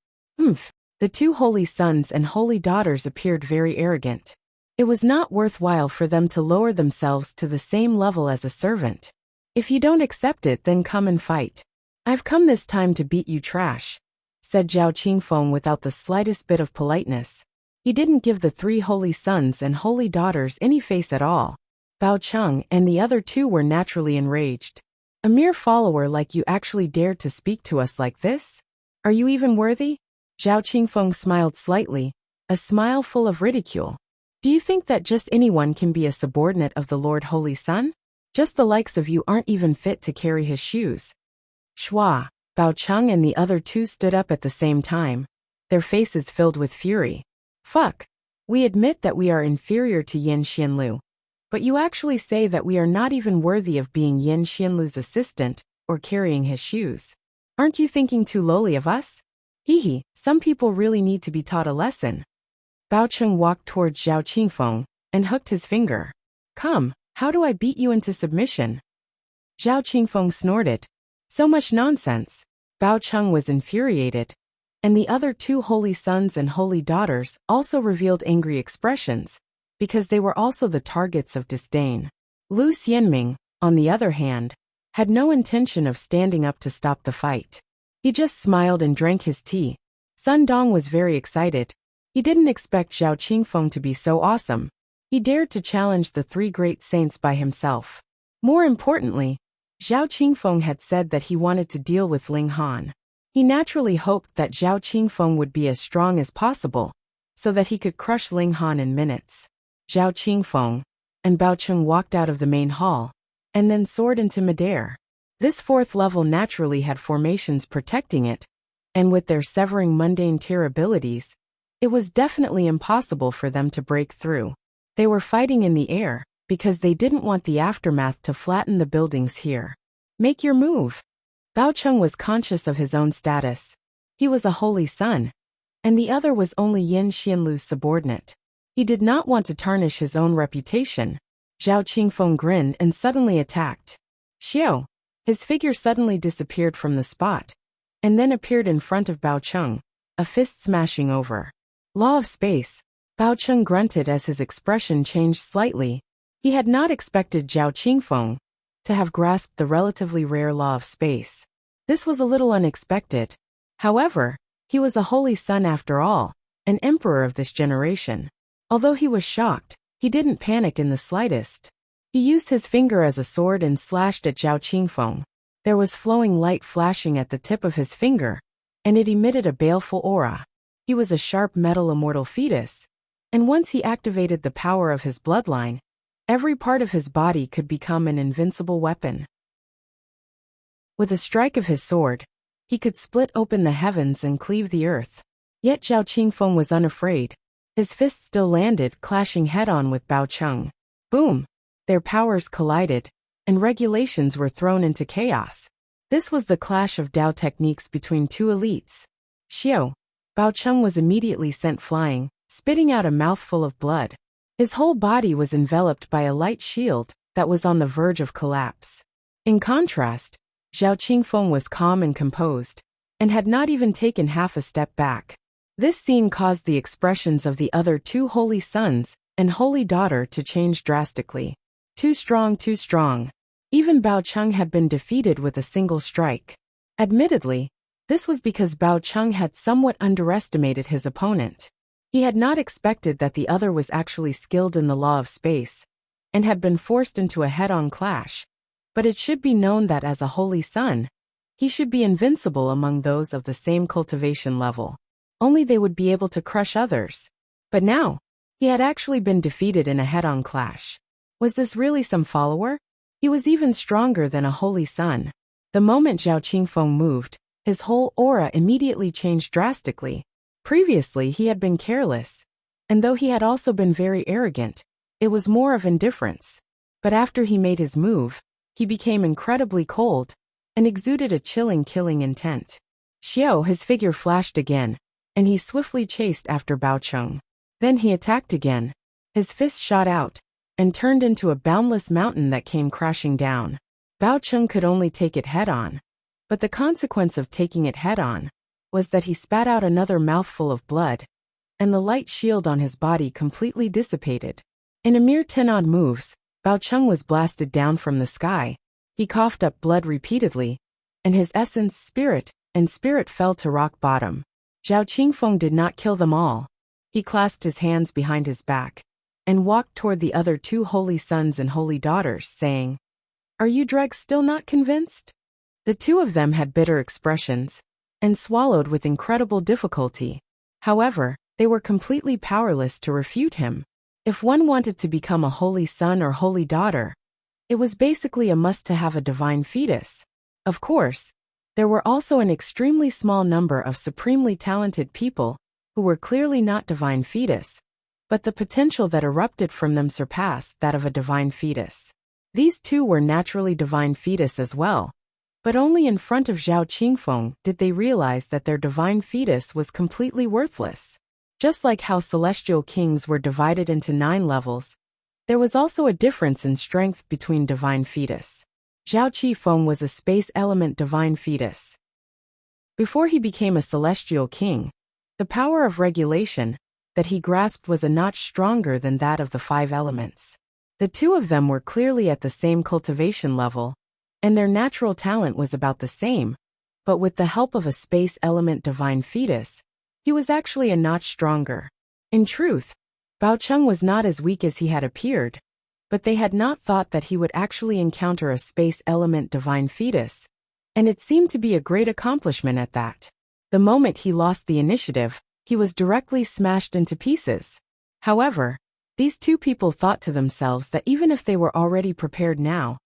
The 2 holy sons and holy daughters appeared very arrogant. It was not worthwhile for them to lower themselves to the same level as a servant. If you don't accept it, then come and fight. "I've come this time to beat you trash," said Zhao Qingfeng without the slightest bit of politeness. He didn't give the 3 holy sons and holy daughters any face at all. Bao Cheng and the other 2 were naturally enraged. "A mere follower like you actually dared to speak to us like this? Are you even worthy?" Zhao Qingfeng smiled slightly, a smile full of ridicule. "Do you think that just anyone can be a subordinate of the Lord Holy Sun? Just the likes of you aren't even fit to carry his shoes." Shua, Bao Cheng and the other 2 stood up at the same time, their faces filled with fury. "Fuck. We admit that we are inferior to Yin Xianlu. But you actually say that we are not even worthy of being Yin Xianlu's assistant or carrying his shoes. Aren't you thinking too lowly of us? Hee, some people really need to be taught a lesson." Bao Cheng walked towards Zhao Qingfeng and hooked his finger. "Come, how do I beat you into submission?" Zhao Qingfeng snorted. "So much nonsense." Bao Cheng was infuriated, and the other 2 holy sons and holy daughters also revealed angry expressions, because they were also the targets of disdain. Lu Xianming, on the other hand, had no intention of standing up to stop the fight. He just smiled and drank his tea. Sun Dong was very excited. He didn't expect Zhao Qingfeng to be so awesome. He dared to challenge the 3 great saints by himself. More importantly, Zhao Qingfeng had said that he wanted to deal with Ling Han. He naturally hoped that Zhao Qingfeng would be as strong as possible, so that he could crush Ling Han in minutes. Zhao Qingfeng and Bao Cheng walked out of the main hall, and then soared into midair. This 4th level naturally had formations protecting it, and with their severing mundane tier abilities, it was definitely impossible for them to break through. They were fighting in the air, because they didn't want the aftermath to flatten the buildings here. "Make your move." Bao Cheng was conscious of his own status. He was a holy son, and the other was only Yin Xianlu's subordinate. He did not want to tarnish his own reputation. Zhao Qingfeng grinned and suddenly attacked. Xiao. His figure suddenly disappeared from the spot, and then appeared in front of Bao Cheng, a fist smashing over. "Law of space." Bao Cheng grunted as his expression changed slightly. He had not expected Zhao Qingfeng to have grasped the relatively rare law of space. This was a little unexpected. However, he was a holy son after all, an emperor of this generation. Although he was shocked, he didn't panic in the slightest. He used his finger as a sword and slashed at Zhao Qingfeng. There was flowing light flashing at the tip of his finger, and it emitted a baleful aura. He was a sharp metal immortal fetus, and once he activated the power of his bloodline, every part of his body could become an invincible weapon. With a strike of his sword, he could split open the heavens and cleave the earth. Yet Zhao Qingfeng was unafraid. His fist still landed, clashing head-on with Bao Cheng. Boom! Their powers collided, and regulations were thrown into chaos. This was the clash of Dao techniques between 2 elites. Xiao. Bao Cheng was immediately sent flying, spitting out a mouthful of blood. His whole body was enveloped by a light shield that was on the verge of collapse. In contrast, Zhao Qingfeng was calm and composed, and had not even taken half a step back. This scene caused the expressions of the other 2 holy sons and holy daughter to change drastically. Too strong, too strong. Even Bao Cheng had been defeated with a single strike. Admittedly, this was because Bao Cheng had somewhat underestimated his opponent. He had not expected that the other was actually skilled in the law of space, and had been forced into a head-on clash. But it should be known that as a holy son, he should be invincible among those of the same cultivation level. Only they would be able to crush others. But now, he had actually been defeated in a head-on clash. Was this really some follower? He was even stronger than a holy son. The moment Zhao Qingfeng moved, his whole aura immediately changed drastically. Previously he had been careless, and though he had also been very arrogant, it was more of indifference. But after he made his move, he became incredibly cold, and exuded a chilling killing intent. Xiao, his figure flashed again, and he swiftly chased after Bao Cheng. Then he attacked again. His fist shot out, and turned into a boundless mountain that came crashing down. Bao Cheng could only take it head-on, but the consequence of taking it head-on was that he spat out another mouthful of blood, and the light shield on his body completely dissipated. In a mere 10 odd moves, Bao Cheng was blasted down from the sky. He coughed up blood repeatedly, and his essence spirit, and spirit fell to rock bottom. Zhao Qingfeng did not kill them all. He clasped his hands behind his back and walked toward the other 2 holy sons and holy daughters, saying, "Are you dregs still not convinced?" The 2 of them had bitter expressions and swallowed with incredible difficulty. However, they were completely powerless to refute him. If one wanted to become a holy son or holy daughter, it was basically a must to have a divine fetus. Of course, there were also an extremely small number of supremely talented people who were clearly not divine fetus, but the potential that erupted from them surpassed that of a divine fetus. These 2 were naturally divine fetus as well, but only in front of Zhao Qingfeng did they realize that their divine fetus was completely worthless. Just like how celestial kings were divided into 9 levels, there was also a difference in strength between divine fetus. Zhao Qifeng was a space element divine fetus. Before he became a celestial king, the power of regulation that he grasped was a notch stronger than that of the 5 elements. The 2 of them were clearly at the same cultivation level, and their natural talent was about the same, but with the help of a space element divine fetus, he was actually a notch stronger. In truth, Baocheng was not as weak as he had appeared, but they had not thought that he would actually encounter a space element divine fetus, and it seemed to be a great accomplishment at that. The moment he lost the initiative, he was directly smashed into pieces. However, these 2 people thought to themselves that even if they were already prepared now,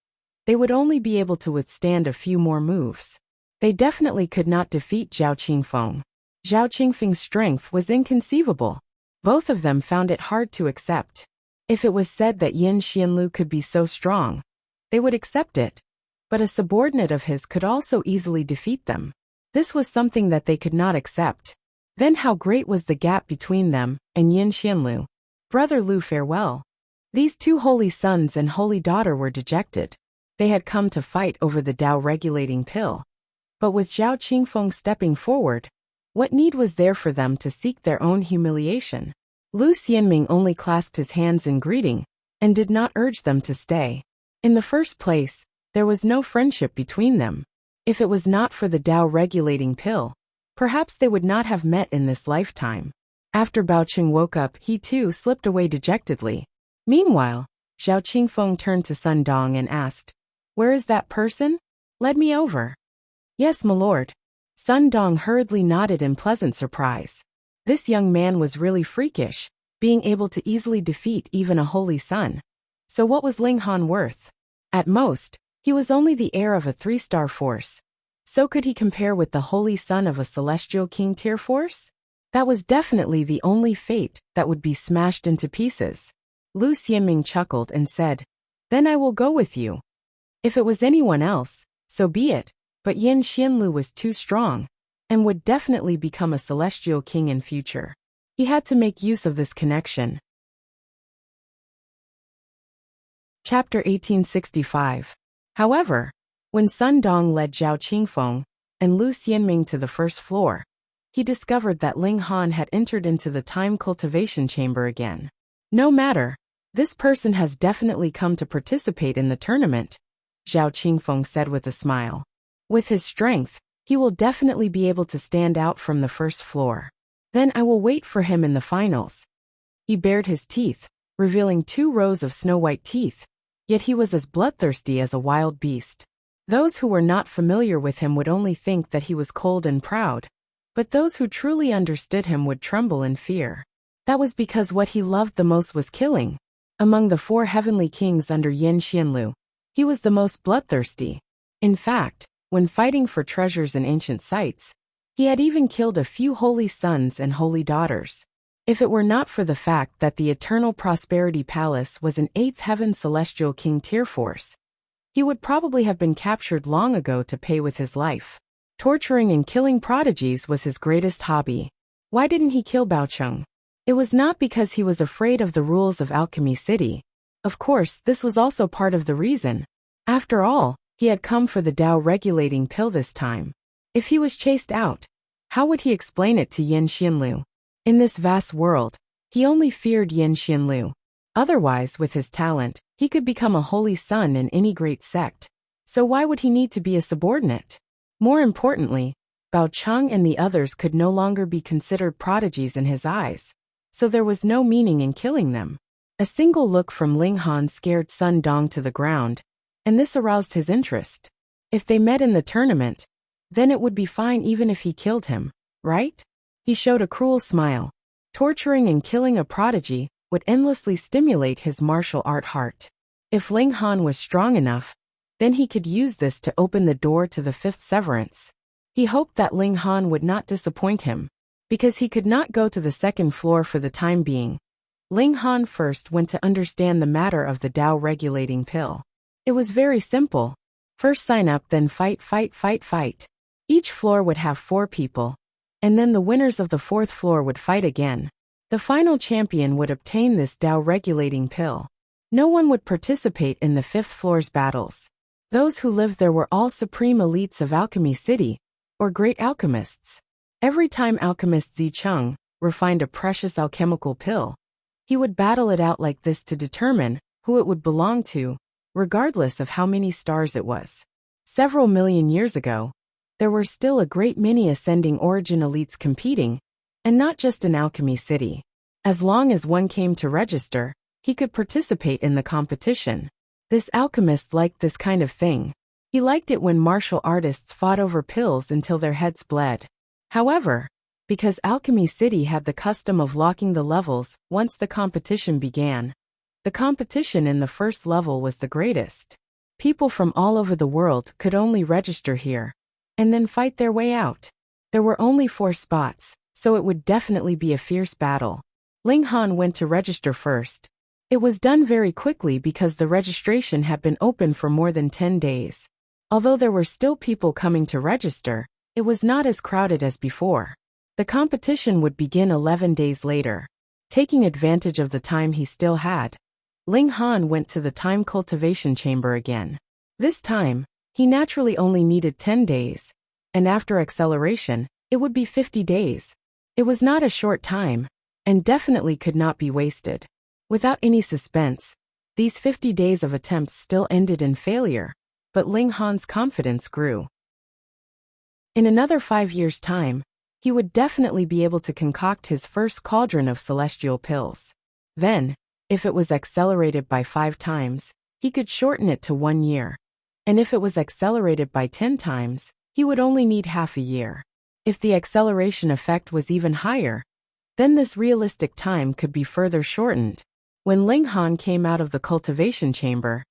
they would only be able to withstand a few more moves. They definitely could not defeat Zhao Qingfeng. Zhao Qingfeng's strength was inconceivable. Both of them found it hard to accept. If it was said that Yin Xianlu could be so strong, they would accept it, but a subordinate of his could also easily defeat them. This was something that they could not accept. Then how great was the gap between them and Yin Xianlu? "Brother Lu, farewell." These 2 holy sons and holy daughter were dejected. They had come to fight over the Tao-regulating pill. But with Zhao Qingfeng stepping forward, what need was there for them to seek their own humiliation? Lu Xianming only clasped his hands in greeting and did not urge them to stay. In the first place, there was no friendship between them. If it was not for the Tao-regulating pill, perhaps they would not have met in this lifetime. After Baocheng woke up, he too slipped away dejectedly. Meanwhile, Zhao Qingfeng turned to Sun Dong and asked, "Where is that person? Lead me over." "Yes, my lord." Sun Dong hurriedly nodded in pleasant surprise. This young man was really freakish, being able to easily defeat even a holy son. So what was Ling Han worth? At most, he was only the heir of a 3-star force. So could he compare with the holy son of a celestial king tier force? That was definitely the only fate that would be smashed into pieces. Lu Xianming chuckled and said, "Then I will go with you. If it was anyone else, so be it, but Yin Xianlu was too strong, and would definitely become a celestial king in future. He had to make use of this connection." Chapter 1865. However, when Sun Dong led Zhao Qingfeng and Lu Xianming to the first floor, he discovered that Ling Han had entered into the time cultivation chamber again. "No matter, this person has definitely come to participate in the tournament," Zhao Qingfeng said with a smile. "With his strength, he will definitely be able to stand out from the first floor. Then I will wait for him in the finals." He bared his teeth, revealing 2 rows of snow-white teeth, yet he was as bloodthirsty as a wild beast. Those who were not familiar with him would only think that he was cold and proud, but those who truly understood him would tremble in fear. That was because what he loved the most was killing. Among the 4 heavenly kings under Yin Xianlu, he was the most bloodthirsty. In fact, when fighting for treasures in ancient sites, he had even killed a few holy sons and holy daughters. If it were not for the fact that the Eternal Prosperity Palace was an 8th heaven celestial king tier force, he would probably have been captured long ago to pay with his life. Torturing and killing prodigies was his greatest hobby. Why didn't he kill Baocheng? It was not because he was afraid of the rules of Alchemy City. Of course, this was also part of the reason. After all, he had come for the Tao-regulating pill this time. If he was chased out, how would he explain it to Yin Xianlu? In this vast world, he only feared Yin Xianlu. Otherwise, with his talent, he could become a holy son in any great sect. So why would he need to be a subordinate? More importantly, Bao Cheng and the others could no longer be considered prodigies in his eyes, so there was no meaning in killing them. A single look from Ling Han scared Sun Dong to the ground, and this aroused his interest. If they met in the tournament, then it would be fine even if he killed him, right? He showed a cruel smile. Torturing and killing a prodigy would endlessly stimulate his martial art heart. If Ling Han was strong enough, then he could use this to open the door to the fifth severance. He hoped that Ling Han would not disappoint him, because he could not go to the second floor for the time being. Ling Han first went to understand the matter of the Tao regulating pill. It was very simple. First sign up, then fight, fight, fight, fight. Each floor would have 4 people, and then the winners of the 4th floor would fight again. The final champion would obtain this Tao regulating pill. No one would participate in the 5th floor's battles. Those who lived there were all supreme elites of Alchemy City, or great alchemists. Every time alchemist Zicheng refined a precious alchemical pill, he would battle it out like this to determine who it would belong to, regardless of how many stars it was. Several million years ago, there were still a great many ascending origin elites competing, and not just in Alchemy City. As long as one came to register, he could participate in the competition. This alchemist liked this kind of thing. He liked it when martial artists fought over pills until their heads bled. However, because Alchemy City had the custom of locking the levels once the competition began, the competition in the first level was the greatest. People from all over the world could only register here, and then fight their way out. There were only 4 spots, so it would definitely be a fierce battle. Ling Han went to register first. It was done very quickly because the registration had been open for more than 10 days. Although there were still people coming to register, it was not as crowded as before. The competition would begin 11 days later. Taking advantage of the time he still had, Ling Han went to the time cultivation chamber again. This time, he naturally only needed 10 days, and after acceleration, it would be 50 days. It was not a short time, and definitely could not be wasted. Without any suspense, these 50 days of attempts still ended in failure, but Ling Han's confidence grew. In another 5 years' time, he would definitely be able to concoct his first cauldron of celestial pills. Then, if it was accelerated by 5 times, he could shorten it to 1 year. And if it was accelerated by 10 times, he would only need half a year. If the acceleration effect was even higher, then this realistic time could be further shortened. When Ling Han came out of the cultivation chamber,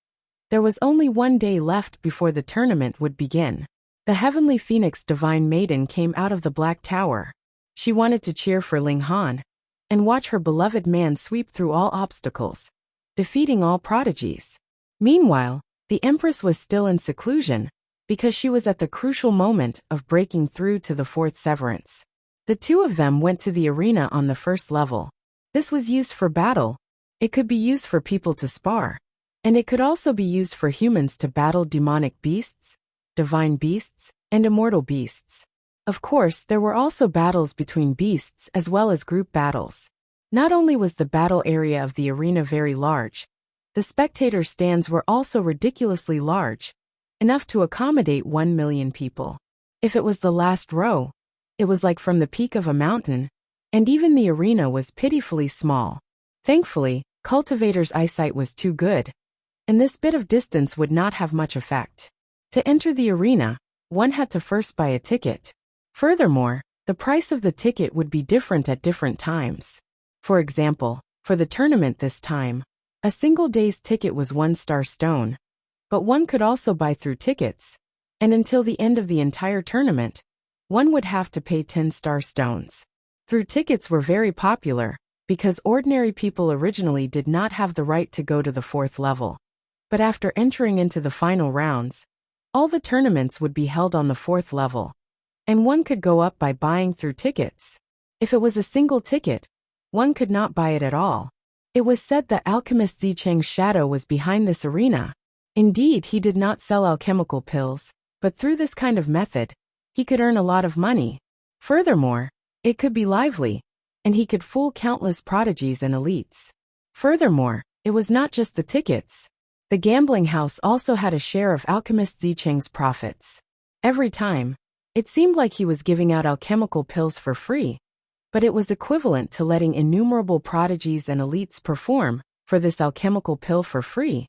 there was only 1 day left before the tournament would begin. The Heavenly Phoenix Divine Maiden came out of the Black Tower. She wanted to cheer for Ling Han and watch her beloved man sweep through all obstacles, defeating all prodigies. Meanwhile, the Empress was still in seclusion because she was at the crucial moment of breaking through to the 4th severance. The 2 of them went to the arena on the 1st level. This was used for battle. It could be used for people to spar, and it could also be used for humans to battle demonic beasts, divine beasts, and immortal beasts. Of course, there were also battles between beasts as well as group battles. Not only was the battle area of the arena very large, the spectator stands were also ridiculously large, enough to accommodate 1 million people. If it was the last row, it was like from the peak of a mountain, and even the arena was pitifully small. Thankfully, Cultivator's eyesight was too good, and this bit of distance would not have much effect. To enter the arena, one had to first buy a ticket. Furthermore, the price of the ticket would be different at different times. For example, for the tournament this time, a single day's ticket was 1 star stone, but one could also buy through tickets, and until the end of the entire tournament, one would have to pay 10 star stones. Through tickets were very popular, because ordinary people originally did not have the right to go to the 4th level. But after entering into the final rounds, all the tournaments would be held on the 4th level, and one could go up by buying through tickets. If it was a single ticket, one could not buy it at all. It was said that alchemist Zicheng's shadow was behind this arena. Indeed, he did not sell alchemical pills, but through this kind of method, he could earn a lot of money. Furthermore, it could be lively, and he could fool countless prodigies and elites. Furthermore, it was not just the tickets. The gambling house also had a share of alchemist Zicheng's profits. Every time, it seemed like he was giving out alchemical pills for free, but it was equivalent to letting innumerable prodigies and elites perform for this alchemical pill for free,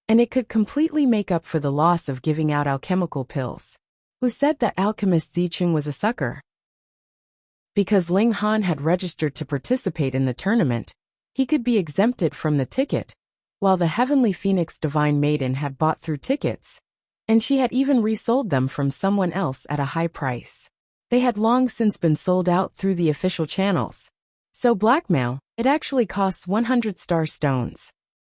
and it could completely make up for the loss of giving out alchemical pills. Who said that alchemist Zicheng was a sucker? Because Ling Han had registered to participate in the tournament, he could be exempted from the ticket, while the Heavenly Phoenix Divine Maiden had bought through tickets, and she had even resold them from someone else at a high price. They had long since been sold out through the official channels. So blackmail, it actually costs 100 star stones.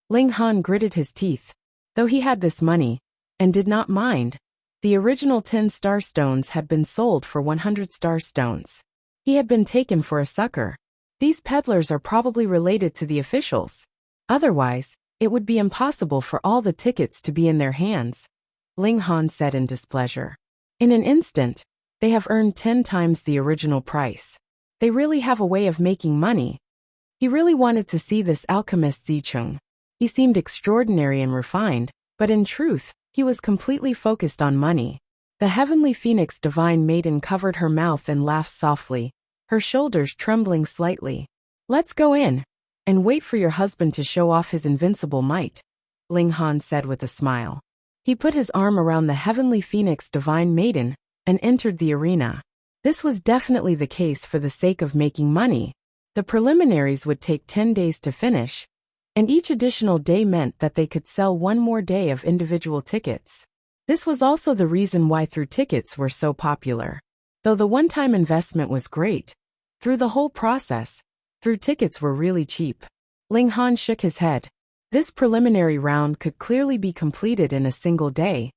Ling Han gritted his teeth. Though he had this money, and did not mind, the original 10 star stones had been sold for 100 star stones. He had been taken for a sucker. These peddlers are probably related to the officials. Otherwise, it would be impossible for all the tickets to be in their hands, Ling Han said in displeasure. In an instant, they have earned 10 times the original price. They really have a way of making money. He really wanted to see this alchemist Zicheng. He seemed extraordinary and refined, but in truth, he was completely focused on money. The Heavenly Phoenix Divine Maiden covered her mouth and laughed softly, her shoulders trembling slightly. Let's go in, and wait for your husband to show off his invincible might, Ling Han said with a smile. He put his arm around the Heavenly Phoenix Divine Maiden and entered the arena. This was definitely the case for the sake of making money. The preliminaries would take 10 days to finish, and each additional day meant that they could sell one more day of individual tickets. This was also the reason why through tickets were so popular. Though the one-time investment was great, through the whole process, through tickets were really cheap. Ling Han shook his head. This preliminary round could clearly be completed in a single day,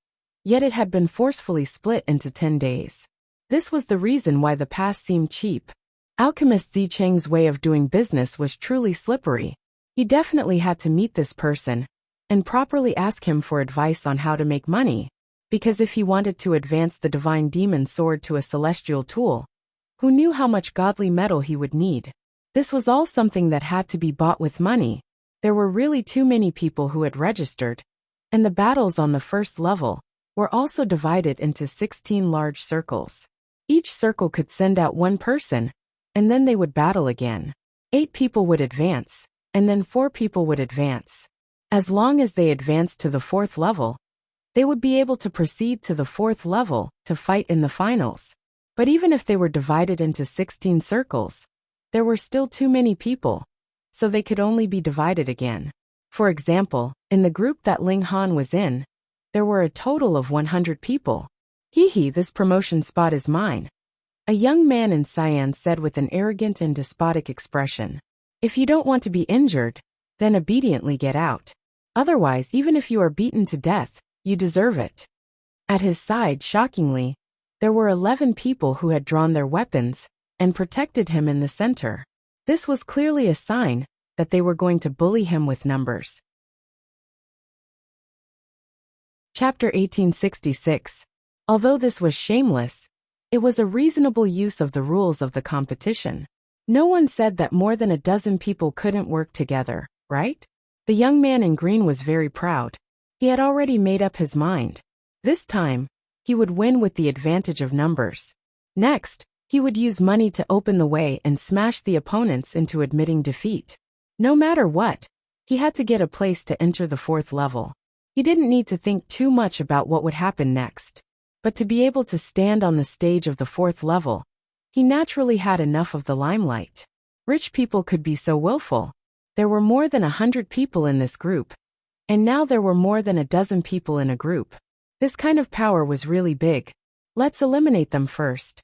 yet it had been forcefully split into 10 days. This was the reason why the pass seemed cheap. Alchemist Zicheng's way of doing business was truly slippery. He definitely had to meet this person and properly ask him for advice on how to make money, because if he wanted to advance the divine demon sword to a celestial tool, who knew how much godly metal he would need? This was all something that had to be bought with money. There were really too many people who had registered, and the battles on the first level were also divided into 16 large circles. Each circle could send out one person, and then they would battle again. 8 people would advance, and then 4 people would advance. As long as they advanced to the 4th level, they would be able to proceed to the 4th level to fight in the finals. But even if they were divided into 16 circles, there were still too many people, so they could only be divided again. For example, in the group that Ling Han was in, there were a total of 100 people. Hee, this promotion spot is mine, a young man in cyan said with an arrogant and despotic expression. If you don't want to be injured, then obediently get out. Otherwise, even if you are beaten to death, you deserve it. At his side, shockingly, there were 11 people who had drawn their weapons and protected him in the center. This was clearly a sign that they were going to bully him with numbers. Chapter 1866. Although this was shameless, it was a reasonable use of the rules of the competition. No one said that more than a dozen people couldn't work together, right? The young man in green was very proud. He had already made up his mind. This time, he would win with the advantage of numbers. Next, he would use money to open the way and smash the opponents into admitting defeat. No matter what, he had to get a place to enter the 4th level. He didn't need to think too much about what would happen next. But to be able to stand on the stage of the 4th level, he naturally had enough of the limelight. Rich people could be so willful. There were more than 100 people in this group, and now there were more than a dozen people in a group. This kind of power was really big. Let's eliminate them first.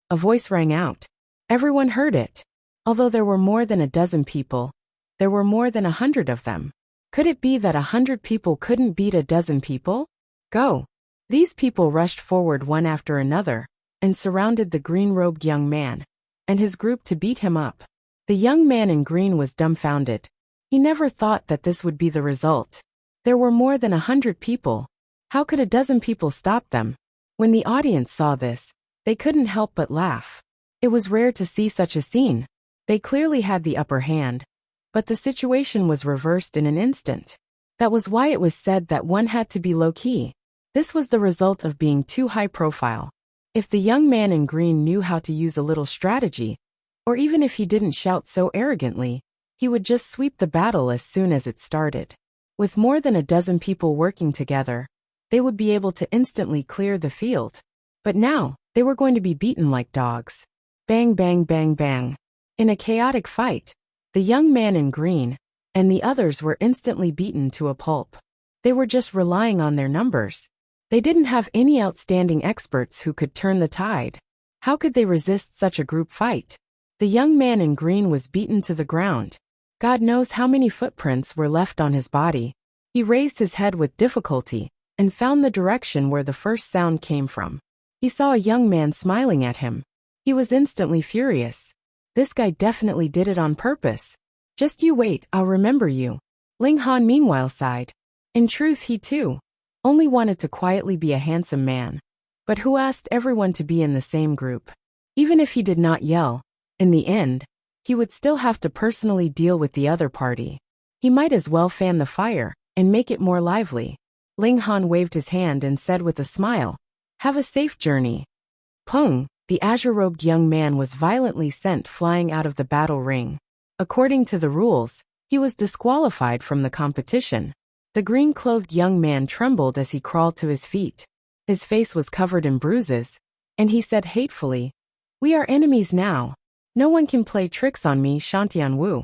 A voice rang out. Everyone heard it. Although there were more than a dozen people, there were more than 100 of them. Could it be that 100 people couldn't beat a dozen people? Go. These people rushed forward one after another and surrounded the green-robed young man and his group to beat him up. The young man in green was dumbfounded. He never thought that this would be the result. There were more than 100 people. How could a dozen people stop them? When the audience saw this, they couldn't help but laugh. It was rare to see such a scene. They clearly had the upper hand, but the situation was reversed in an instant. That was why it was said that one had to be low-key. This was the result of being too high profile. If the young man in green knew how to use a little strategy, or even if he didn't shout so arrogantly, he would just sweep the battle as soon as it started. With more than a dozen people working together, they would be able to instantly clear the field. But now, they were going to be beaten like dogs. Bang, bang, bang, bang. In a chaotic fight, the young man in green and the others were instantly beaten to a pulp. They were just relying on their numbers. They didn't have any outstanding experts who could turn the tide. How could they resist such a group fight? The young man in green was beaten to the ground. God knows how many footprints were left on his body. He raised his head with difficulty and found the direction where the first sound came from. He saw a young man smiling at him. He was instantly furious. This guy definitely did it on purpose. Just you wait, I'll remember you. Ling Han meanwhile sighed. In truth, he too only wanted to quietly be a handsome man. But who asked everyone to be in the same group? Even if he did not yell, in the end, he would still have to personally deal with the other party. He might as well fan the fire and make it more lively. Ling Han waved his hand and said with a smile, "Have a safe journey." Peng, the azure-robed young man, was violently sent flying out of the battle ring. According to the rules, he was disqualified from the competition. The green-clothed young man trembled as he crawled to his feet. His face was covered in bruises, and he said hatefully, "We are enemies now. No one can play tricks on me, Shantian Wu."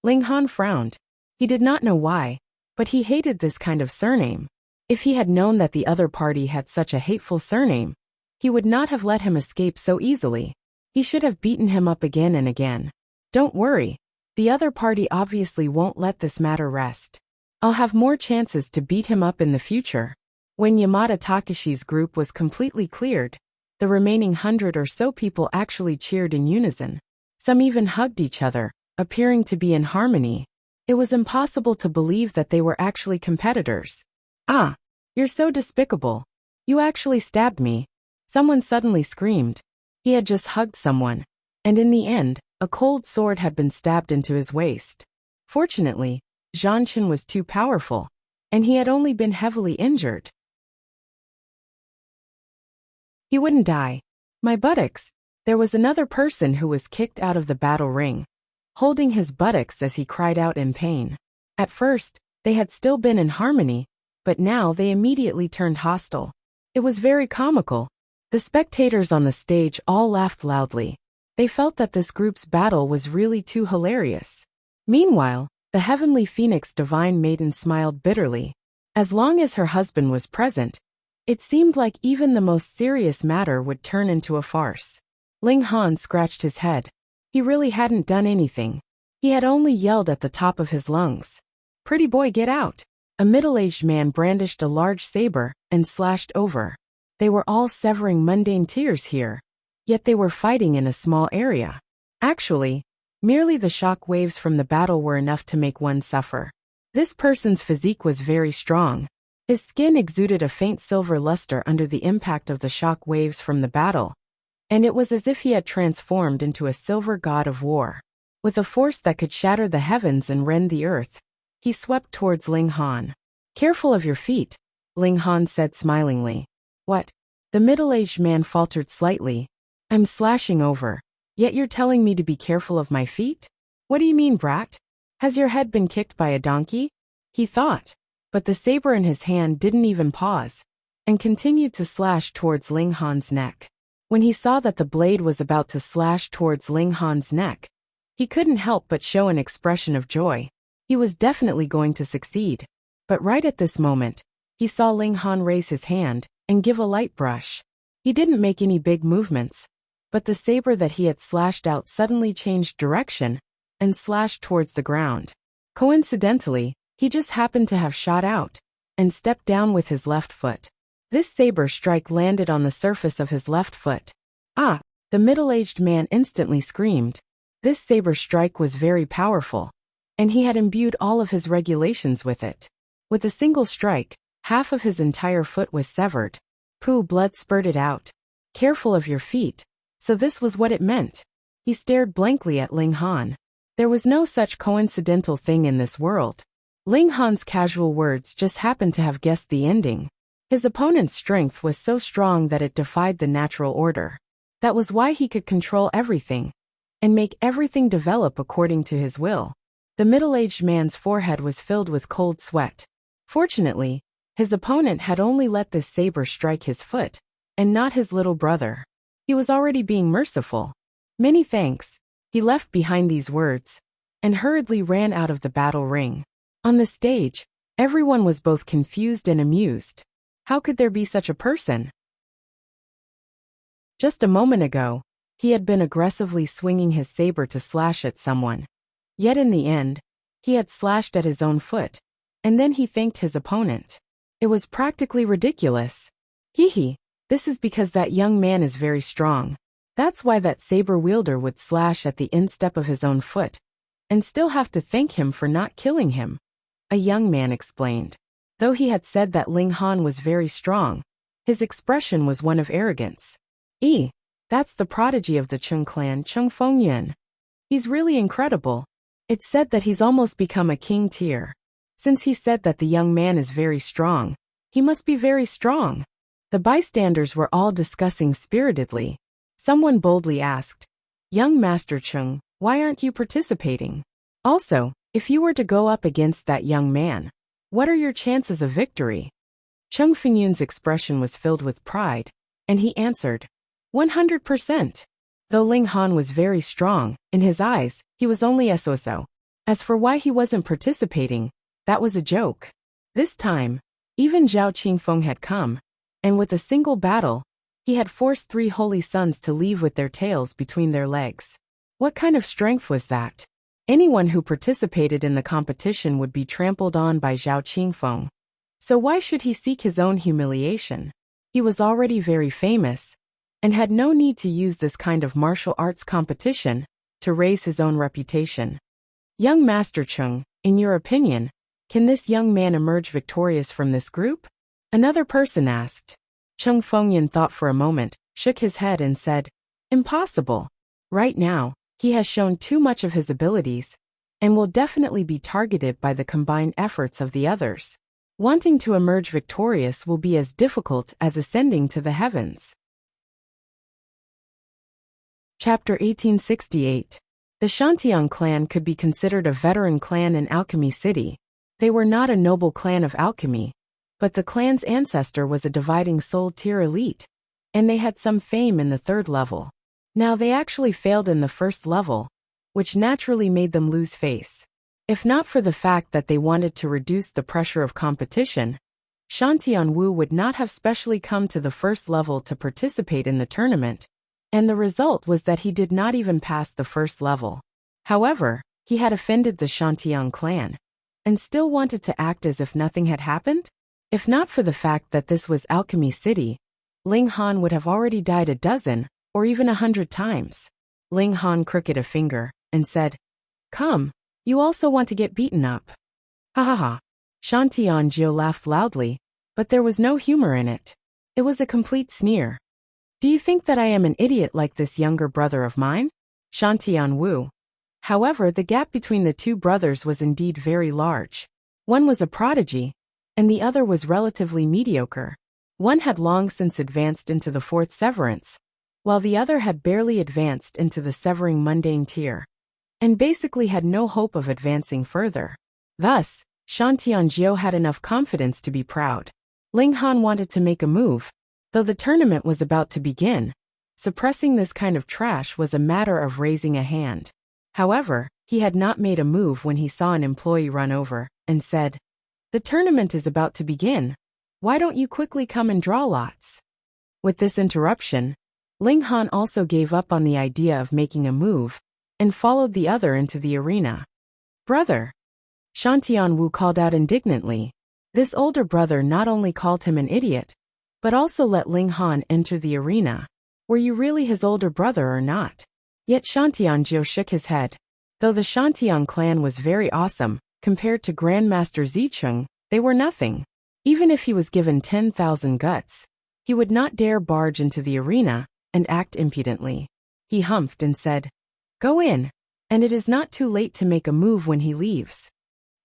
Ling Han frowned. He did not know why, but he hated this kind of surname. If he had known that the other party had such a hateful surname, he would not have let him escape so easily. He should have beaten him up again and again. Don't worry, the other party obviously won't let this matter rest. I'll have more chances to beat him up in the future. When Yamada Takeshi's group was completely cleared, the remaining 100 or so people actually cheered in unison. Some even hugged each other, appearing to be in harmony. It was impossible to believe that they were actually competitors. "Ah, you're so despicable. You actually stabbed me," someone suddenly screamed. He had just hugged someone, and in the end, a cold sword had been stabbed into his waist. Fortunately, Zhang Chen was too powerful, and he had only been heavily injured. He wouldn't die. My buttocks. There was another person who was kicked out of the battle ring, holding his buttocks as he cried out in pain. At first, they had still been in harmony, but now they immediately turned hostile. It was very comical. The spectators on the stage all laughed loudly. They felt that this group's battle was really too hilarious. Meanwhile, the heavenly phoenix divine maiden smiled bitterly. As long as her husband was present, it seemed like even the most serious matter would turn into a farce. Ling Han scratched his head. He really hadn't done anything. He had only yelled at the top of his lungs. "Pretty boy, get out." A middle-aged man brandished a large saber and slashed over. They were all severing mundane tears here, yet they were fighting in a small area. Actually, merely the shock waves from the battle were enough to make one suffer. This person's physique was very strong. His skin exuded a faint silver luster under the impact of the shock waves from the battle, and it was as if he had transformed into a silver god of war. With a force that could shatter the heavens and rend the earth, he swept towards Ling Han. "Careful of your feet," Ling Han said smilingly. "What?" The middle-aged man faltered slightly. "I'm slashing over. Yet you're telling me to be careful of my feet? What do you mean, brat? Has your head been kicked by a donkey?" He thought, but the saber in his hand didn't even pause, and continued to slash towards Ling Han's neck. When he saw that the blade was about to slash towards Ling Han's neck, he couldn't help but show an expression of joy. He was definitely going to succeed. But right at this moment, he saw Ling Han raise his hand and give a light brush. He didn't make any big movements, but the saber that he had slashed out suddenly changed direction and slashed towards the ground. Coincidentally, he just happened to have shot out and stepped down with his left foot. This saber strike landed on the surface of his left foot. "Ah!" The middle-aged man instantly screamed. This saber strike was very powerful, and he had imbued all of his regulations with it. With a single strike, half of his entire foot was severed. Blood spurted out. "Careful of your feet." So this was what it meant. He stared blankly at Ling Han. There was no such coincidental thing in this world. Ling Han's casual words just happened to have guessed the ending. His opponent's strength was so strong that it defied the natural order. That was why he could control everything and make everything develop according to his will. The middle-aged man's forehead was filled with cold sweat. Fortunately, his opponent had only let this saber strike his foot, and not his little brother. He was already being merciful. Many thanks. He left behind these words, and hurriedly ran out of the battle ring. On the stage, everyone was both confused and amused. How could there be such a person? Just a moment ago, he had been aggressively swinging his saber to slash at someone. Yet in the end, he had slashed at his own foot, and then he thanked his opponent. It was practically ridiculous. Hee, this is because that young man is very strong. That's why that saber wielder would slash at the instep of his own foot, and still have to thank him for not killing him. A young man explained. Though he had said that Ling Han was very strong, his expression was one of arrogance. That's the prodigy of the Chung clan, Chung Fengyan. He's really incredible. It's said that he's almost become a king tier. Since he said that the young man is very strong, he must be very strong. The bystanders were all discussing spiritedly. Someone boldly asked, "Young Master Chung, why aren't you participating? Also, if you were to go up against that young man, what are your chances of victory?" Chung Fengyun's expression was filled with pride, and he answered, 100%. Though Ling Han was very strong, in his eyes, he was only so. As for why he wasn't participating, that was a joke. This time, even Zhao Qingfeng had come, and with a single battle, he had forced 3 holy sons to leave with their tails between their legs. What kind of strength was that? Anyone who participated in the competition would be trampled on by Zhao Qingfeng. So why should he seek his own humiliation? He was already very famous, and had no need to use this kind of martial arts competition to raise his own reputation. Young Master Chung, in your opinion, can this young man emerge victorious from this group? Another person asked. Chung Fengyan thought for a moment, shook his head and said, impossible. Right now, he has shown too much of his abilities, and will definitely be targeted by the combined efforts of the others. Wanting to emerge victorious will be as difficult as ascending to the heavens. Chapter 1868. The Shantian clan could be considered a veteran clan in Alchemy City. They were not a noble clan of alchemy, but the clan's ancestor was a dividing soul tier elite, and they had some fame in the 3rd level. Now they actually failed in the 1st level, which naturally made them lose face. If not for the fact that they wanted to reduce the pressure of competition, Shantian Wu would not have specially come to the 1st level to participate in the tournament, and the result was that he did not even pass the 1st level. However, he had offended the Shantian clan, and still wanted to act as if nothing had happened? If not for the fact that this was Alchemy City, Ling Han would have already died a dozen, or even 100 times. Ling Han crooked a finger, and said, "Come, you also want to get beaten up." Ha ha ha. Shantian Jiu laughed loudly, but there was no humor in it. It was a complete sneer. "Do you think that I am an idiot like this younger brother of mine?" Shantian Wu. However, the gap between the 2 brothers was indeed very large. One was a prodigy, and the other was relatively mediocre. One had long since advanced into the 4th severance, while the other had barely advanced into the severing mundane tier, and basically had no hope of advancing further. Thus, Shantian Jiu had enough confidence to be proud. Ling Han wanted to make a move, though the tournament was about to begin. Suppressing this kind of trash was a matter of raising a hand. However, he had not made a move when he saw an employee run over, and said, "The tournament is about to begin. Why don't you quickly come and draw lots?" With this interruption, Ling Han also gave up on the idea of making a move, and followed the other into the arena. "Brother!" Shantian Wu called out indignantly. This older brother not only called him an idiot, but also let Ling Han enter the arena. Were you really his older brother or not? Yet Shantian Jiu shook his head. Though the Shantian clan was very awesome, compared to Grandmaster Zicheng, they were nothing. Even if he was given 10,000 guts, he would not dare barge into the arena and act impudently. He humphed and said, "Go in, and it is not too late to make a move when he leaves."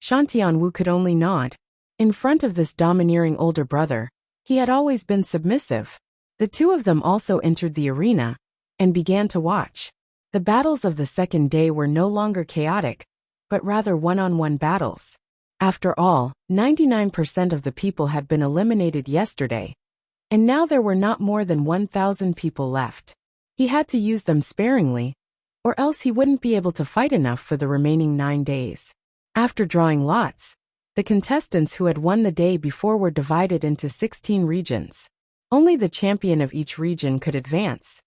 Shantian Wu could only nod. In front of this domineering older brother, He had always been submissive. The two of them also entered the arena and began to watch. The battles of the second day were no longer chaotic, but rather one-on-one battles. After all, 99% of the people had been eliminated yesterday, and now there were not more than 1,000 people left. He had to use them sparingly, or else he wouldn't be able to fight enough for the remaining 9 days. After drawing lots, the contestants who had won the day before were divided into 16 regions. Only the champion of each region could advance,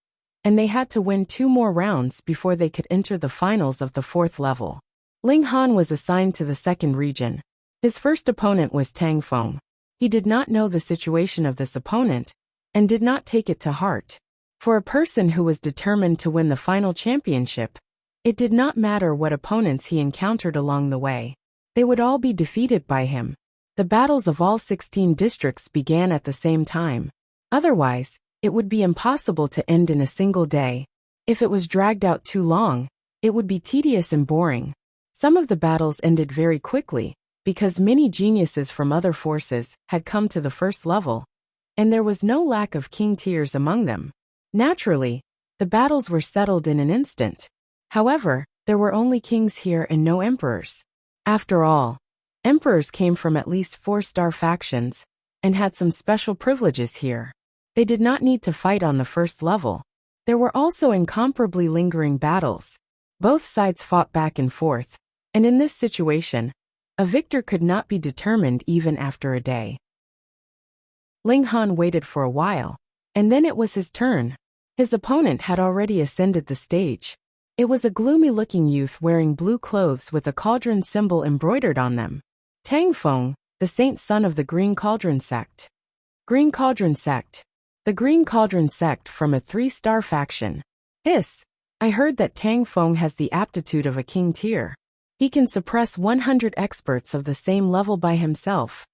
and they had to win 2 more rounds before they could enter the finals of the 4th level. Ling Han was assigned to the 2nd region. His first opponent was Tang Feng. He did not know the situation of this opponent, and did not take it to heart. For a person who was determined to win the final championship, it did not matter what opponents he encountered along the way. They would all be defeated by him. The battles of all 16 districts began at the same time. Otherwise, it would be impossible to end in a single day. If it was dragged out too long, it would be tedious and boring. Some of the battles ended very quickly, because many geniuses from other forces had come to the 1st level, and there was no lack of king tiers among them. Naturally, the battles were settled in an instant. However, there were only kings here and no emperors. After all, emperors came from at least 4-star factions, and had some special privileges here. They did not need to fight on the 1st level. There were also incomparably lingering battles. Both sides fought back and forth, and in this situation, a victor could not be determined even after a day. Ling Han waited for a while, and then it was his turn. His opponent had already ascended the stage. It was a gloomy-looking youth wearing blue clothes with a cauldron symbol embroidered on them. Tang Feng, the saint son of the Green Cauldron sect. Green Cauldron sect. The Green Cauldron sect from a 3-star faction. I heard that Tang Feng has the aptitude of a king tier. He can suppress 100 experts of the same level by himself.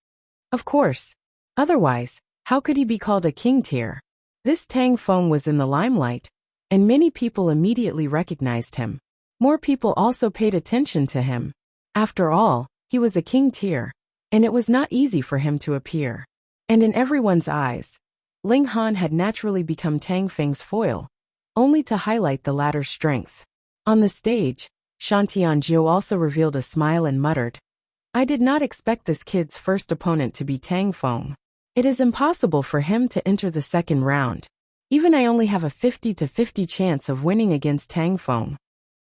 Of course. Otherwise, how could he be called a king tier? This Tang Feng was in the limelight, and many people immediately recognized him. More people also paid attention to him. After all, he was a king tier, and it was not easy for him to appear. And in everyone's eyes, Ling Han had naturally become Tang Feng's foil, only to highlight the latter's strength. On the stage, Shantianjiu also revealed a smile and muttered, "I did not expect this kid's first opponent to be Tang Feng. It is impossible for him to enter the 2nd round. Even I only have a 50-50 chance of winning against Tang Feng."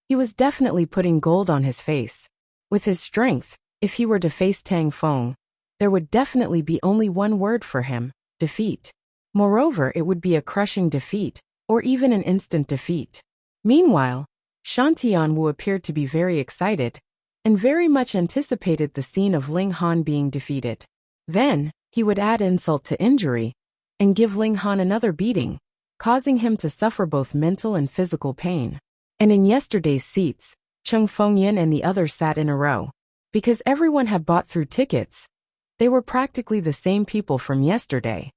He was definitely putting gold on his face. With his strength, if he were to face Tang Feng, there would definitely be only one word for him: defeat. Moreover, it would be a crushing defeat, or even an instant defeat. Meanwhile, Shantianwu appeared to be very excited, and very much anticipated the scene of Ling Han being defeated. Then, he would add insult to injury, and give Ling Han another beating, causing him to suffer both mental and physical pain. And in yesterday's seats, Cheng Fengyan and the others sat in a row. Because everyone had bought through tickets, they were practically the same people from yesterday.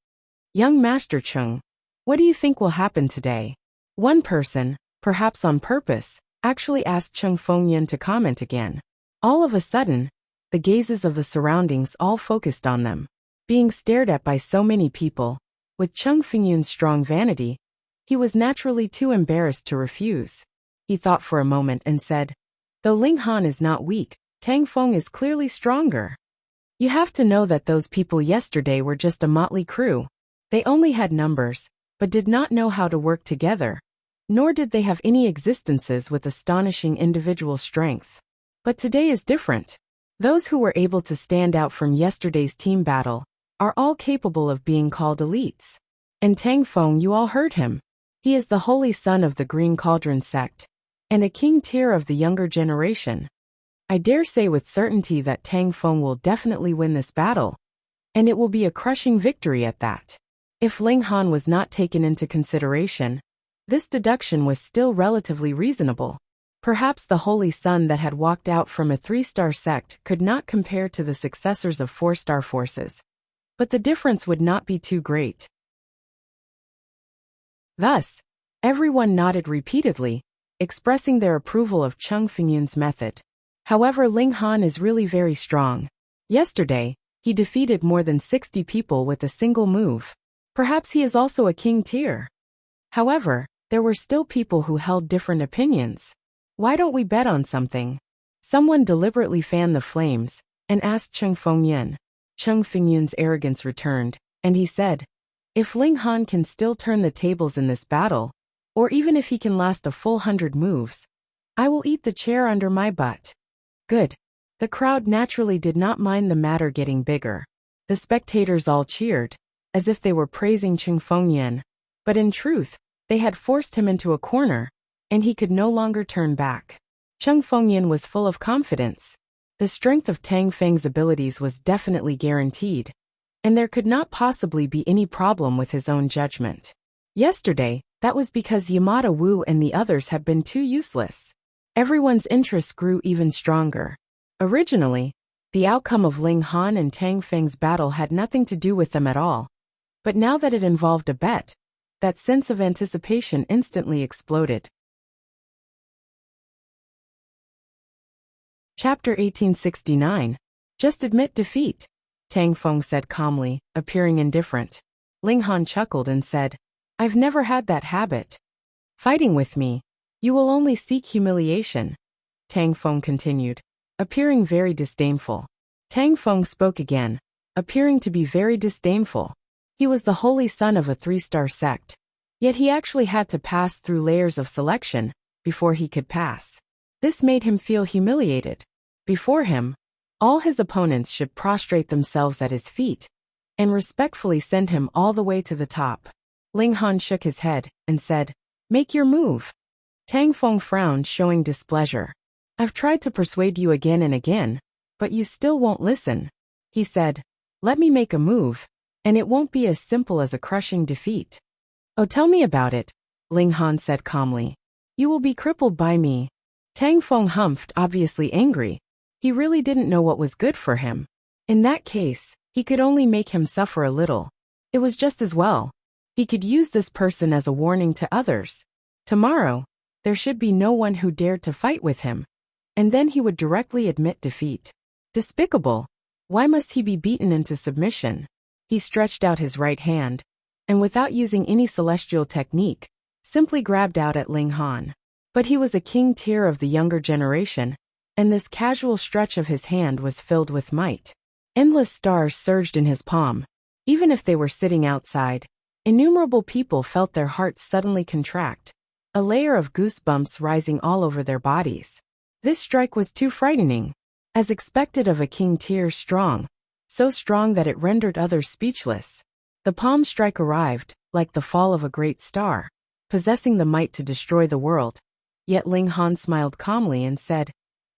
"Young Master Cheng, what do you think will happen today?" One person, perhaps on purpose, actually asked Cheng Fengyan to comment again. All of a sudden, the gazes of the surroundings all focused on them. Being stared at by so many people, with Cheng Fengyan's strong vanity, he was naturally too embarrassed to refuse. He thought for a moment and said, "Though Ling Han is not weak, Tang Feng is clearly stronger. You have to know that those people yesterday were just a motley crew. They only had numbers, but did not know how to work together, nor did they have any existences with astonishing individual strength. But today is different. Those who were able to stand out from yesterday's team battle are all capable of being called elites. And Tang Feng, you all heard him. He is the holy son of the Green Cauldron sect, and a king tier of the younger generation. I dare say with certainty that Tang Feng will definitely win this battle, and it will be a crushing victory at that." If Ling Han was not taken into consideration, this deduction was still relatively reasonable. Perhaps the holy son that had walked out from a 3-star sect could not compare to the successors of 4-star forces, but the difference would not be too great. Thus, everyone nodded repeatedly, expressing their approval of Cheng Fengyan's method. However, Ling Han is really very strong. Yesterday, He defeated more than 60 people with a single move. Perhaps he is also a king tier. However, there were still people who held different opinions. Why don't we bet on something? Someone deliberately fanned the flames and asked Cheng Fengyan. Cheng Fengyan's arrogance returned, and he said, if Ling Han can still turn the tables in this battle, or even if he can last a full 100 moves, I will eat the chair under my butt. Good. The crowd naturally did not mind the matter getting bigger. The spectators all cheered, as if they were praising Cheng Fengyan, but in truth, they had forced him into a corner, and he could no longer turn back. Cheng Fengyan was full of confidence. The strength of Tang Feng's abilities was definitely guaranteed, and there could not possibly be any problem with his own judgment. Yesterday, that was because Yamada Wu and the others had been too useless. Everyone's interest grew even stronger. Originally, the outcome of Ling Han and Tang Feng's battle had nothing to do with them at all. But now that it involved a bet, that sense of anticipation instantly exploded. Chapter 1869. Just admit defeat, Tang Feng said calmly, appearing indifferent. Ling Han chuckled and said, I've never had that habit. Fighting with me, you will only seek humiliation, Tang Feng continued, appearing very disdainful. Tang Feng spoke again, appearing to be very disdainful. He was the holy son of a 3-star sect, yet he actually had to pass through layers of selection before he could pass. This made him feel humiliated. Before him, all his opponents should prostrate themselves at his feet and respectfully send him all the way to the top. Ling Han shook his head and said, Make your move. Tang Feng frowned, showing displeasure. I've tried to persuade you again and again, but you still won't listen. He said, Let me make a move, and it won't be as simple as a crushing defeat. Oh, tell me about it, Ling Han said calmly. You will be crippled by me. Tang Feng humphed, obviously angry. He really didn't know what was good for him. In that case, he could only make him suffer a little. It was just as well. He could use this person as a warning to others. Tomorrow, there should be no one who dared to fight with him, and then he would directly admit defeat. Despicable. Why must he be beaten into submission? He stretched out his right hand, and without using any celestial technique, simply grabbed out at Ling Han. But he was a king tier of the younger generation, and this casual stretch of his hand was filled with might. Endless stars surged in his palm. Even if they were sitting outside, innumerable people felt their hearts suddenly contract, a layer of goosebumps rising all over their bodies. This strike was too frightening. As expected of a king tier, strong, so strong that it rendered others speechless. The palm strike arrived, like the fall of a great star, possessing the might to destroy the world. Yet Ling Han smiled calmly and said,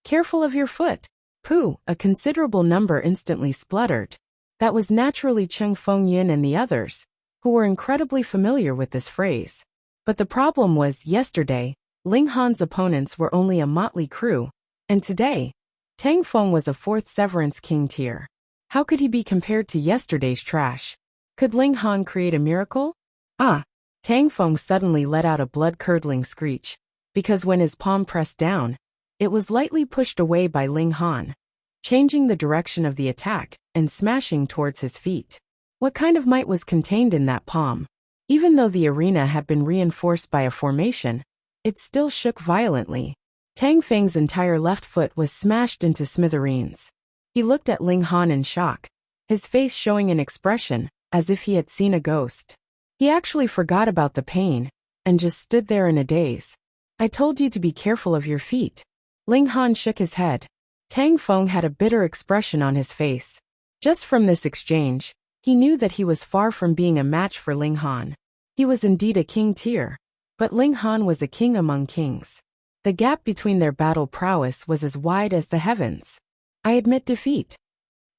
Careful of your foot. Pooh, a considerable number instantly spluttered. That was naturally Cheng Fengyan and the others, who were incredibly familiar with this phrase. But the problem was, yesterday, Ling Han's opponents were only a motley crew, and today, Tang Feng was a 4th Severance king tier. How could he be compared to yesterday's trash? Could Ling Han create a miracle? Ah! Tang Feng suddenly let out a blood-curdling screech, because when his palm pressed down, it was lightly pushed away by Ling Han, changing the direction of the attack and smashing towards his feet. What kind of might was contained in that palm? Even though the arena had been reinforced by a formation, it still shook violently. Tang Feng's entire left foot was smashed into smithereens. He looked at Ling Han in shock, his face showing an expression as if he had seen a ghost. He actually forgot about the pain and just stood there in a daze. I told you to be careful of your feet. Ling Han shook his head. Tang Feng had a bitter expression on his face. Just from this exchange, he knew that he was far from being a match for Ling Han. He was indeed a king tier, but Ling Han was a king among kings. The gap between their battle prowess was as wide as the heavens. I admit defeat.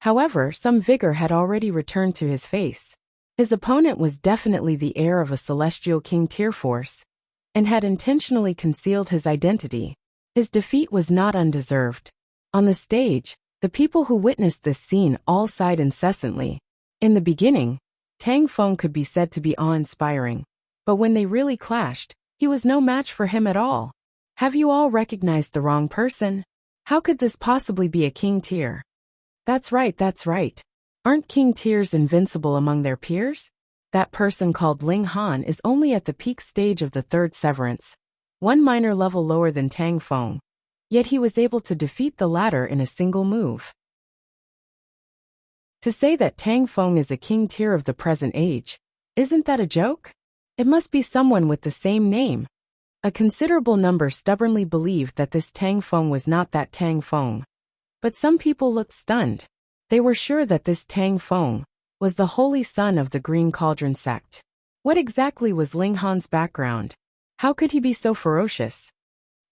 However, some vigor had already returned to his face. His opponent was definitely the heir of a celestial king tier force, and had intentionally concealed his identity. His defeat was not undeserved. On the stage, the people who witnessed this scene all sighed incessantly. In the beginning, Tang Feng could be said to be awe-inspiring, but when they really clashed, he was no match for him at all. Have you all recognized the wrong person? How could this possibly be a king tier? That's right, Aren't king tiers invincible among their peers? That person called Ling Han is only at the peak stage of the third severance, one minor level lower than Tang Feng, yet he was able to defeat the latter in a single move. To say that Tang Feng is a king tier of the present age, isn't that a joke? It must be someone with the same name. A considerable number stubbornly believed that this Tang Feng was not that Tang Feng. But some people looked stunned. They were sure that this Tang Feng was the holy son of the Green Cauldron sect. What exactly was Ling Han's background? How could he be so ferocious?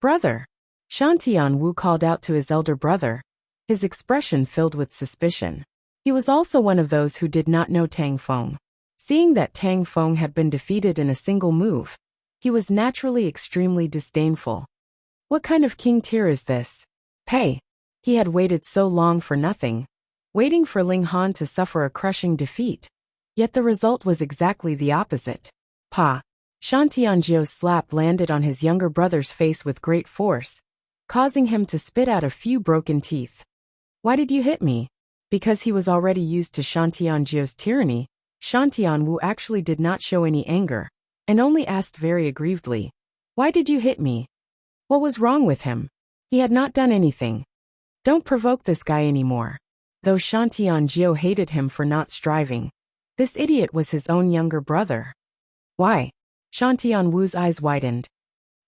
Brother! Shantian Wu called out to his elder brother, his expression filled with suspicion. He was also one of those who did not know Tang Feng. Seeing that Tang Feng had been defeated in a single move, he was naturally extremely disdainful. What kind of king tier is this? Hey! He had waited so long for nothing, waiting for Ling Han to suffer a crushing defeat. Yet the result was exactly the opposite. Pa! Shantianjio's slap landed on his younger brother's face with great force, causing him to spit out a few broken teeth. Why did you hit me? Because he was already used to Shantianjio's tyranny, Shantian Wu actually did not show any anger, and only asked very aggrievedly, "Why did you hit me? What was wrong with him? He had not done anything. Don't provoke this guy anymore." Though Shantianjio hated him for not striving, this idiot was his own younger brother. Why? Shantian Wu's eyes widened.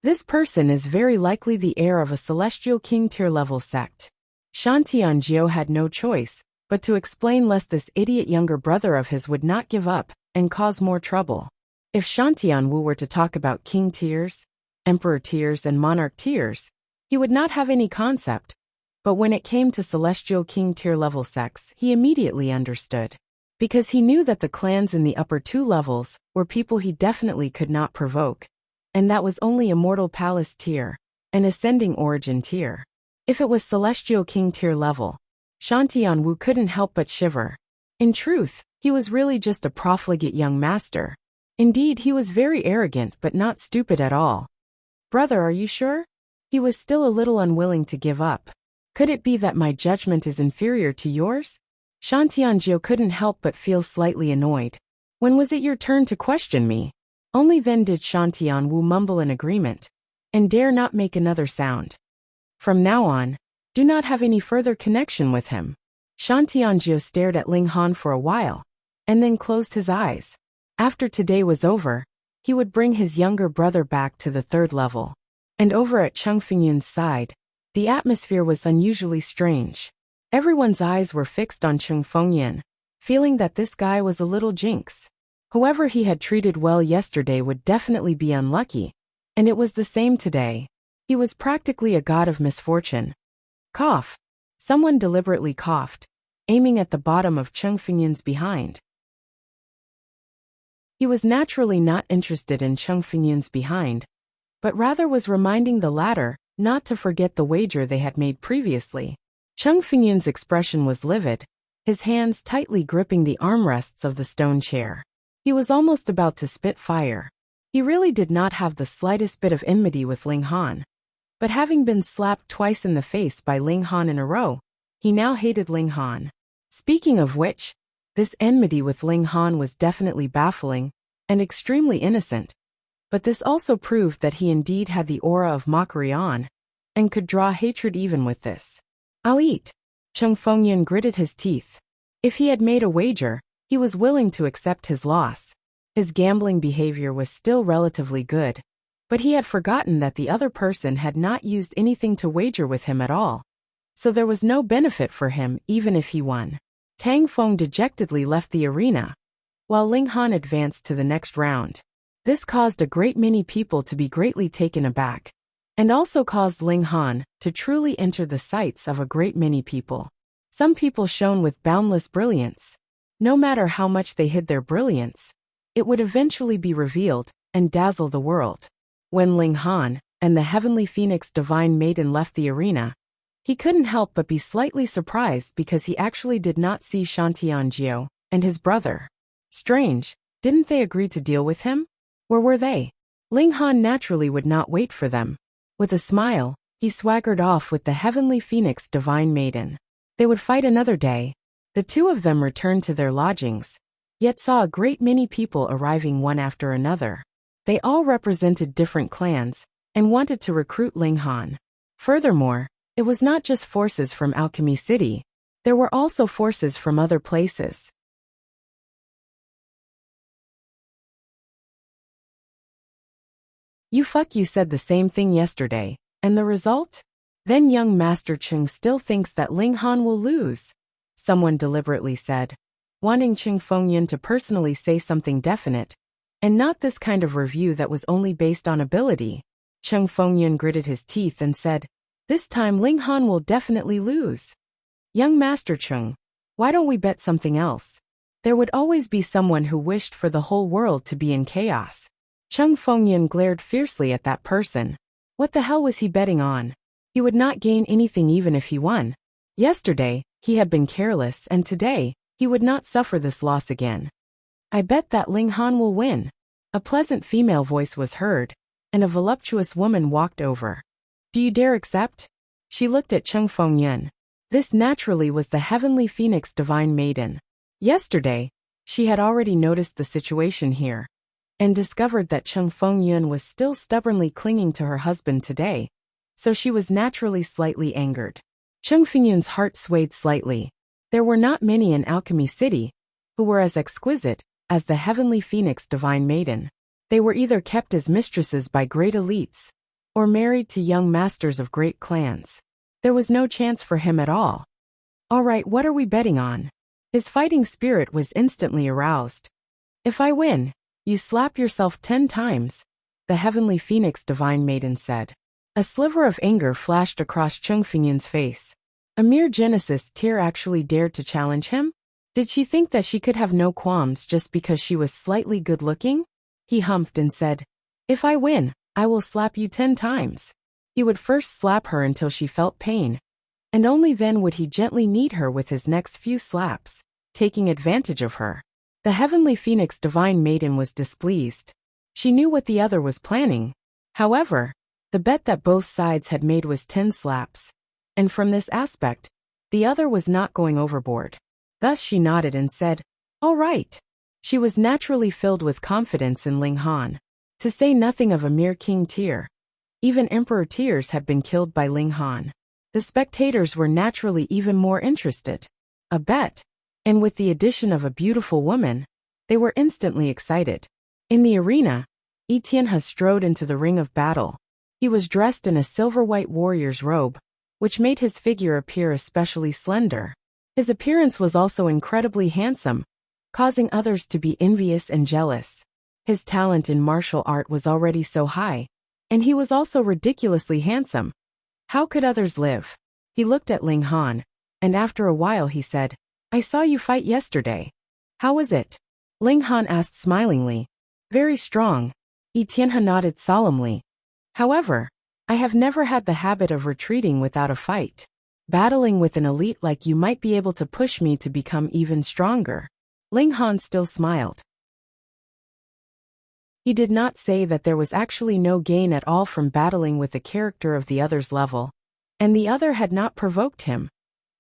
This person is very likely the heir of a celestial king tier level sect. Shantianjio had no choice but to explain lest this idiot younger brother of his would not give up and cause more trouble. If Shantian Wu were to talk about king tiers, emperor tiers and monarch tiers, he would not have any concept. But when it came to celestial king tier level sects, he immediately understood. Because he knew that the clans in the upper two levels were people he definitely could not provoke, and that was only Immortal Palace tier, and Ascending Origin tier. If it was celestial king tier level, Shantian Wu couldn't help but shiver. In truth, he was really just a profligate young master. Indeed, he was very arrogant but not stupid at all. Brother, are you sure? He was still a little unwilling to give up. Could it be that my judgment is inferior to yours? Shantianjio couldn't help but feel slightly annoyed. When was it your turn to question me? Only then did Shantian Wu mumble an agreement, and dare not make another sound. From now on, do not have any further connection with him. Shantianjio stared at Ling Han for a while, and then closed his eyes. After today was over, he would bring his younger brother back to the third level. And over at Cheng Fingyun's side, the atmosphere was unusually strange. Everyone's eyes were fixed on Cheng Fengyan, feeling that this guy was a little jinx. Whoever he had treated well yesterday would definitely be unlucky, and it was the same today. He was practically a god of misfortune. Cough. Someone deliberately coughed, aiming at the bottom of Cheng Fingyun's behind. He was naturally not interested in Cheng Fingyun's behind, but rather was reminding the latter not to forget the wager they had made previously. Cheng Fingyun's expression was livid, his hands tightly gripping the armrests of the stone chair. He was almost about to spit fire. He really did not have the slightest bit of enmity with Ling Han. But having been slapped twice in the face by Ling Han in a row, he now hated Ling Han. Speaking of which, this enmity with Ling Han was definitely baffling and extremely innocent. But this also proved that he indeed had the aura of mockery on, and could draw hatred even with this. "I'll eat." Cheng Fengyan gritted his teeth. If he had made a wager, he was willing to accept his loss. His gambling behavior was still relatively good, but he had forgotten that the other person had not used anything to wager with him at all. So there was no benefit for him even if he won. Tang Feng dejectedly left the arena, while Ling Han advanced to the next round. This caused a great many people to be greatly taken aback, and also caused Ling Han to truly enter the sights of a great many people. Some people shone with boundless brilliance. No matter how much they hid their brilliance, it would eventually be revealed and dazzle the world. When Ling Han and the Heavenly Phoenix Divine Maiden left the arena, he couldn't help but be slightly surprised because he actually did not see Shantianjio and his brother. Strange, didn't they agree to deal with him? Where were they? Ling Han naturally would not wait for them. With a smile, he swaggered off with the Heavenly Phoenix Divine Maiden. They would fight another day. The two of them returned to their lodgings, yet saw a great many people arriving one after another. They all represented different clans, and wanted to recruit Ling Han. Furthermore, it was not just forces from Alchemy City, there were also forces from other places. You said the same thing yesterday, and the result? Then young Master Cheng still thinks that Ling Han will lose, someone deliberately said, wanting Cheng Fengyun to personally say something definite, and not this kind of review that was only based on ability. Cheng Fengyun gritted his teeth and said, "This time Ling Han will definitely lose." Young Master Cheng, why don't we bet something else? There would always be someone who wished for the whole world to be in chaos. Cheng Fengyun glared fiercely at that person. What the hell was he betting on? He would not gain anything even if he won. Yesterday, he had been careless, and today, he would not suffer this loss again. I bet that Ling Han will win. A pleasant female voice was heard, and a voluptuous woman walked over. Do you dare accept? She looked at Cheng Fengyun. This naturally was the heavenly phoenix divine maiden. Yesterday, she had already noticed the situation here, and discovered that Cheng Fengyun was still stubbornly clinging to her husband today, so she was naturally slightly angered. Cheng Fengyun's heart swayed slightly. There were not many in Alchemy City who were as exquisite as the heavenly phoenix divine maiden. They were either kept as mistresses by great elites, or married to young masters of great clans. There was no chance for him at all. All right, what are we betting on? His fighting spirit was instantly aroused. If I win, you slap yourself 10 times, the heavenly phoenix divine maiden said. A sliver of anger flashed across Cheng Fengyun's face. A mere Genesis tear actually dared to challenge him? Did she think that she could have no qualms just because she was slightly good-looking? He humphed and said, "If I win, I will slap you 10 times. He would first slap her until she felt pain, and only then would he gently knead her with his next few slaps, taking advantage of her. The heavenly phoenix divine maiden was displeased. She knew what the other was planning. However, the bet that both sides had made was 10 slaps, and from this aspect, the other was not going overboard. Thus she nodded and said, "All right." She was naturally filled with confidence in Ling Han. To say nothing of a mere King Tier. Even Emperor Tiers had been killed by Ling Han. The spectators were naturally even more interested. A bet, and with the addition of a beautiful woman, they were instantly excited. In the arena, Etienne strode into the ring of battle. He was dressed in a silver-white warrior's robe, which made his figure appear especially slender. His appearance was also incredibly handsome, causing others to be envious and jealous. His talent in martial art was already so high, and he was also ridiculously handsome. How could others live? He looked at Ling Han, and after a while he said, "I saw you fight yesterday. How was it?" Ling Han asked smilingly. "Very strong." Etienne nodded solemnly. "However, I have never had the habit of retreating without a fight. Battling with an elite like you might be able to push me to become even stronger." Ling Han still smiled. He did not say that there was actually no gain at all from battling with a character of the other's level, and the other had not provoked him,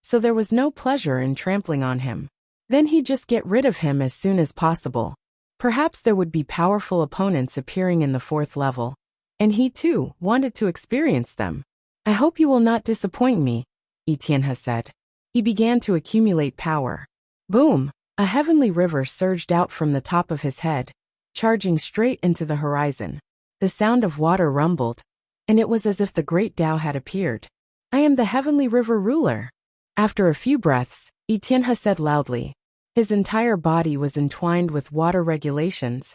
so there was no pleasure in trampling on him. Then he'd just get rid of him as soon as possible. Perhaps there would be powerful opponents appearing in the 4th level, and he too wanted to experience them. "I hope you will not disappoint me," Etienne said. He began to accumulate power. Boom! A heavenly river surged out from the top of his head, charging straight into the horizon. The sound of water rumbled, and it was as if the great Tao had appeared. "I am the heavenly river ruler." After a few breaths, Etienne said loudly. His entire body was entwined with water regulations,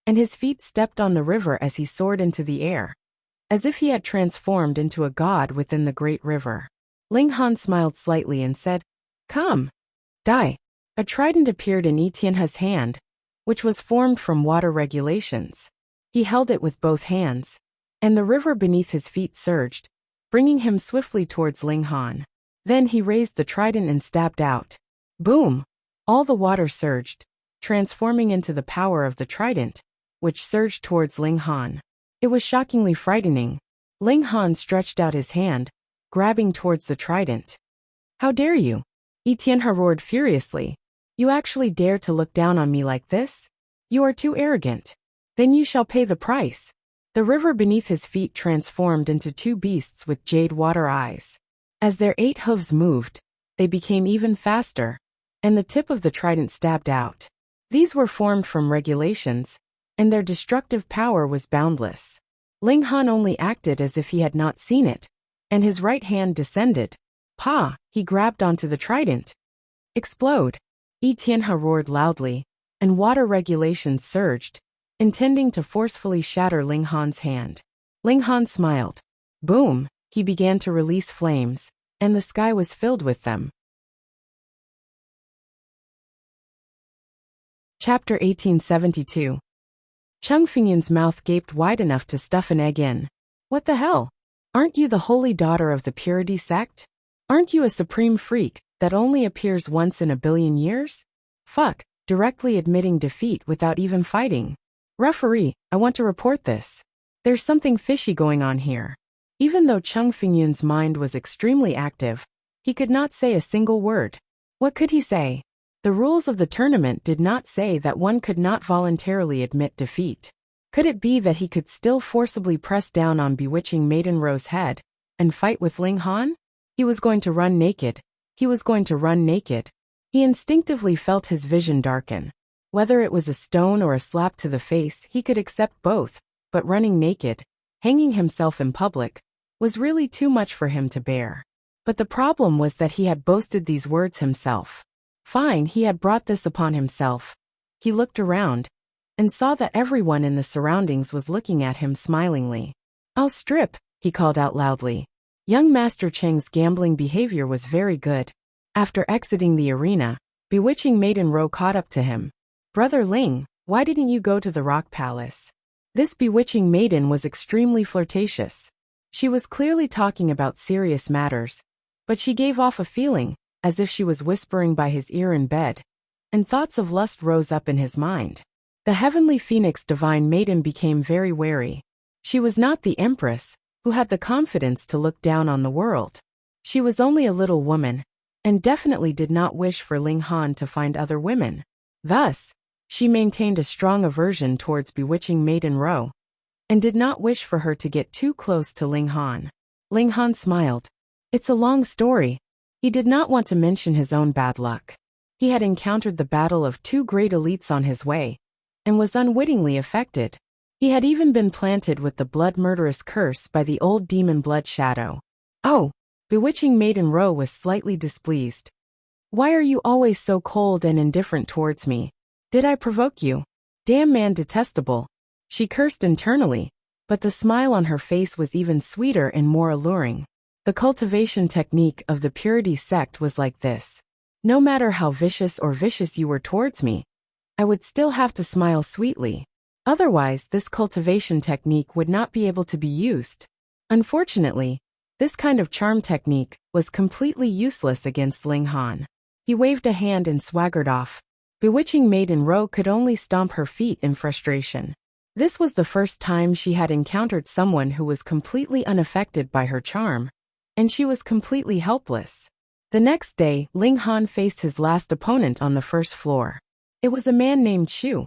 and his feet stepped on the river as he soared into the air, as if he had transformed into a god within the great river. Ling Han smiled slightly and said, "Come. Die." A trident appeared in Etienne's hand, which was formed from water regulations. He held it with both hands, and the river beneath his feet surged, bringing him swiftly towards Ling Han. Then he raised the trident and stabbed out. Boom! All the water surged, transforming into the power of the trident, which surged towards Ling Han. It was shockingly frightening. Ling Han stretched out his hand, grabbing towards the trident. "How dare you? Etienne roared furiously. You actually dare to look down on me like this? You are too arrogant. Then you shall pay the price. The river beneath his feet transformed into two beasts with jade water eyes. As their 8 hooves moved, they became even faster, and the tip of the trident stabbed out. These were formed from regulations, and their destructive power was boundless. Ling Han only acted as if he had not seen it, and his right hand descended. Pa! He grabbed onto the trident. Explode! Etienne roared loudly, and water regulations surged, intending to forcefully shatter Ling Han's hand. Ling Han smiled. Boom! He began to release flames, and the sky was filled with them. Chapter 1872. Cheng Fingyun's mouth gaped wide enough to stuff an egg in. What the hell? Aren't you the holy daughter of the purity sect? Aren't you a supreme freak that only appears once in a billion years? Fuck, directly admitting defeat without even fighting. Referee, I want to report this. There's something fishy going on here. Even though Cheng Fingyun's mind was extremely active, he could not say a single word. What could he say? The rules of the tournament did not say that one could not voluntarily admit defeat. Could it be that he could still forcibly press down on bewitching Maiden Ro's head and fight with Ling Han? He was going to run naked. He was going to run naked. He instinctively felt his vision darken. Whether it was a stone or a slap to the face, he could accept both, but running naked, hanging himself in public, was really too much for him to bear. But the problem was that he had boasted these words himself. Fine, he had brought this upon himself. He looked around, and saw that everyone in the surroundings was looking at him smilingly. I'll strip, he called out loudly. Young Master Cheng's gambling behavior was very good. After exiting the arena, bewitching Maiden Ro caught up to him. Brother Ling, why didn't you go to the Rock Palace? This bewitching maiden was extremely flirtatious. She was clearly talking about serious matters, but she gave off a feeling, as if she was whispering by his ear in bed, and thoughts of lust rose up in his mind. The heavenly phoenix divine maiden became very wary. She was not the empress, who had the confidence to look down on the world. She was only a little woman, and definitely did not wish for Ling Han to find other women. Thus, she maintained a strong aversion towards bewitching Maiden Ro, and did not wish for her to get too close to Ling Han. Ling Han smiled. It's a long story. He did not want to mention his own bad luck. He had encountered the battle of 2 great elites on his way, and was unwittingly affected. He had even been planted with the blood murderous curse by the old demon Blood Shadow. Oh, bewitching Maiden Ro was slightly displeased. Why are you always so cold and indifferent towards me? Did I provoke you? Damn man detestable. She cursed internally, but the smile on her face was even sweeter and more alluring. The cultivation technique of the purity sect was like this. No matter how vicious or vicious you were towards me, I would still have to smile sweetly. Otherwise, this cultivation technique would not be able to be used. Unfortunately, this kind of charm technique was completely useless against Ling Han. He waved a hand and swaggered off. Bewitching Maiden Ro could only stomp her feet in frustration. This was the first time she had encountered someone who was completely unaffected by her charm, and she was completely helpless. The next day, Ling Han faced his last opponent on the first floor. It was a man named Chu.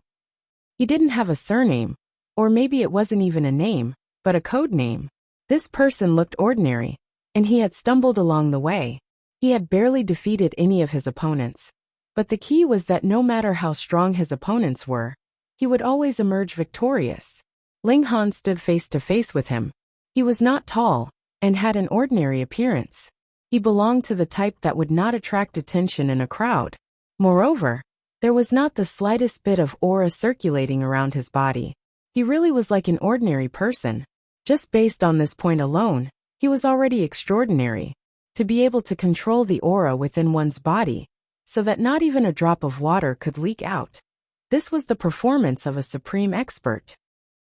He didn't have a surname, or maybe it wasn't even a name, but a code name. This person looked ordinary, and he had stumbled along the way. He had barely defeated any of his opponents. But the key was that no matter how strong his opponents were, he would always emerge victorious. Ling Han stood face to face with him. He was not tall, and had an ordinary appearance. He belonged to the type that would not attract attention in a crowd. Moreover, there was not the slightest bit of aura circulating around his body. He really was like an ordinary person. Just based on this point alone, he was already extraordinary. To be able to control the aura within one's body, so that not even a drop of water could leak out. This was the performance of a supreme expert.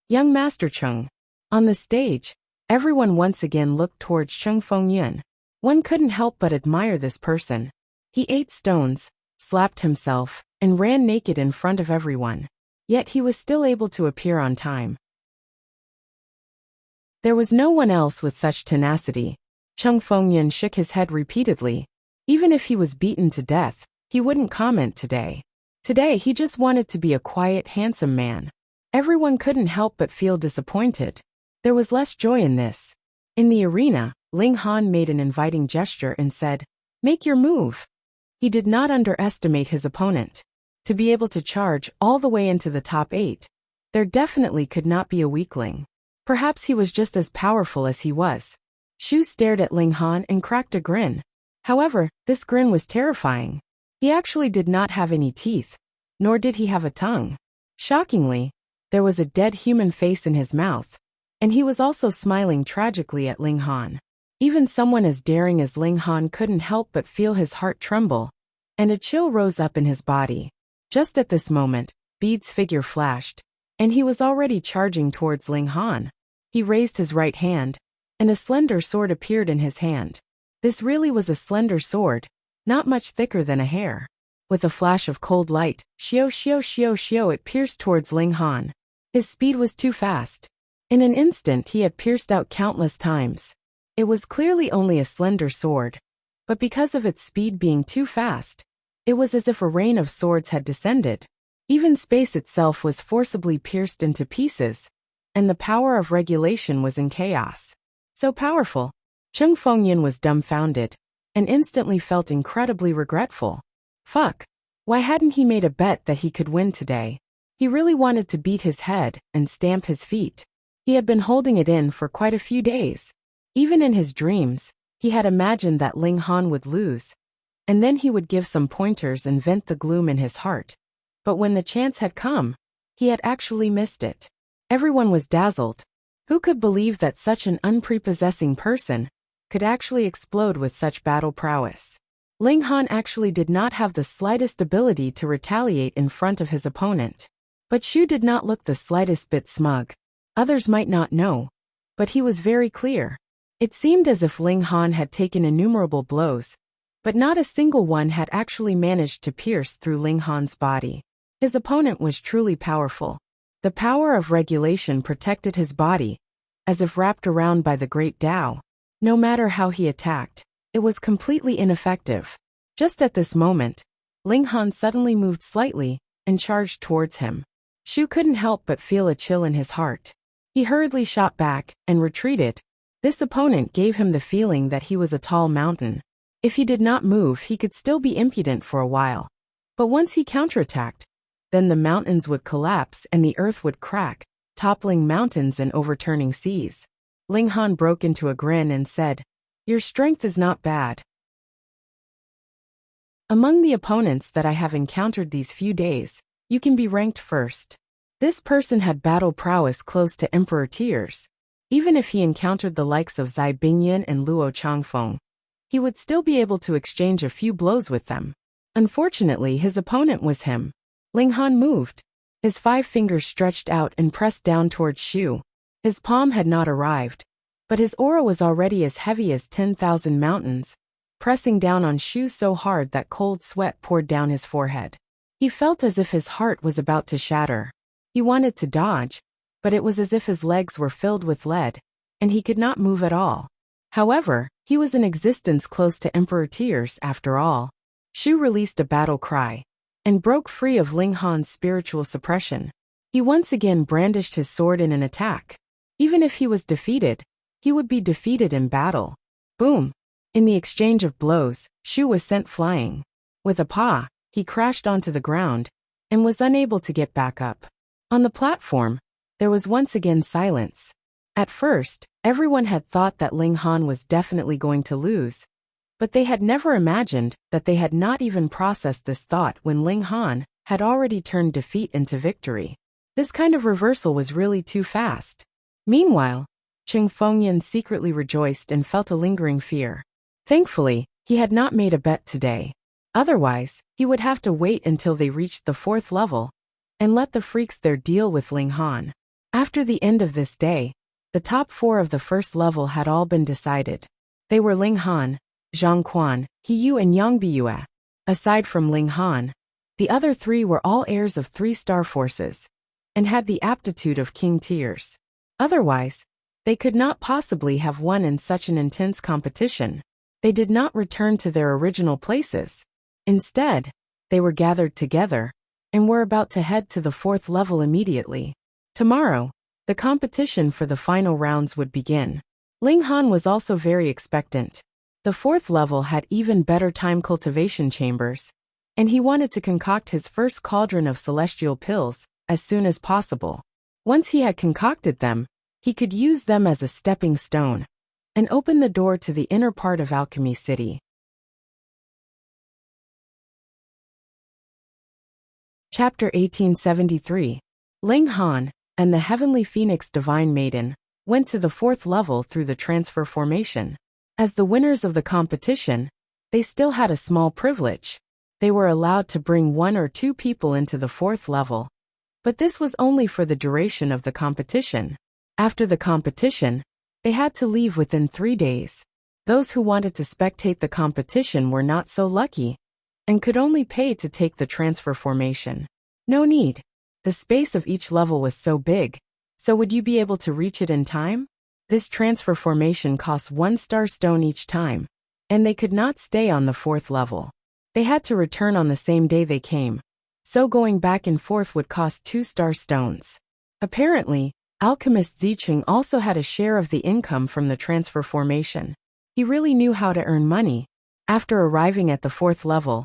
Young Master Cheng. On the stage, everyone once again looked towards Cheng Fengyun. One couldn't help but admire this person. He ate stones, slapped himself, and ran naked in front of everyone. Yet he was still able to appear on time. There was no one else with such tenacity. Cheng Fengyun shook his head repeatedly. Even if he was beaten to death, he wouldn't comment today. Today he just wanted to be a quiet, handsome man. Everyone couldn't help but feel disappointed. There was less joy in this. In the arena, Ling Han made an inviting gesture and said, "Make your move." He did not underestimate his opponent. To be able to charge all the way into the top 8, there definitely could not be a weakling. Perhaps he was just as powerful as he was. Shu stared at Ling Han and cracked a grin. However, this grin was terrifying. He actually did not have any teeth, nor did he have a tongue. Shockingly, there was a dead human face in his mouth, and he was also smiling tragically at Ling Han. Even someone as daring as Ling Han couldn't help but feel his heart tremble, and a chill rose up in his body. Just at this moment, Bede's figure flashed, and he was already charging towards Ling Han. He raised his right hand, and a slender sword appeared in his hand. This really was a slender sword, not much thicker than a hair. With a flash of cold light, it pierced towards Ling Han. His speed was too fast. In an instant he had pierced out countless times. It was clearly only a slender sword, but because of its speed being too fast, it was as if a rain of swords had descended. Even space itself was forcibly pierced into pieces, and the power of regulation was in chaos. So powerful. Cheng Fengyan was dumbfounded, and instantly felt incredibly regretful. Fuck. Why hadn't he made a bet that he could win today? He really wanted to beat his head and stamp his feet. He had been holding it in for quite a few days. Even in his dreams, he had imagined that Ling Han would lose, and then he would give some pointers and vent the gloom in his heart. But when the chance had come, he had actually missed it. Everyone was dazzled. Who could believe that such an unprepossessing person could actually explode with such battle prowess? Ling Han actually did not have the slightest ability to retaliate in front of his opponent. But Shu did not look the slightest bit smug. Others might not know, but he was very clear. It seemed as if Ling Han had taken innumerable blows, but not a single one had actually managed to pierce through Ling Han's body. His opponent was truly powerful. The power of regulation protected his body, as if wrapped around by the great Tao. No matter how he attacked, it was completely ineffective. Just at this moment, Ling Han suddenly moved slightly and charged towards him. Shu couldn't help but feel a chill in his heart. He hurriedly shot back and retreated. This opponent gave him the feeling that he was a tall mountain. If he did not move, he could still be impudent for a while. But once he counterattacked, then the mountains would collapse and the earth would crack, toppling mountains and overturning seas. Ling Han broke into a grin and said, "Your strength is not bad. Among the opponents that I have encountered these few days, you can be ranked first." This person had battle prowess close to Emperor tiers. Even if he encountered the likes of Zai Bingyan and Luo Changfeng, he would still be able to exchange a few blows with them. Unfortunately, his opponent was him. Ling Han moved. His 5 fingers stretched out and pressed down towards Shu. His palm had not arrived, but his aura was already as heavy as 10,000 mountains, pressing down on Shu so hard that cold sweat poured down his forehead. He felt as if his heart was about to shatter. He wanted to dodge, but it was as if his legs were filled with lead, and he could not move at all. However, he was in existence close to Emperor tiers after all. Shu released a battle cry, and broke free of Ling Han's spiritual suppression. He once again brandished his sword in an attack. Even if he was defeated, he would be defeated in battle. Boom! In the exchange of blows, Shu was sent flying. With a paw, he crashed onto the ground, and was unable to get back up. On the platform, there was once again silence. At first, everyone had thought that Ling Han was definitely going to lose, but they had never imagined that they had not even processed this thought when Ling Han had already turned defeat into victory. This kind of reversal was really too fast. Meanwhile, Cheng Fengyan secretly rejoiced and felt a lingering fear. Thankfully, he had not made a bet today. Otherwise, he would have to wait until they reached the 4th level, and let the freaks there deal with Ling Han. After the end of this day, the top 4 of the 1st level had all been decided. They were Ling Han, Zhang Quan, He Yu and Yang Biyue. Aside from Ling Han, the other 3 were all heirs of 3-star forces, and had the aptitude of king tiers. Otherwise, they could not possibly have won in such an intense competition. They did not return to their original places. Instead, they were gathered together and were about to head to the 4th level immediately. Tomorrow, the competition for the final rounds would begin. Ling Han was also very expectant. The 4th level had even better time cultivation chambers, and he wanted to concoct his first cauldron of celestial pills as soon as possible. Once he had concocted them, he could use them as a stepping stone and open the door to the inner part of Alchemy City. Chapter 1873. Ling Han and the Heavenly Phoenix Divine Maiden went to the 4th level through the transfer formation. As the winners of the competition, they still had a small privilege. They were allowed to bring 1 or 2 people into the 4th level, but this was only for the duration of the competition. After the competition, they had to leave within 3 days. Those who wanted to spectate the competition were not so lucky and could only pay to take the transfer formation. No need. The space of each level was so big, so would you be able to reach it in time? This transfer formation costs 1 star stone each time, and they could not stay on the 4th level. They had to return on the same day they came, so going back and forth would cost 2 star stones. Apparently, alchemist Zicheng also had a share of the income from the transfer formation. He really knew how to earn money. After arriving at the 4th level,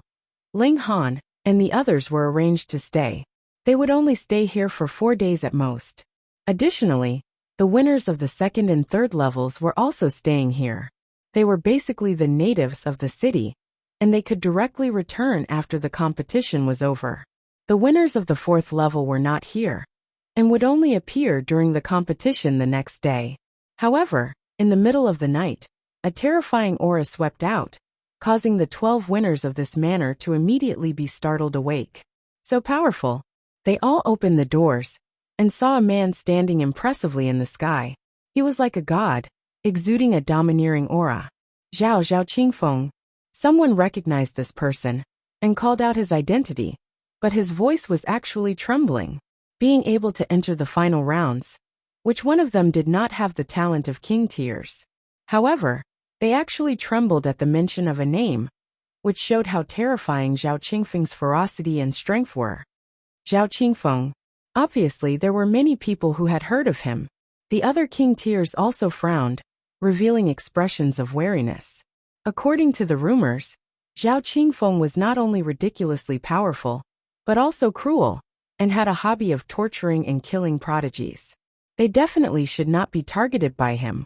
Ling Han and the others were arranged to stay. They would only stay here for 4 days at most. Additionally, the winners of the 2nd and 3rd levels were also staying here. They were basically the natives of the city, and they could directly return after the competition was over. The winners of the 4th level were not here, and would only appear during the competition the next day. However, in the middle of the night, a terrifying aura swept out, causing the 12 winners of this manner to immediately be startled awake. So powerful. They all opened the doors and saw a man standing impressively in the sky. He was like a god, exuding a domineering aura. Zhao Qingfeng. Someone recognized this person and called out his identity, but his voice was actually trembling. Being able to enter the final rounds, which one of them did not have the talent of king tiers. However, they actually trembled at the mention of a name, which showed how terrifying Zhao Qingfeng's ferocity and strength were. Zhao Qingfeng. Obviously, there were many people who had heard of him. The other king tiers also frowned, revealing expressions of wariness. According to the rumors, Zhao Qingfeng was not only ridiculously powerful, but also cruel, and had a hobby of torturing and killing prodigies. They definitely should not be targeted by him,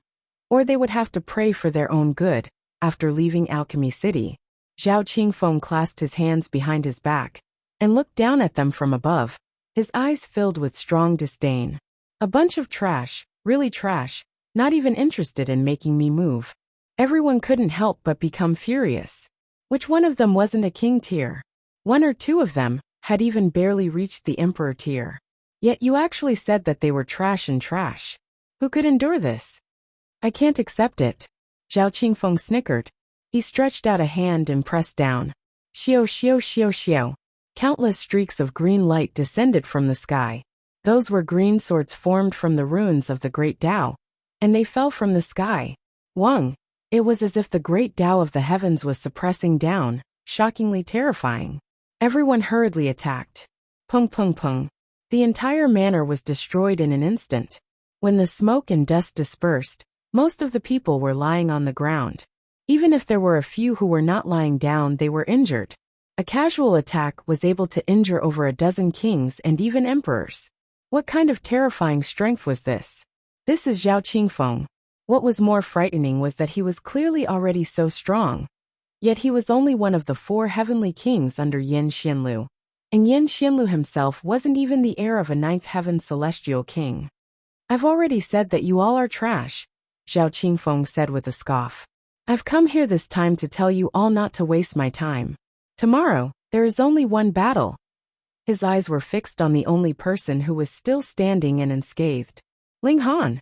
or they would have to pray for their own good. After leaving Alchemy City, Zhao Qingfeng clasped his hands behind his back and looked down at them from above, his eyes filled with strong disdain. A bunch of trash, really trash, not even interested in making me move. Everyone couldn't help but become furious. Which one of them wasn't a king tier? 1 or 2 of them had even barely reached the emperor tier. Yet you actually said that they were trash and trash. Who could endure this? I can't accept it. Zhao Qingfeng snickered. He stretched out a hand and pressed down. Xiao xiao xiao xiao. Countless streaks of green light descended from the sky. Those were green swords formed from the runes of the Great Tao, and they fell from the sky. Wang. It was as if the Great Tao of the heavens was suppressing down, shockingly terrifying. Everyone hurriedly attacked. Pung pung pung. The entire manor was destroyed in an instant. When the smoke and dust dispersed, most of the people were lying on the ground. Even if there were a few who were not lying down, they were injured. A casual attack was able to injure over a dozen kings and even emperors. What kind of terrifying strength was this? This is Zhao Qingfeng. What was more frightening was that he was clearly already so strong. Yet he was only one of the 4 heavenly kings under Yan Xianlu. And Yan Xianlu himself wasn't even the heir of a 9th heaven celestial king. I've already said that you all are trash, Zhao Qingfeng said with a scoff. I've come here this time to tell you all not to waste my time. Tomorrow, there is only one battle. His eyes were fixed on the only person who was still standing and unscathed. Ling Han.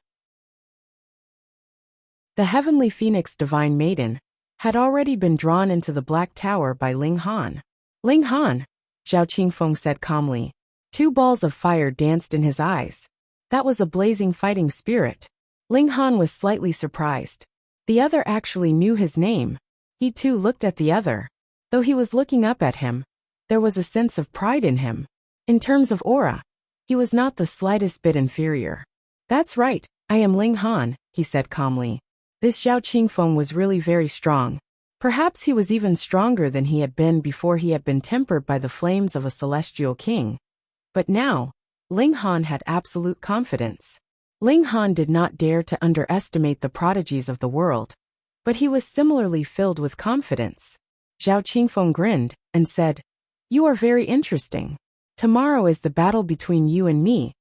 The Heavenly Phoenix Divine Maiden had already been drawn into the Black Tower by Ling Han. Ling Han, Zhao Qingfeng said calmly. 2 balls of fire danced in his eyes. That was a blazing fighting spirit. Ling Han was slightly surprised. The other actually knew his name. He too looked at the other. Though he was looking up at him, there was a sense of pride in him. In terms of aura, he was not the slightest bit inferior. That's right, I am Ling Han, he said calmly. This Zhao Qingfeng was really very strong. Perhaps he was even stronger than he had been before he had been tempered by the flames of a celestial king. But now, Ling Han had absolute confidence. Ling Han did not dare to underestimate the prodigies of the world, but he was similarly filled with confidence. Zhao Qingfeng grinned and said, "You are very interesting. Tomorrow is the battle between you and me."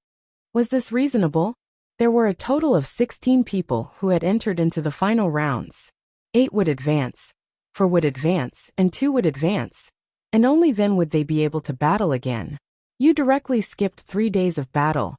Was this reasonable? There were a total of 16 people who had entered into the final rounds. 8 would advance, 4 would advance, and 2 would advance, and only then would they be able to battle again. You directly skipped 3 days of battle.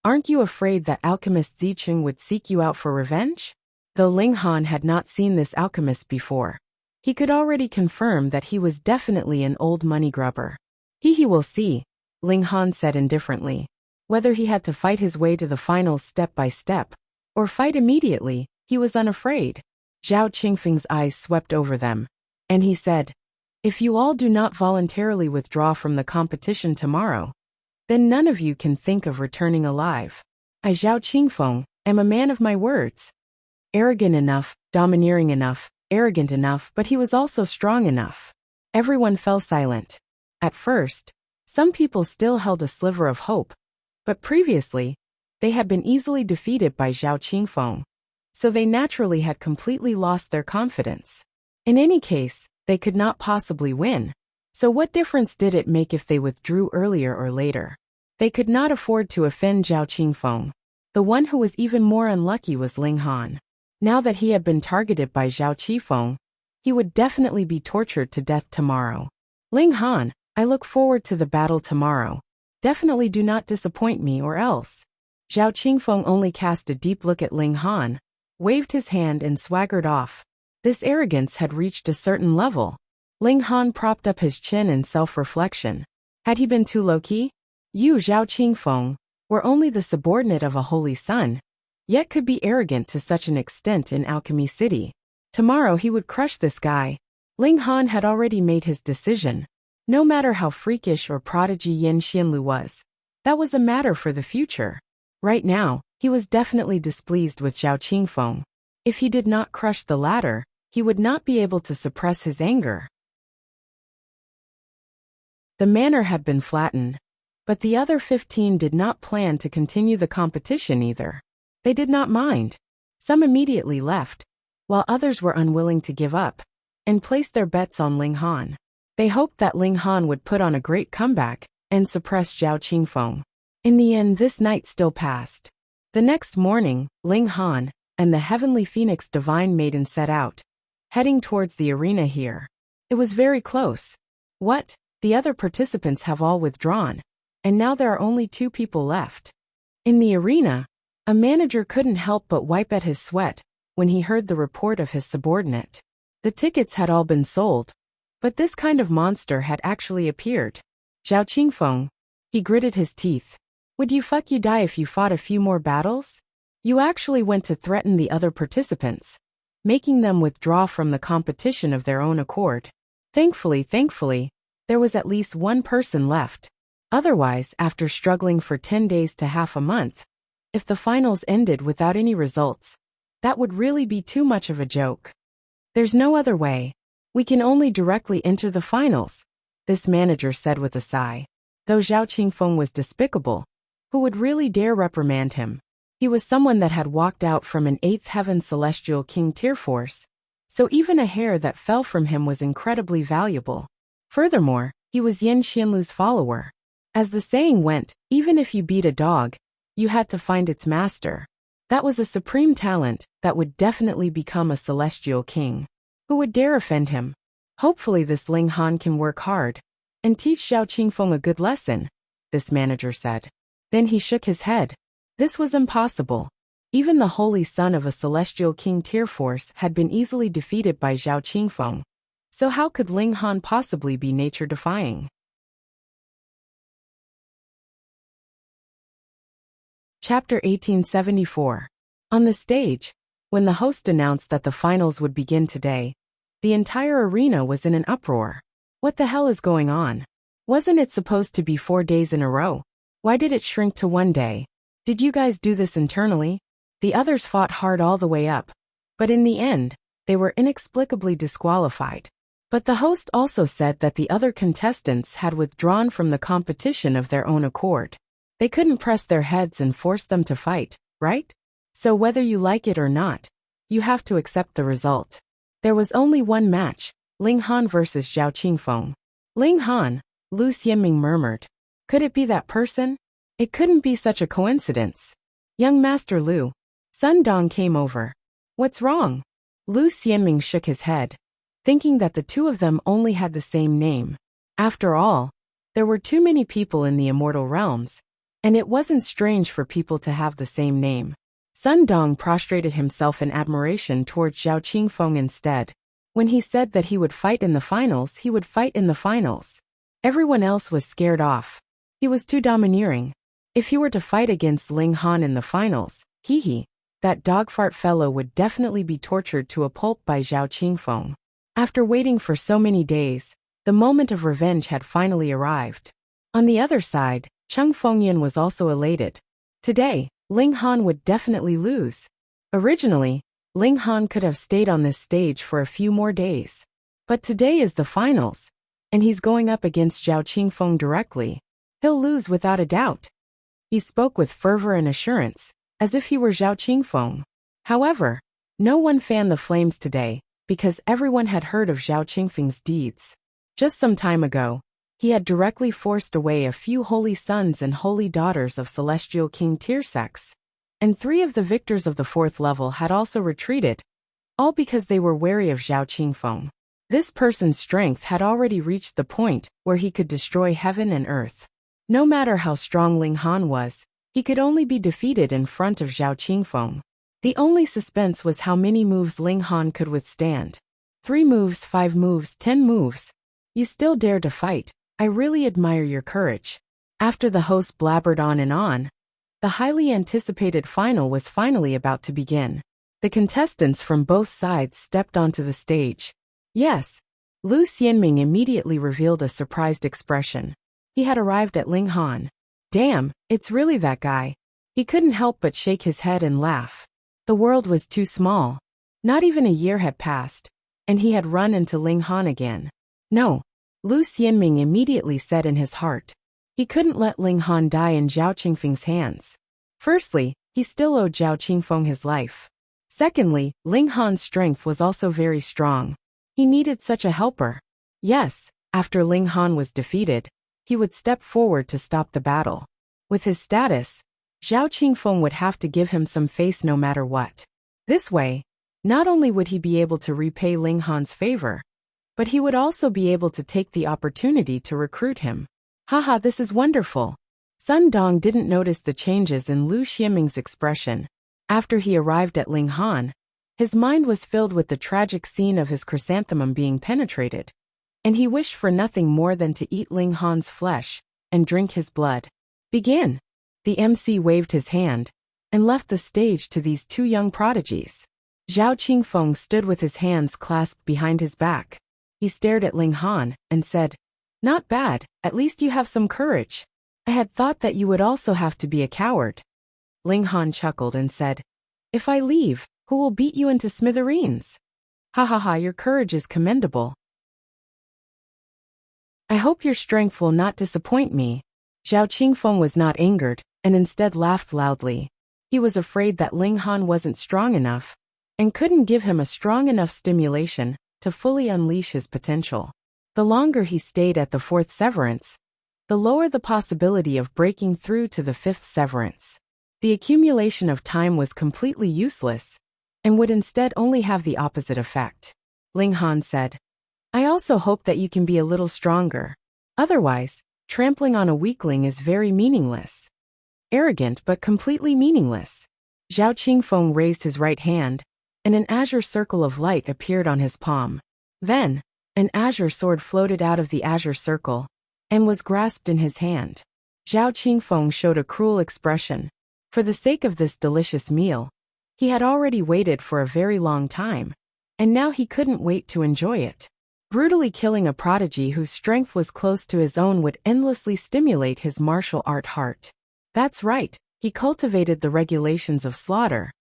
Aren't you afraid that alchemist Zicheng would seek you out for revenge? Though Ling Han had not seen this alchemist before, he could already confirm that he was definitely an old money grubber. He will see, Ling Han said indifferently. Whether he had to fight his way to the finals step by step, or fight immediately, he was unafraid. Zhao Qingfeng's eyes swept over them, and he said, "If you all do not voluntarily withdraw from the competition tomorrow, then none of you can think of returning alive. I, Zhao Qingfeng, am a man of my words." Arrogant enough, domineering enough, arrogant enough, but he was also strong enough. Everyone fell silent. At first, some people still held a sliver of hope, but previously, they had been easily defeated by Zhao Qingfeng, so they naturally had completely lost their confidence. In any case, they could not possibly win. So what difference did it make if they withdrew earlier or later? They could not afford to offend Zhao Qingfeng. The one who was even more unlucky was Ling Han. Now that he had been targeted by Zhao Qingfeng, he would definitely be tortured to death tomorrow. Ling Han, I look forward to the battle tomorrow. Definitely do not disappoint me or else. Zhao Qingfeng only cast a deep look at Ling Han, waved his hand and swaggered off. This arrogance had reached a certain level. Ling Han propped up his chin in self-reflection. Had he been too low-key? You, Zhao Qingfeng, were only the subordinate of a holy son, yet could be arrogant to such an extent in Alchemy City. Tomorrow he would crush this guy. Ling Han had already made his decision. No matter how freakish or prodigy Yin Xianlu was, that was a matter for the future. Right now, he was definitely displeased with Zhao Qingfeng. If he did not crush the latter, he would not be able to suppress his anger. The manor had been flattened, but the other 15 did not plan to continue the competition either. They did not mind. Some immediately left, while others were unwilling to give up, and placed their bets on Ling Han. They hoped that Ling Han would put on a great comeback and suppress Zhao Qingfeng. In the end, this night still passed. The next morning, Ling Han and the Heavenly Phoenix Divine Maiden set out, heading towards the arena here. It was very close. What? The other participants have all withdrawn, and now there are only 2 people left. In the arena, a manager couldn't help but wipe at his sweat when he heard the report of his subordinate. The tickets had all been sold, but this kind of monster had actually appeared. Zhao Qingfeng. He gritted his teeth. Would you die if you fought a few more battles? You actually went to threaten the other participants, making them withdraw from the competition of their own accord. Thankfully, there was at least one person left. Otherwise, after struggling for 10 days to half a month, if the finals ended without any results, that would really be too much of a joke. There's no other way. We can only directly enter the finals, this manager said with a sigh. Though Zhao Qingfeng was despicable, who would really dare reprimand him? He was someone that had walked out from an 8th heaven celestial king tier force, so even a hair that fell from him was incredibly valuable. Furthermore, he was Yin Xianlu's follower. As the saying went, even if you beat a dog, you had to find its master. That was a supreme talent that would definitely become a celestial king. Who would dare offend him? Hopefully this Ling Han can work hard and teach Zhao Qingfeng a good lesson, this manager said. Then he shook his head. This was impossible. Even the holy son of a celestial king tier force had been easily defeated by Zhao Qingfeng. So how could Ling Han possibly be nature-defying? Chapter 1874. On the stage, when the host announced that the finals would begin today, The entire arena was in an uproar. What the hell is going on? Wasn't it supposed to be 4 days in a row? Why did it shrink to 1 day? Did you guys do this internally? The others fought hard all the way up, but in the end, they were inexplicably disqualified. But the host also said that the other contestants had withdrawn from the competition of their own accord. They couldn't press their heads and force them to fight, right? So whether you like it or not, you have to accept the result. There was only one match, Ling Han versus Zhao Qingfeng. Ling Han, Lu Xianming murmured. Could it be that person? It couldn't be such a coincidence. Young Master Lu. Sun Dong came over. What's wrong? Lu Xianming shook his head, thinking that the two of them only had the same name. After all, there were too many people in the immortal realms, and it wasn't strange for people to have the same name. Sun Dong prostrated himself in admiration towards Zhao Qingfeng instead. When he said that he would fight in the finals, he would fight in the finals. Everyone else was scared off. He was too domineering. If he were to fight against Ling Han in the finals, that dogfart fellow would definitely be tortured to a pulp by Zhao Qingfeng. After waiting for so many days, the moment of revenge had finally arrived. On the other side, Cheng Fengyan was also elated. Today, Ling Han would definitely lose. Originally, Ling Han could have stayed on this stage for a few more days. But today is the finals, and he's going up against Zhao Qingfeng directly. He'll lose without a doubt. He spoke with fervor and assurance, as if he were Zhao Qingfeng. However, no one fanned the flames today, because everyone had heard of Zhao Qingfeng's deeds. Just some time ago, he had directly forced away a few holy sons and holy daughters of Celestial King Tiersex, and 3 of the victors of the 4th level had also retreated, all because they were wary of Zhao Qingfeng. This person's strength had already reached the point where he could destroy heaven and earth. No matter how strong Ling Han was, he could only be defeated in front of Zhao Qingfeng. The only suspense was how many moves Ling Han could withstand. 3 moves, 5 moves, 10 moves. You still dare to fight. I really admire your courage. After the host blabbered on and on, the highly anticipated final was finally about to begin. The contestants from both sides stepped onto the stage. Yes, Lu Xianming immediately revealed a surprised expression. He had arrived at Ling Han. Damn, it's really that guy. He couldn't help but shake his head and laugh. The world was too small. Not even a year had passed, and he had run into Ling Han again. No, Lu Xianming immediately said in his heart. He couldn't let Ling Han die in Zhao Qingfeng's hands. Firstly, he still owed Zhao Qingfeng his life. Secondly, Ling Han's strength was also very strong. He needed such a helper. Yes, after Ling Han was defeated, he would step forward to stop the battle. With his status, Zhao Qingfeng would have to give him some face no matter what. This way, not only would he be able to repay Ling Han's favor, but he would also be able to take the opportunity to recruit him. Haha, this is wonderful. Sun Dong didn't notice the changes in Lu Xianming's expression. After he arrived at Ling Han, his mind was filled with the tragic scene of his chrysanthemum being penetrated, and he wished for nothing more than to eat Ling Han's flesh and drink his blood. Begin. The MC waved his hand and left the stage to these 2 young prodigies. Zhao Qingfeng stood with his hands clasped behind his back. He stared at Ling Han and said, "Not bad, at least you have some courage. I had thought that you would also have to be a coward." Ling Han chuckled and said, "If I leave, who will beat you into smithereens? Ha ha ha, your courage is commendable. I hope your strength will not disappoint me." Zhao Qingfeng was not angered, and instead laughed loudly. He was afraid that Ling Han wasn't strong enough, and couldn't give him a strong enough stimulation to fully unleash his potential. The longer he stayed at the 4th severance, the lower the possibility of breaking through to the 5th severance. The accumulation of time was completely useless, and would instead only have the opposite effect. Ling Han said, "I also hope that you can be a little stronger. Otherwise, trampling on a weakling is very meaningless. Arrogant but completely meaningless." Zhao Qingfeng raised his right hand, and an azure circle of light appeared on his palm. Then, an azure sword floated out of the azure circle, and was grasped in his hand. Zhao Qingfeng showed a cruel expression. For the sake of this delicious meal, he had already waited for a very long time. and now he couldn't wait to enjoy it. Brutally killing a prodigy whose strength was close to his own would endlessly stimulate his martial art heart. That's right, he cultivated the regulations of slaughter.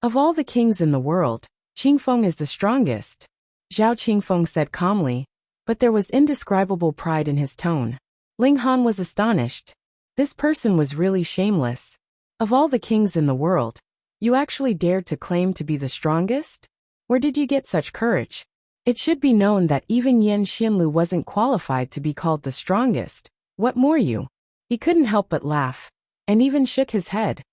Of all the kings in the world, Qingfeng is the strongest, Zhao Qingfeng said calmly, but there was indescribable pride in his tone. Ling Han was astonished. This person was really shameless. Of all the kings in the world, you actually dared to claim to be the strongest? Where did you get such courage? It should be known that even Yan Xianlu wasn't qualified to be called the strongest. What more you? He couldn't help but laugh, and even shook his head.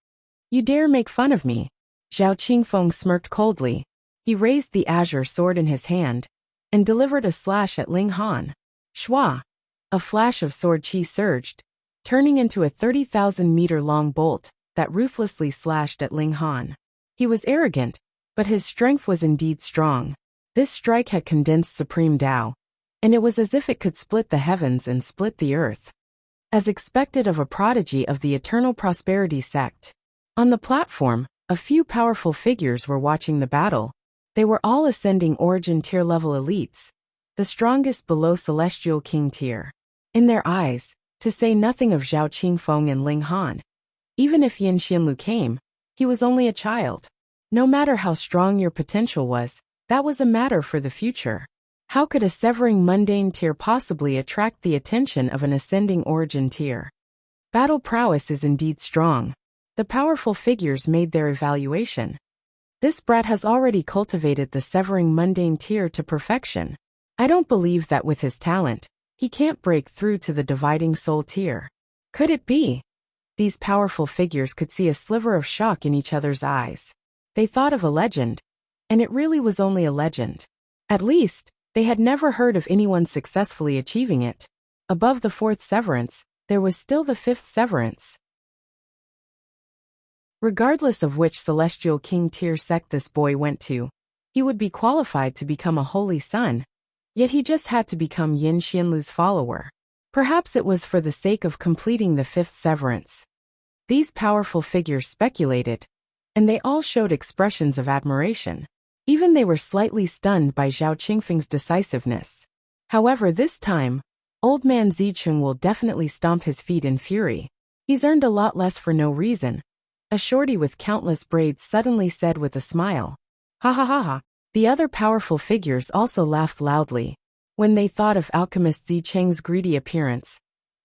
You dare make fun of me? Zhao Qingfeng smirked coldly. He raised the azure sword in his hand, and delivered a slash at Ling Han. Shwa! A flash of sword chi surged, turning into a 30,000-meter-long bolt that ruthlessly slashed at Ling Han. He was arrogant, but his strength was indeed strong. This strike had condensed supreme Tao, and it was as if it could split the heavens and split the earth. As expected of a prodigy of the Eternal Prosperity sect. On the platform, a few powerful figures were watching the battle. They were all ascending origin tier level elites, the strongest below Celestial King tier. In their eyes, to say nothing of Zhao Qingfeng and Ling Han, even if Yan Xianlu came, he was only a child. No matter how strong your potential was, that was a matter for the future. How could a severing mundane tier possibly attract the attention of an ascending origin tier? Battle prowess is indeed strong. The powerful figures made their evaluation. This brat has already cultivated the severing mundane tier to perfection. I don't believe that with his talent, he can't break through to the dividing soul tier. Could it be? These powerful figures could see a sliver of shock in each other's eyes. They thought of a legend, and it really was only a legend. At least, they had never heard of anyone successfully achieving it. Above the fourth severance, there was still the fifth severance. Regardless of which celestial king tier sect this boy went to, he would be qualified to become a holy son. Yet he just had to become Yan Xianlu's follower. Perhaps it was for the sake of completing the fifth severance. These powerful figures speculated, and they all showed expressions of admiration. Even they were slightly stunned by Zhao Qingfeng's decisiveness. However, this time, old man Zicheng will definitely stomp his feet in fury. He's earned a lot less for no reason. A shorty with countless braids suddenly said with a smile. Ha ha ha ha. The other powerful figures also laughed loudly. When they thought of alchemist Zicheng's greedy appearance,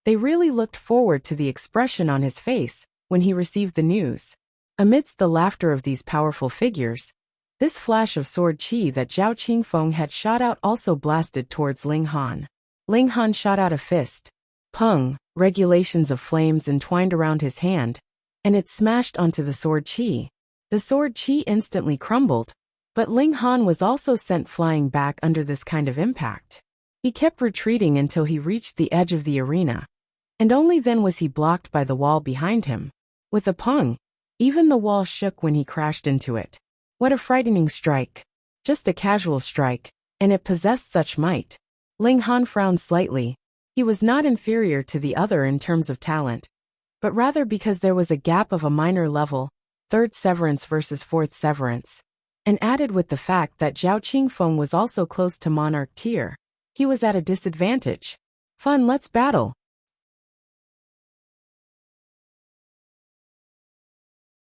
they really looked forward to the expression on his face when he received the news. Amidst the laughter of these powerful figures, this flash of sword chi that Zhao Qingfeng had shot out also blasted towards Ling Han. Ling Han shot out a fist. Pung, regulations of flames entwined around his hand, and it smashed onto the sword chi. The sword chi instantly crumbled, but Ling Han was also sent flying back under this kind of impact. He kept retreating until he reached the edge of the arena, and only then was he blocked by the wall behind him. With a pung, even the wall shook when he crashed into it. What a frightening strike. Just a casual strike, and it possessed such might. Ling Han frowned slightly. He was not inferior to the other in terms of talent, but rather because there was a gap of a minor level, third severance versus fourth severance, and added with the fact that Zhao Qingfeng was also close to monarch tier, he was at a disadvantage. Fun, let's battle.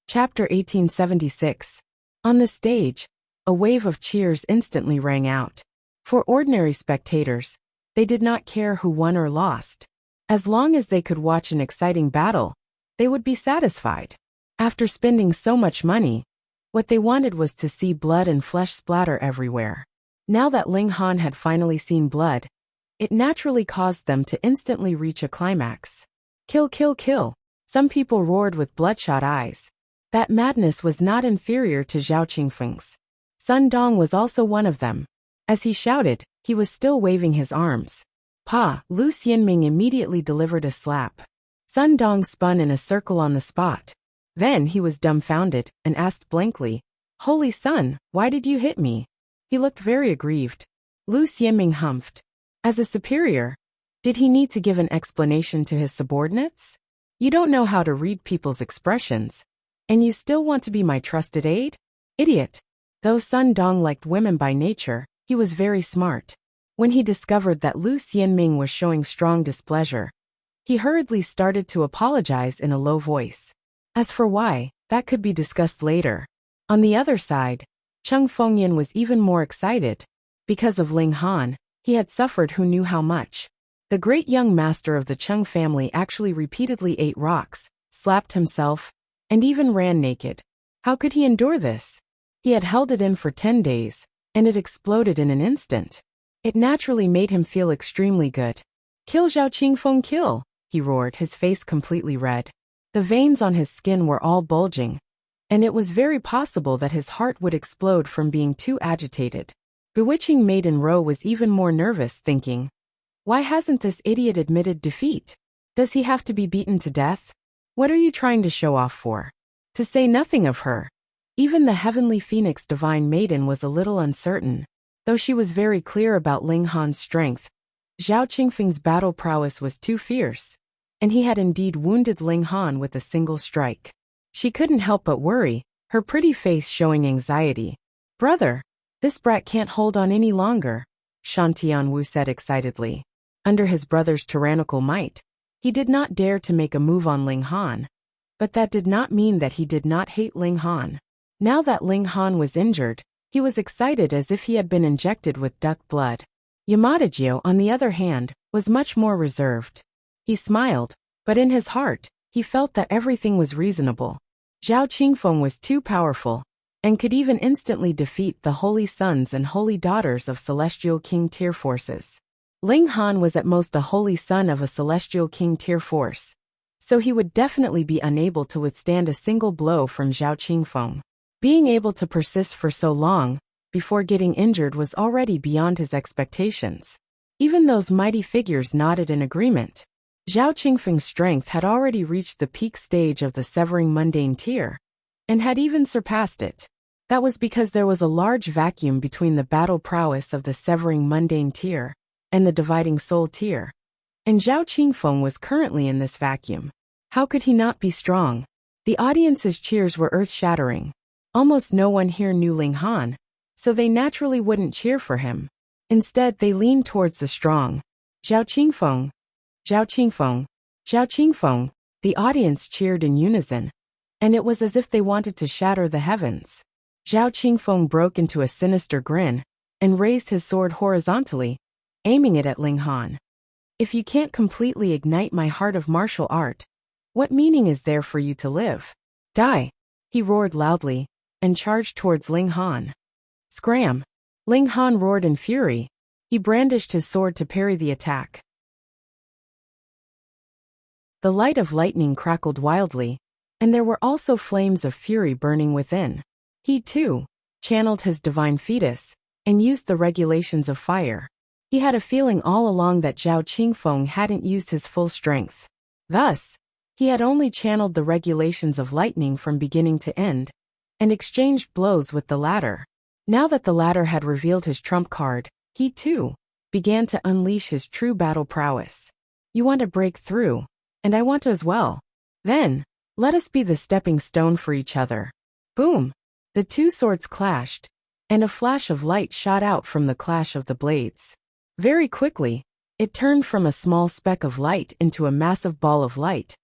Chapter 1876. On the stage, a wave of cheers instantly rang out. For ordinary spectators, they did not care who won or lost. As long as they could watch an exciting battle, they would be satisfied. After spending so much money, what they wanted was to see blood and flesh splatter everywhere. Now that Ling Han had finally seen blood, it naturally caused them to instantly reach a climax. Kill, kill, kill. Some people roared with bloodshot eyes. That madness was not inferior to Zhao Qingfeng's. Sun Dong was also one of them. As he shouted, he was still waving his arms. Pa! Lu Xianming immediately delivered a slap. Sun Dong spun in a circle on the spot. Then he was dumbfounded and asked blankly, Holy Sun, why did you hit me? He looked very aggrieved. Lu Xianming humphed. As a superior, did he need to give an explanation to his subordinates? You don't know how to read people's expressions, and you still want to be my trusted aide? Idiot. Though Sun Dong liked women by nature, he was very smart. When he discovered that Lu Xianming was showing strong displeasure, he hurriedly started to apologize in a low voice. As for why, that could be discussed later. On the other side, Cheng Fengyan was even more excited. Because of Ling Han, he had suffered who knew how much. The great young master of the Cheng family actually repeatedly ate rocks, slapped himself, and even ran naked. How could he endure this? He had held it in for 10 days, and it exploded in an instant. It naturally made him feel extremely good. "Kill Zhao Qingfeng, kill!" he roared, his face completely red. The veins on his skin were all bulging, and it was very possible that his heart would explode from being too agitated. Bewitching Maiden Ro was even more nervous, thinking, why hasn't this idiot admitted defeat? Does he have to be beaten to death? What are you trying to show off for? To say nothing of her. Even the heavenly phoenix divine maiden was a little uncertain. Though she was very clear about Ling Han's strength, Zhao Qingfeng's battle prowess was too fierce, and he had indeed wounded Ling Han with a single strike. She couldn't help but worry, her pretty face showing anxiety. "Brother, this brat can't hold on any longer," Shan Tianwu said excitedly. Under his brother's tyrannical might, he did not dare to make a move on Ling Han. But that did not mean that he did not hate Ling Han. Now that Ling Han was injured, he was excited as if he had been injected with duck blood. Yamadajio, on the other hand, was much more reserved. He smiled, but in his heart, he felt that everything was reasonable. Zhao Qingfeng was too powerful, and could even instantly defeat the holy sons and holy daughters of celestial king tier forces. Ling Han was at most a holy son of a celestial king tier force, so he would definitely be unable to withstand a single blow from Zhao Qingfeng. Being able to persist for so long, before getting injured, was already beyond his expectations. Even those mighty figures nodded in agreement. Zhao Qingfeng's strength had already reached the peak stage of the severing mundane tier, and had even surpassed it. That was because there was a large vacuum between the battle prowess of the severing mundane tier and the dividing soul tier. And Zhao Qingfeng was currently in this vacuum. How could he not be strong? The audience's cheers were earth-shattering. Almost no one here knew Ling Han, so they naturally wouldn't cheer for him. Instead, they leaned towards the strong. "Zhao Qingfeng! Zhao Qingfeng! Zhao Qingfeng!" The audience cheered in unison, and it was as if they wanted to shatter the heavens. Zhao Qingfeng broke into a sinister grin, and raised his sword horizontally, aiming it at Ling Han. "If you can't completely ignite my heart of martial art, what meaning is there for you to live? Die!" he roared loudly, and charged towards Ling Han. Scram! Ling Han roared in fury. He brandished his sword to parry the attack. The light of lightning crackled wildly, and there were also flames of fury burning within. He, too, channeled his divine fetus, and used the regulations of fire. He had a feeling all along that Zhao Qingfeng hadn't used his full strength. Thus, he had only channeled the regulations of lightning from beginning to end, and exchanged blows with the latter. Now that the latter had revealed his trump card, he too began to unleash his true battle prowess. "You want to break through, and I want to as well. Then, let us be the stepping stone for each other." Boom! The two swords clashed, and a flash of light shot out from the clash of the blades. Very quickly, it turned from a small speck of light into a massive ball of light,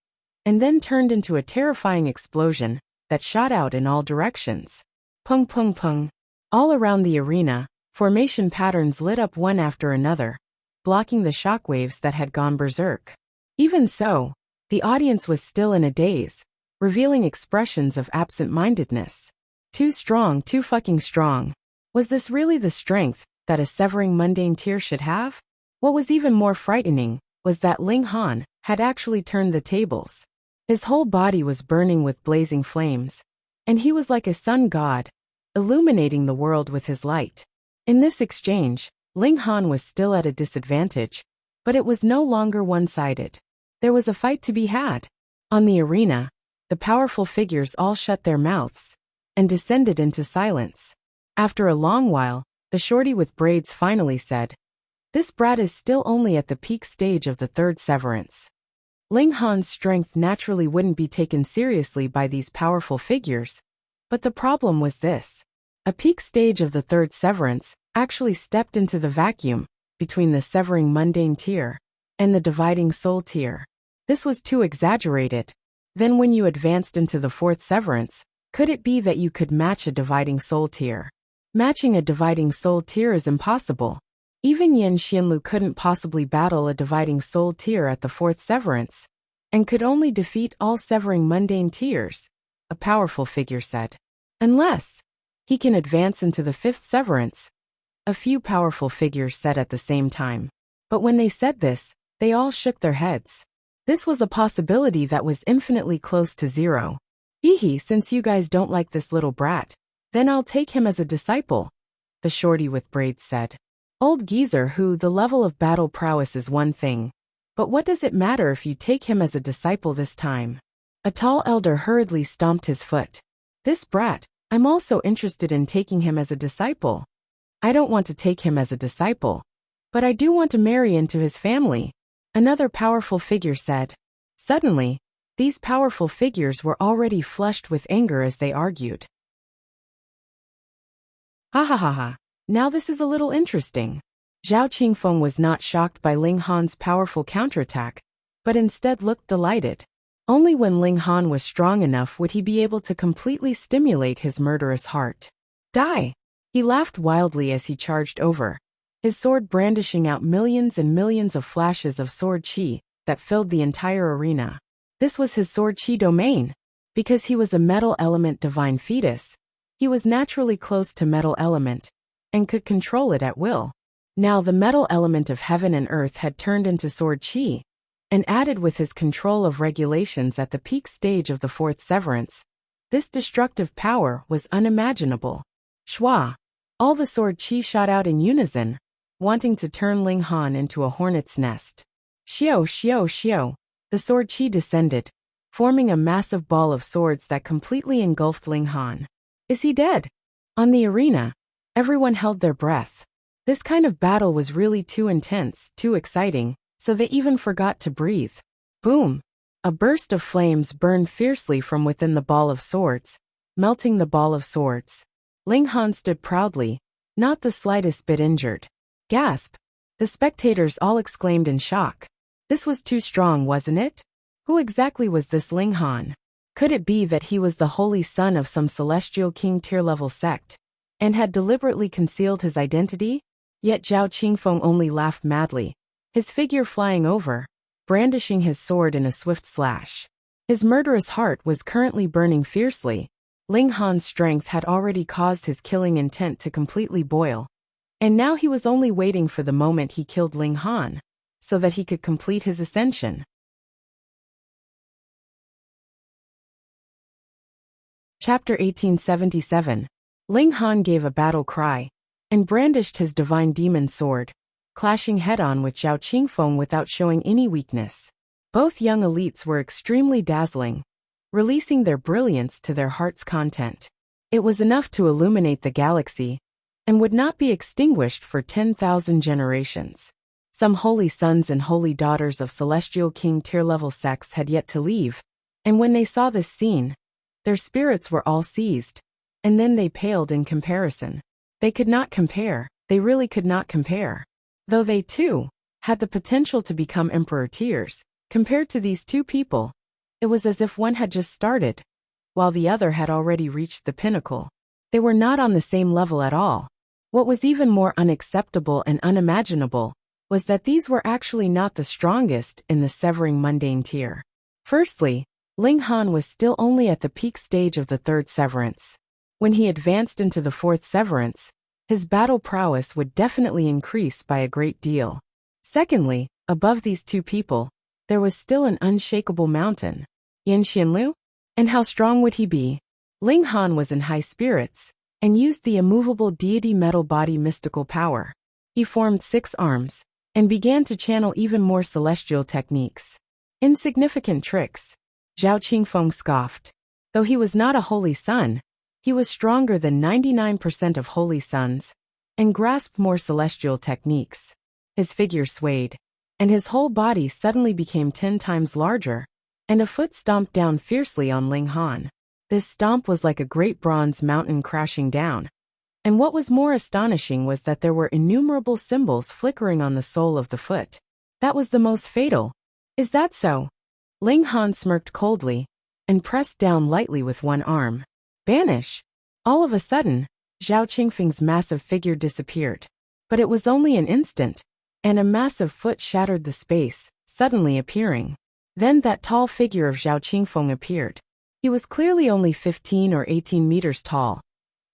and then turned into a terrifying explosion that shot out in all directions. Pung pung pung. All around the arena, formation patterns lit up one after another, blocking the shockwaves that had gone berserk. Even so, the audience was still in a daze, revealing expressions of absent-mindedness. Too strong, too fucking strong. Was this really the strength that a severing mundane tier should have? What was even more frightening was that Ling Han had actually turned the tables. His whole body was burning with blazing flames, and he was like a sun god, illuminating the world with his light. In this exchange, Ling Han was still at a disadvantage, but it was no longer one-sided. There was a fight to be had. On the arena, the powerful figures all shut their mouths and descended into silence. After a long while, the shorty with braids finally said, "This brat is still only at the peak stage of the third severance." Ling Han's strength naturally wouldn't be taken seriously by these powerful figures, but the problem was this. A peak stage of the third severance actually stepped into the vacuum between the severing mundane tier and the dividing soul tier. This was too exaggerated. Then when you advanced into the fourth severance, could it be that you could match a dividing soul tier? Matching a dividing soul tier is impossible. Even Yin Xianlu couldn't possibly battle a dividing soul tier at the fourth severance, and could only defeat all severing mundane tiers, a powerful figure said. Unless he can advance into the fifth severance, a few powerful figures said at the same time. But when they said this, they all shook their heads. This was a possibility that was infinitely close to zero. Hehe, since you guys don't like this little brat, then I'll take him as a disciple, the shorty with braids said. Old geezer who the level of battle prowess is one thing. But what does it matter if you take him as a disciple this time? A tall elder hurriedly stomped his foot. This brat, I'm also interested in taking him as a disciple. I don't want to take him as a disciple, but I do want to marry into his family, another powerful figure said. Suddenly, these powerful figures were already flushed with anger as they argued. Ha ha ha ha, now this is a little interesting. Zhao Qingfeng was not shocked by Ling Han's powerful counterattack, but instead looked delighted. Only when Ling Han was strong enough would he be able to completely stimulate his murderous heart. Die! He laughed wildly as he charged over, his sword brandishing out millions and millions of flashes of sword chi that filled the entire arena. This was his sword chi domain. Because he was a metal element divine fetus, he was naturally close to metal element, and could control it at will. Now the metal element of heaven and earth had turned into sword chi, and added with his control of regulations at the peak stage of the fourth severance, this destructive power was unimaginable. Shwa! All the sword chi shot out in unison, wanting to turn Ling Han into a hornet's nest. Xiao, xiao, xiao! The sword chi descended, forming a massive ball of swords that completely engulfed Ling Han. Is he dead? On the arena, everyone held their breath. This kind of battle was really too intense, too exciting, so they even forgot to breathe. Boom! A burst of flames burned fiercely from within the ball of swords, melting the ball of swords. Ling Han stood proudly, not the slightest bit injured. Gasp! The spectators all exclaimed in shock. This was too strong, wasn't it? Who exactly was this Ling Han? Could it be that he was the holy son of some celestial king tier-level sect, and had deliberately concealed his identity? Yet Zhao Qingfeng only laughed madly, his figure flying over, brandishing his sword in a swift slash. His murderous heart was currently burning fiercely. Ling Han's strength had already caused his killing intent to completely boil, and now he was only waiting for the moment he killed Ling Han, so that he could complete his ascension. Chapter 1877. Ling Han gave a battle cry, and brandished his divine demon sword, clashing head-on with Zhao Qingfeng without showing any weakness. Both young elites were extremely dazzling, releasing their brilliance to their heart's content. It was enough to illuminate the galaxy, and would not be extinguished for 10,000 generations. Some holy sons and holy daughters of celestial king tier-level sects had yet to leave, and when they saw this scene, their spirits were all seized, and then they paled in comparison. They could not compare, they really could not compare. Though they, too, had the potential to become emperor tiers, compared to these two people, it was as if one had just started, while the other had already reached the pinnacle. They were not on the same level at all. What was even more unacceptable and unimaginable was that these were actually not the strongest in the severing mundane tier. Firstly, Ling Han was still only at the peak stage of the third severance. When he advanced into the fourth severance, his battle prowess would definitely increase by a great deal. Secondly, above these two people, there was still an unshakable mountain. Yin Xianlu? And how strong would he be? Ling Han was in high spirits, and used the immovable deity metal body mystical power. He formed 6 arms, and began to channel even more celestial techniques. Insignificant tricks. Zhao Qingfeng scoffed. Though he was not a holy son, he was stronger than 99% of holy sons, and grasped more celestial techniques. His figure swayed, and his whole body suddenly became 10 times larger, and a foot stomped down fiercely on Ling Han. This stomp was like a great bronze mountain crashing down, And what was more astonishing was that there were innumerable symbols flickering on the sole of the foot. That was the most fatal. Is that so? Ling Han smirked coldly and pressed down lightly with one arm. Banish! All of a sudden, Zhao Qingfeng's massive figure disappeared. But it was only an instant, and a massive foot shattered the space, suddenly appearing. Then that tall figure of Zhao Qingfeng appeared. He was clearly only 15 or 18 meters tall,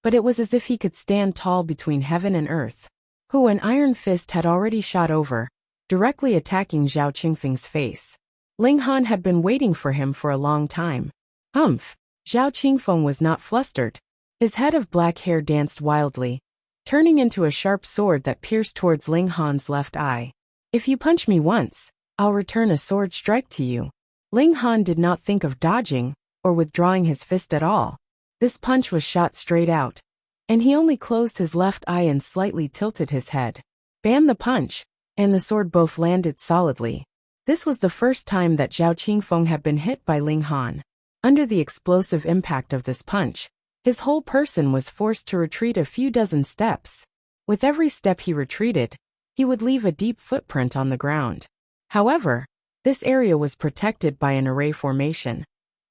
but it was as if he could stand tall between heaven and earth. An iron fist had already shot over, directly attacking Zhao Qingfeng's face. Ling Han had been waiting for him for a long time. Zhao Qingfeng was not flustered. His head of black hair danced wildly, turning into a sharp sword that pierced towards Ling Han's left eye. If you punch me once, I'll return a sword strike to you. Ling Han did not think of dodging or withdrawing his fist at all. This punch was shot straight out, and he only closed his left eye and slightly tilted his head. Bam! The punch and the sword both landed solidly. This was the first time that Zhao Qingfeng had been hit by Ling Han. Under the explosive impact of this punch, his whole person was forced to retreat a few dozen steps. With every step he retreated, he would leave a deep footprint on the ground. However, this area was protected by an array formation,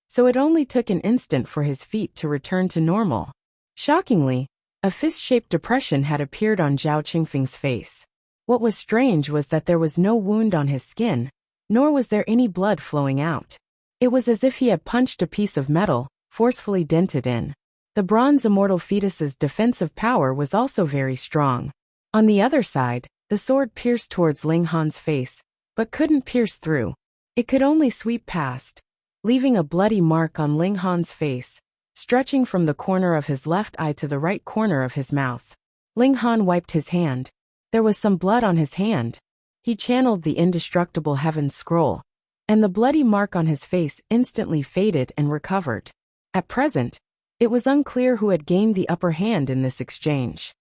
so it only took an instant for his feet to return to normal. Shockingly, a fist-shaped depression had appeared on Zhao Qingfeng's face. What was strange was that there was no wound on his skin, nor was there any blood flowing out. It was as if he had punched a piece of metal, forcefully dented in. The bronze immortal fetus's defensive power was also very strong. On the other side, the sword pierced towards Ling Han's face, but couldn't pierce through. It could only sweep past, leaving a bloody mark on Ling Han's face, stretching from the corner of his left eye to the right corner of his mouth. Ling Han wiped his hand. There was some blood on his hand. He channeled the indestructible Heaven's Scroll, and the bloody mark on his face instantly faded and recovered. At present, it was unclear who had gained the upper hand in this exchange.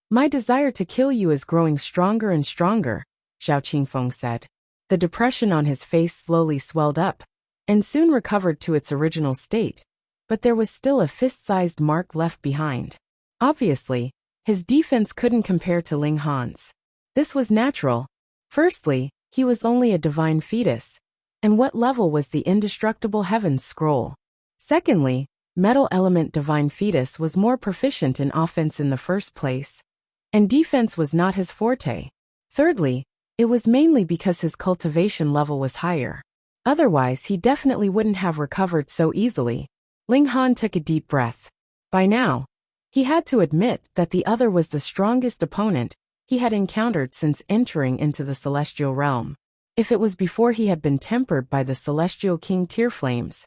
My desire to kill you is growing stronger and stronger, Zhao Qingfeng said. The depression on his face slowly swelled up, and soon recovered to its original state, but there was still a fist-sized mark left behind. Obviously, his defense couldn't compare to Ling Han's. This was natural. Firstly, he was only a divine fetus, and what level was the indestructible Heaven's Scroll? Secondly, metal element divine fetus was more proficient in offense in the first place, and defense was not his forte. Thirdly, it was mainly because his cultivation level was higher. Otherwise, he definitely wouldn't have recovered so easily. Ling Han took a deep breath. By now, he had to admit that the other was the strongest opponent he had encountered since entering into the celestial realm. If it was before he had been tempered by the celestial king tear flames,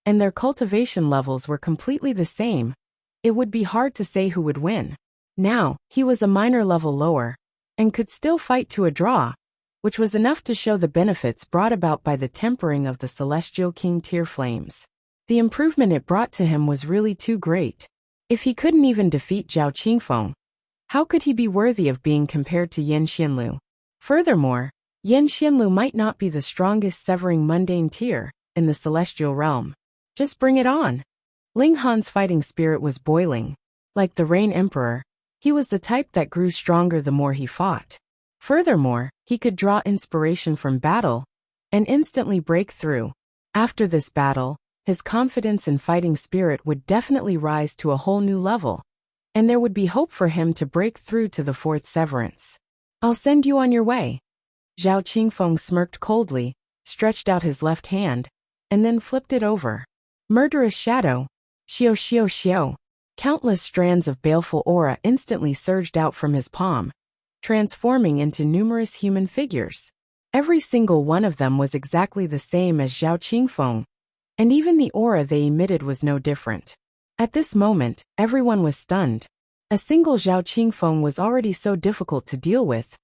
and their cultivation levels were completely the same, it would be hard to say who would win. Now, he was a minor level lower, and could still fight to a draw, which was enough to show the benefits brought about by the tempering of the celestial king tear flames. The improvement it brought to him was really too great. If he couldn't even defeat Zhao Qingfeng, how could he be worthy of being compared to Yan Xianlu? Furthermore, Yan Xianlu might not be the strongest severing mundane tier in the celestial realm. Just bring it on. Ling Han's fighting spirit was boiling. Like the Rain Emperor, he was the type that grew stronger the more he fought. Furthermore, he could draw inspiration from battle and instantly break through. After this battle, his confidence and fighting spirit would definitely rise to a whole new level, and there would be hope for him to break through to the fourth severance. I'll send you on your way. Zhao Qingfeng smirked coldly, stretched out his left hand, and then flipped it over. Murderous shadow. Xiao xiao xiao. Countless strands of baleful aura instantly surged out from his palm, transforming into numerous human figures. Every single one of them was exactly the same as Zhao Qingfeng, and even the aura they emitted was no different. At this moment, everyone was stunned. A single Zhao Qingfeng was already so difficult to deal with,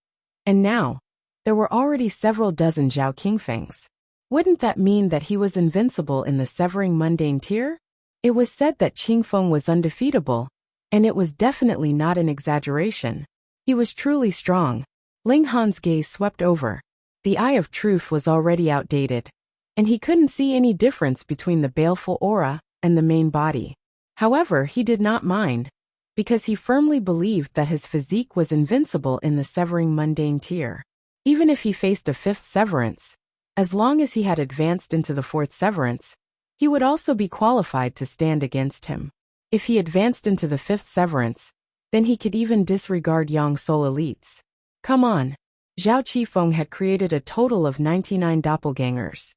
and now, there were already several dozen Zhao Qingfengs. Wouldn't that mean that he was invincible in the severing mundane tier? It was said that Qingfeng was undefeatable, and it was definitely not an exaggeration. He was truly strong. Ling Han's gaze swept over. The Eye of Truth was already outdated, and he couldn't see any difference between the baleful aura and the main body. However, he did not mind, because he firmly believed that his physique was invincible in the severing mundane tier. Even if he faced a fifth severance, as long as he had advanced into the fourth severance, he would also be qualified to stand against him. If he advanced into the fifth severance, then he could even disregard Yang Soul elites. Come on. Zhao Qifeng had created a total of 99 doppelgangers.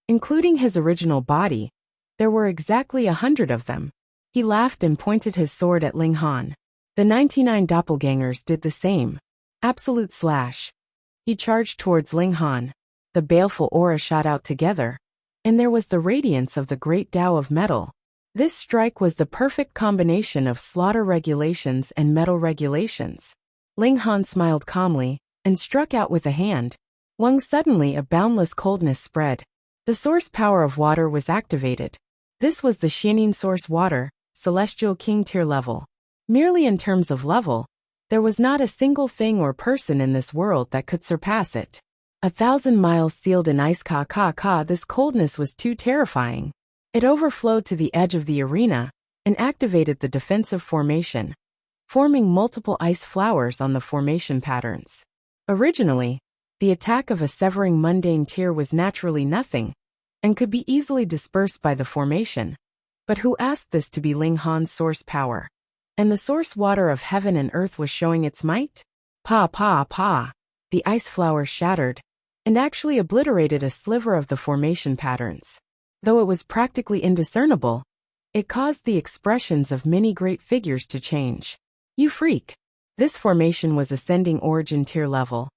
Including his original body, there were exactly 100 of them. He laughed and pointed his sword at Ling Han. The 99 doppelgangers did the same. Absolute slash. He charged towards Ling Han. The baleful aura shot out together, and there was the radiance of the great Tao of metal. This strike was the perfect combination of slaughter regulations and metal regulations. Ling Han smiled calmly, and struck out with a hand. Suddenly a boundless coldness spread. The source power of water was activated. This was the Xianin source water, Celestial King tier level. Merely in terms of level, there was not a single thing or person in this world that could surpass it. 1,000 miles sealed in ice. This coldness was too terrifying. It overflowed to the edge of the arena, and activated the defensive formation, forming multiple ice flowers on the formation patterns. Originally, the attack of a severing mundane tier was naturally nothing, and could be easily dispersed by the formation. But who asked this to be Ling Han's source power? And the source water of heaven and earth was showing its might? Pa pa pa! The ice flowers shattered, and actually obliterated a sliver of the formation patterns. Though it was practically indiscernible, it caused the expressions of many great figures to change. You freak! This formation was ascending origin tier level,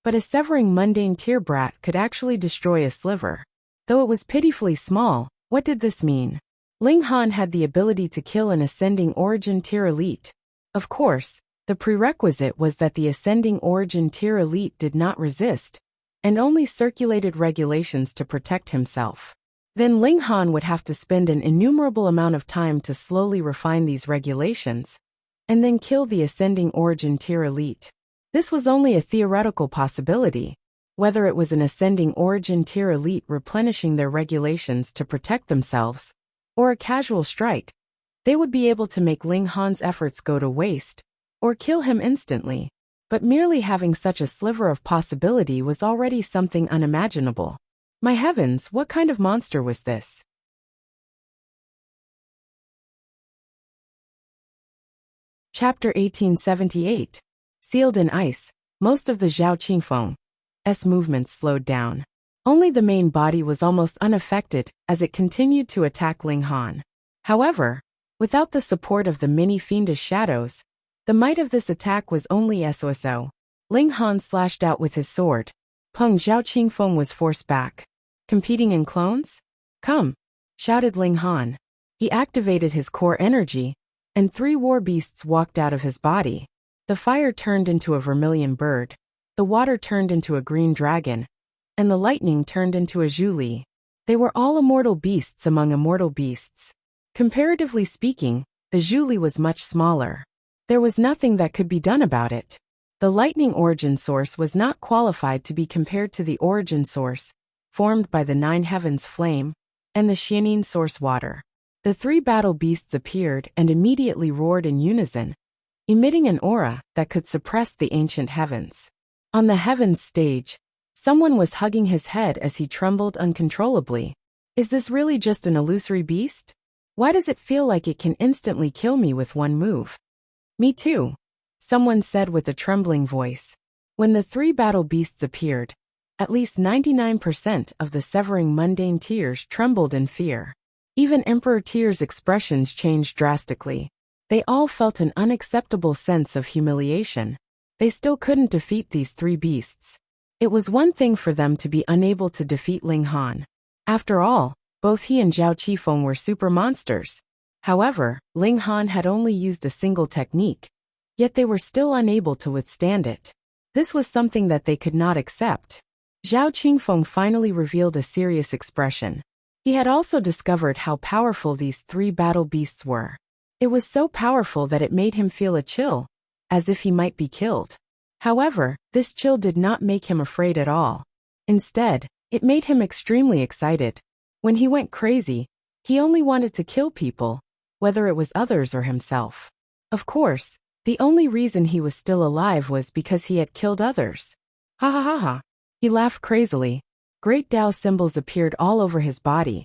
but a severing mundane tier brat could actually destroy a sliver. Though it was pitifully small, what did this mean? Ling Han had the ability to kill an ascending origin tier elite. Of course, the prerequisite was that the ascending origin tier elite did not resist, and only circulated regulations to protect himself. Then Ling Han would have to spend an innumerable amount of time to slowly refine these regulations, and then kill the ascending origin tier elite. This was only a theoretical possibility. Whether it was an ascending origin tier elite replenishing their regulations to protect themselves, or a casual strike, they would be able to make Ling Han's efforts go to waste, or kill him instantly. But merely having such a sliver of possibility was already something unimaginable. My heavens, what kind of monster was this? Chapter 1878. Sealed in ice, most of the Zhao Qifeng's movements slowed down. Only the main body was almost unaffected as it continued to attack Ling Han. However, without the support of the many fiendish shadows, the might of this attack was only so. Ling Han slashed out with his sword. Zhao Qifeng was forced back. Competing in clones? Come! Shouted Ling Han. He activated his core energy, and 3 war beasts walked out of his body. The fire turned into a vermilion bird, the water turned into a green dragon, and the lightning turned into a Zhuli. They were all immortal beasts among immortal beasts. Comparatively speaking, the Zhuli was much smaller. There was nothing that could be done about it. The lightning origin source was not qualified to be compared to the origin source, formed by the 9 heavens flame, and the Xianin source water. The 3 battle beasts appeared and immediately roared in unison, emitting an aura that could suppress the ancient heavens. On the heavens stage, someone was hugging his head as he trembled uncontrollably. Is this really just an illusory beast? Why does it feel like it can instantly kill me with one move? Me too, someone said with a trembling voice. When the 3 battle beasts appeared, at least 99% of the severing mundane tiers trembled in fear. Even Emperor Tier's expressions changed drastically. They all felt an unacceptable sense of humiliation. They still couldn't defeat these 3 beasts. It was one thing for them to be unable to defeat Ling Han. After all, both he and Zhao Qifeng were super monsters. However, Ling Han had only used a single technique, yet they were still unable to withstand it. This was something that they could not accept. Zhao Qifeng finally revealed a serious expression. He had also discovered how powerful these 3 battle beasts were. It was so powerful that it made him feel a chill, as if he might be killed. However, this chill did not make him afraid at all. Instead, it made him extremely excited. When he went crazy, He only wanted to kill people, whether it was others or himself. Of course, the only reason he was still alive was because he had killed others. Ha ha ha ha. He laughed crazily. Great Tao symbols appeared all over his body,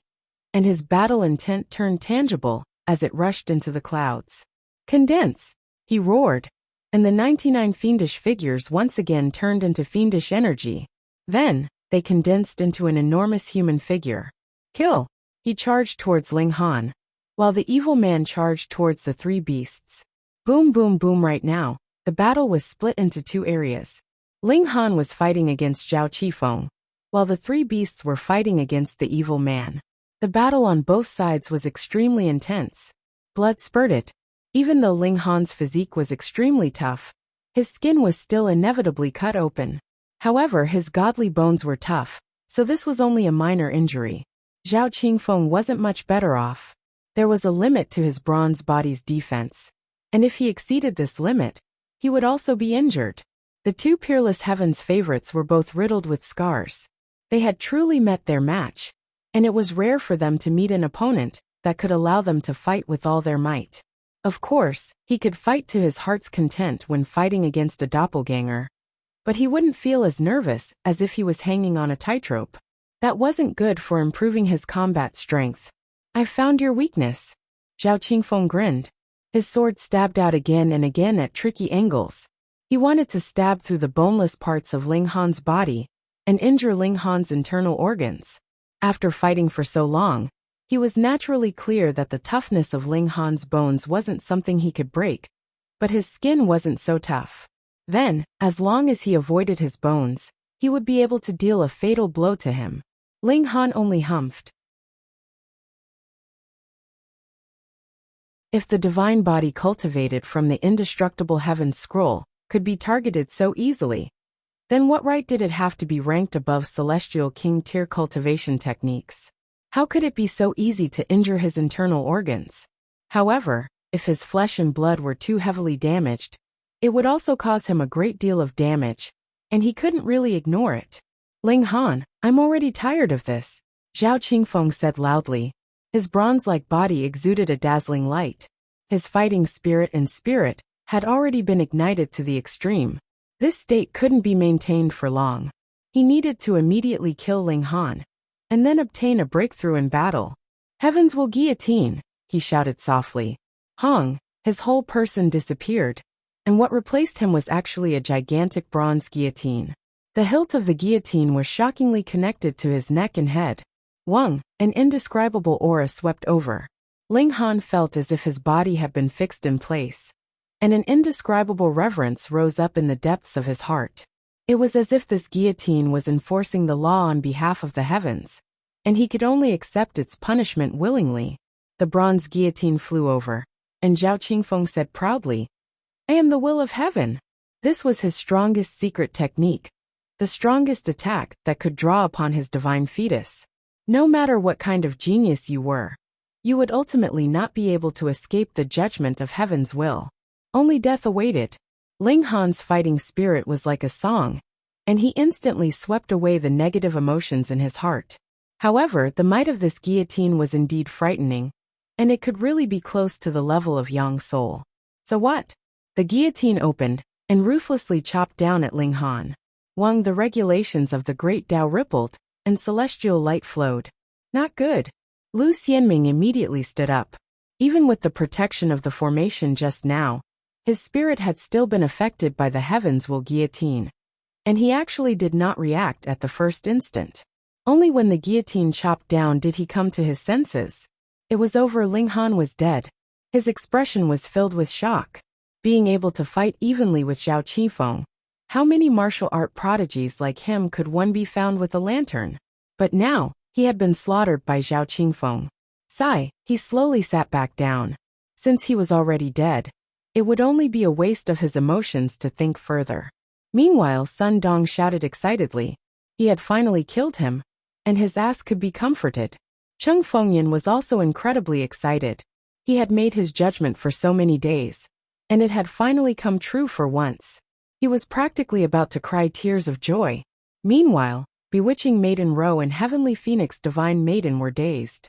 and his battle intent turned tangible as it rushed into the clouds. Condense! He roared, and the 99 fiendish figures once again turned into fiendish energy. Then, they condensed into an enormous human figure. Kill! He charged towards Ling Han, while the evil man charged towards the three beasts. Boom boom boom. Right now, the battle was split into two areas. Ling Han was fighting against Zhao Qifeng, while the three beasts were fighting against the evil man. The battle on both sides was extremely intense. Blood spurted. Even though Ling Han's physique was extremely tough, his skin was still inevitably cut open. However, his godly bones were tough, so this was only a minor injury. Zhao Qifeng wasn't much better off. There was a limit to his bronze body's defense, and if he exceeded this limit, he would also be injured. The two peerless heavens favorites were both riddled with scars. They had truly met their match, and it was rare for them to meet an opponent that could allow them to fight with all their might. Of course, he could fight to his heart's content when fighting against a doppelganger, but he wouldn't feel as nervous as if he was hanging on a tightrope. That wasn't good for improving his combat strength. I found your weakness. Zhao Qifeng grinned. His sword stabbed out again and again at tricky angles. He wanted to stab through the boneless parts of Ling Han's body and injure Ling Han's internal organs. After fighting for so long, he was naturally clear that the toughness of Ling Han's bones wasn't something he could break, but his skin wasn't so tough. Then, as long as he avoided his bones, he would be able to deal a fatal blow to him. Ling Han only humphed. If the divine body cultivated from the indestructible heaven's scroll could be targeted so easily, then what right did it have to be ranked above celestial king tier cultivation techniques? How could it be so easy to injure his internal organs? However, if his flesh and blood were too heavily damaged, it would also cause him a great deal of damage, and he couldn't really ignore it. Ling Han, I'm already tired of this, Zhao Qifeng said loudly. His bronze-like body exuded a dazzling light. His fighting spirit and spirit had already been ignited to the extreme. This state couldn't be maintained for long. He needed to immediately kill Ling Han, and then obtain a breakthrough in battle. Heavens will guillotine, he shouted softly. Hong, his whole person disappeared, and what replaced him was actually a gigantic bronze guillotine. The hilt of the guillotine was shockingly connected to his neck and head. Wang, an indescribable aura swept over. Ling Han felt as if his body had been fixed in place, and an indescribable reverence rose up in the depths of his heart. It was as if this guillotine was enforcing the law on behalf of the heavens, and he could only accept its punishment willingly. The bronze guillotine flew over, and Zhao Qifeng said proudly, I am the will of heaven. This was his strongest secret technique, the strongest attack that could draw upon his divine fetus. No matter what kind of genius you were, you would ultimately not be able to escape the judgment of heaven's will. Only death awaited. Ling Han's fighting spirit was like a song, and he instantly swept away the negative emotions in his heart. However, the might of this guillotine was indeed frightening, and it could really be close to the level of Yang's soul. So what? The guillotine opened, and ruthlessly chopped down at Ling Han. Wang, the regulations of the great Tao rippled, and celestial light flowed. Not good. Lu Xianming immediately stood up. Even with the protection of the formation just now, his spirit had still been affected by the heavens will guillotine, and he actually did not react at the first instant. Only when the guillotine chopped down did he come to his senses. It was over. Ling Han was dead. His expression was filled with shock. Being able to fight evenly with Zhao Qifeng, how many martial art prodigies like him could one be found with a lantern? But now, he had been slaughtered by Zhao Qifeng. Sigh, he slowly sat back down. Since he was already dead, it would only be a waste of his emotions to think further. Meanwhile, Sun Dong shouted excitedly. He had finally killed him, and his ass could be comforted. Cheng Fengyan was also incredibly excited. He had made his judgment for so many days, and it had finally come true for once. He was practically about to cry tears of joy. Meanwhile, Bewitching Maiden Ro and Heavenly Phoenix Divine Maiden were dazed.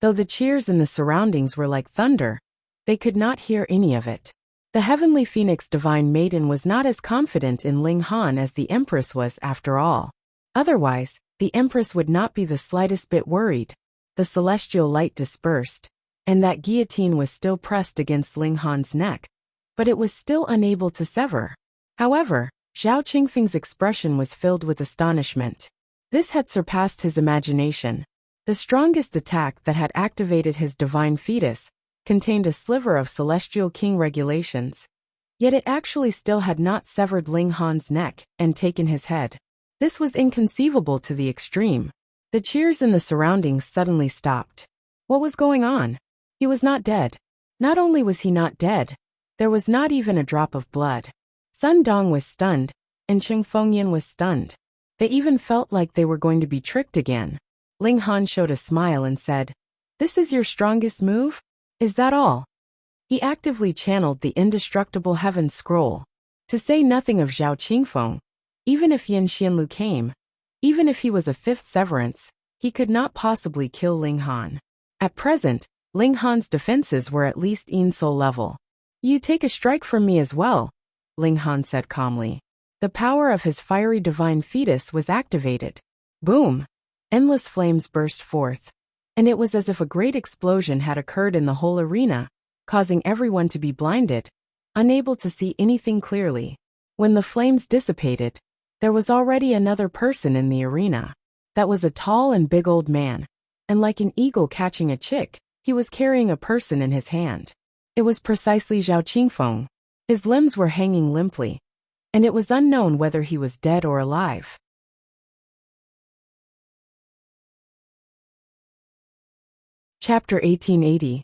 Though the cheers in the surroundings were like thunder, they could not hear any of it. The heavenly phoenix divine maiden was not as confident in Ling Han as the empress was after all. Otherwise, the empress would not be the slightest bit worried. The celestial light dispersed, and that guillotine was still pressed against Ling Han's neck, but it was still unable to sever. However, Zhao Qingfeng's expression was filled with astonishment. This had surpassed his imagination. The strongest attack that had activated his divine fetus contained a sliver of celestial king regulations. Yet it actually still had not severed Ling Han's neck and taken his head. This was inconceivable to the extreme. The cheers in the surroundings suddenly stopped. What was going on? He was not dead. Not only was he not dead, there was not even a drop of blood. Sun Dong was stunned, and Cheng Fengyan was stunned. They even felt like they were going to be tricked again. Ling Han showed a smile and said, "This is your strongest move? Is that all?" He actively channeled the indestructible heaven scroll. To say nothing of Zhao Qingfeng, even if Yin Xianlu came, even if he was a fifth severance, he could not possibly kill Ling Han. At present, Ling Han's defenses were at least Yin Soul level. "You take a strike from me as well," Ling Han said calmly. The power of his fiery divine fetus was activated. Boom! Endless flames burst forth. And it was as if a great explosion had occurred in the whole arena, causing everyone to be blinded, unable to see anything clearly. When the flames dissipated, there was already another person in the arena. That was a tall and big old man, and like an eagle catching a chick, he was carrying a person in his hand. It was precisely Zhao Qingfeng. His limbs were hanging limply, and it was unknown whether he was dead or alive. Chapter 1880.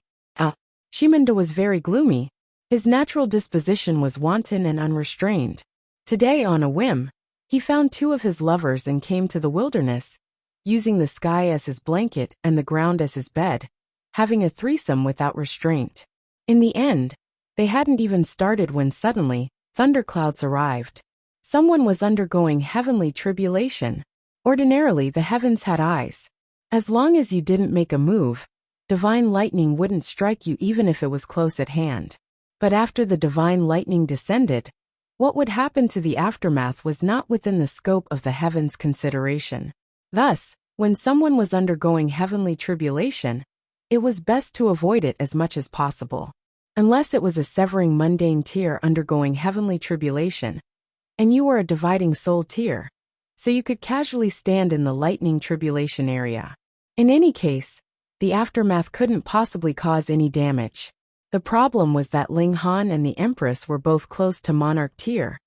Shimenda was very gloomy. His natural disposition was wanton and unrestrained. Today, on a whim, he found two of his lovers and came to the wilderness, using the sky as his blanket and the ground as his bed, having a threesome without restraint. In the end, they hadn't even started when suddenly, thunderclouds arrived. Someone was undergoing heavenly tribulation. Ordinarily, the heavens had eyes. As long as you didn't make a move, divine lightning wouldn't strike you even if it was close at hand. But after the divine lightning descended, what would happen to the aftermath was not within the scope of the heavens' consideration. Thus, when someone was undergoing heavenly tribulation, it was best to avoid it as much as possible. Unless it was a severing mundane tear undergoing heavenly tribulation, and you were a dividing soul tear, so you could casually stand in the lightning tribulation area. In any case, the aftermath couldn't possibly cause any damage. The problem was that Ling Han and the Empress were both close to Monarch tier,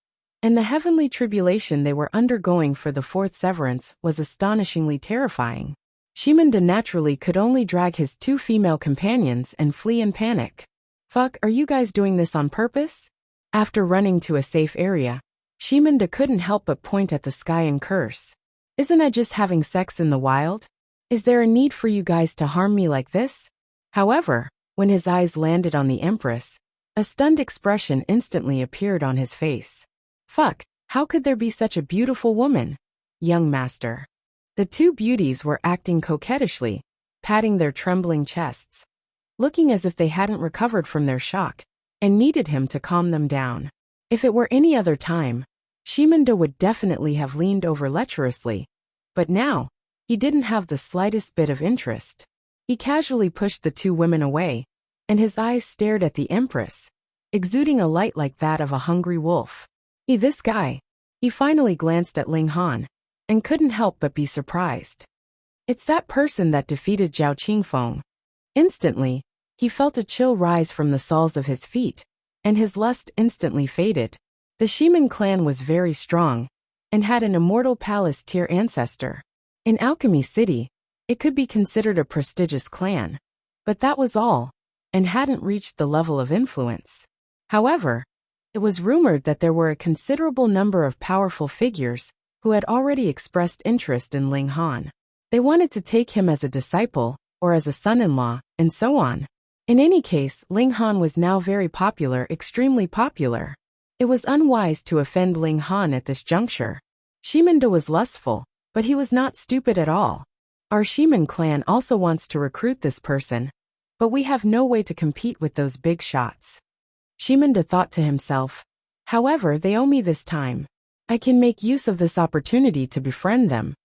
and the heavenly tribulation they were undergoing for the fourth severance was astonishingly terrifying. Shimenda naturally could only drag his two female companions and flee in panic. "Fuck, are you guys doing this on purpose?" After running to a safe area, Shimenda couldn't help but point at the sky and curse. "Isn't I just having sex in the wild? Is there a need for you guys to harm me like this?" However, when his eyes landed on the Empress, a stunned expression instantly appeared on his face. "Fuck, how could there be such a beautiful woman, young master?" The two beauties were acting coquettishly, patting their trembling chests, looking as if they hadn't recovered from their shock, and needed him to calm them down. If it were any other time, Shimenda would definitely have leaned over lecherously, but now, he didn't have the slightest bit of interest. He casually pushed the two women away, and his eyes stared at the Empress, exuding a light like that of a hungry wolf. This guy. He finally glanced at Ling Han, and couldn't help but be surprised. "It's that person that defeated Zhao Qingfeng." Instantly, he felt a chill rise from the soles of his feet, and his lust instantly faded. The Shimen clan was very strong, and had an immortal palace tier ancestor. In Alchemy City, it could be considered a prestigious clan, but that was all, and hadn't reached the level of influence. However, it was rumored that there were a considerable number of powerful figures who had already expressed interest in Ling Han. They wanted to take him as a disciple, or as a son-in-law, and so on. In any case, Ling Han was now very popular, extremely popular. It was unwise to offend Ling Han at this juncture. Shimenda was lustful, but he was not stupid at all. Our Shiman clan also wants to recruit this person, but we have no way to compete with those big shots. Shimanda thought to himself, however, they owe me this time. I can make use of this opportunity to befriend them.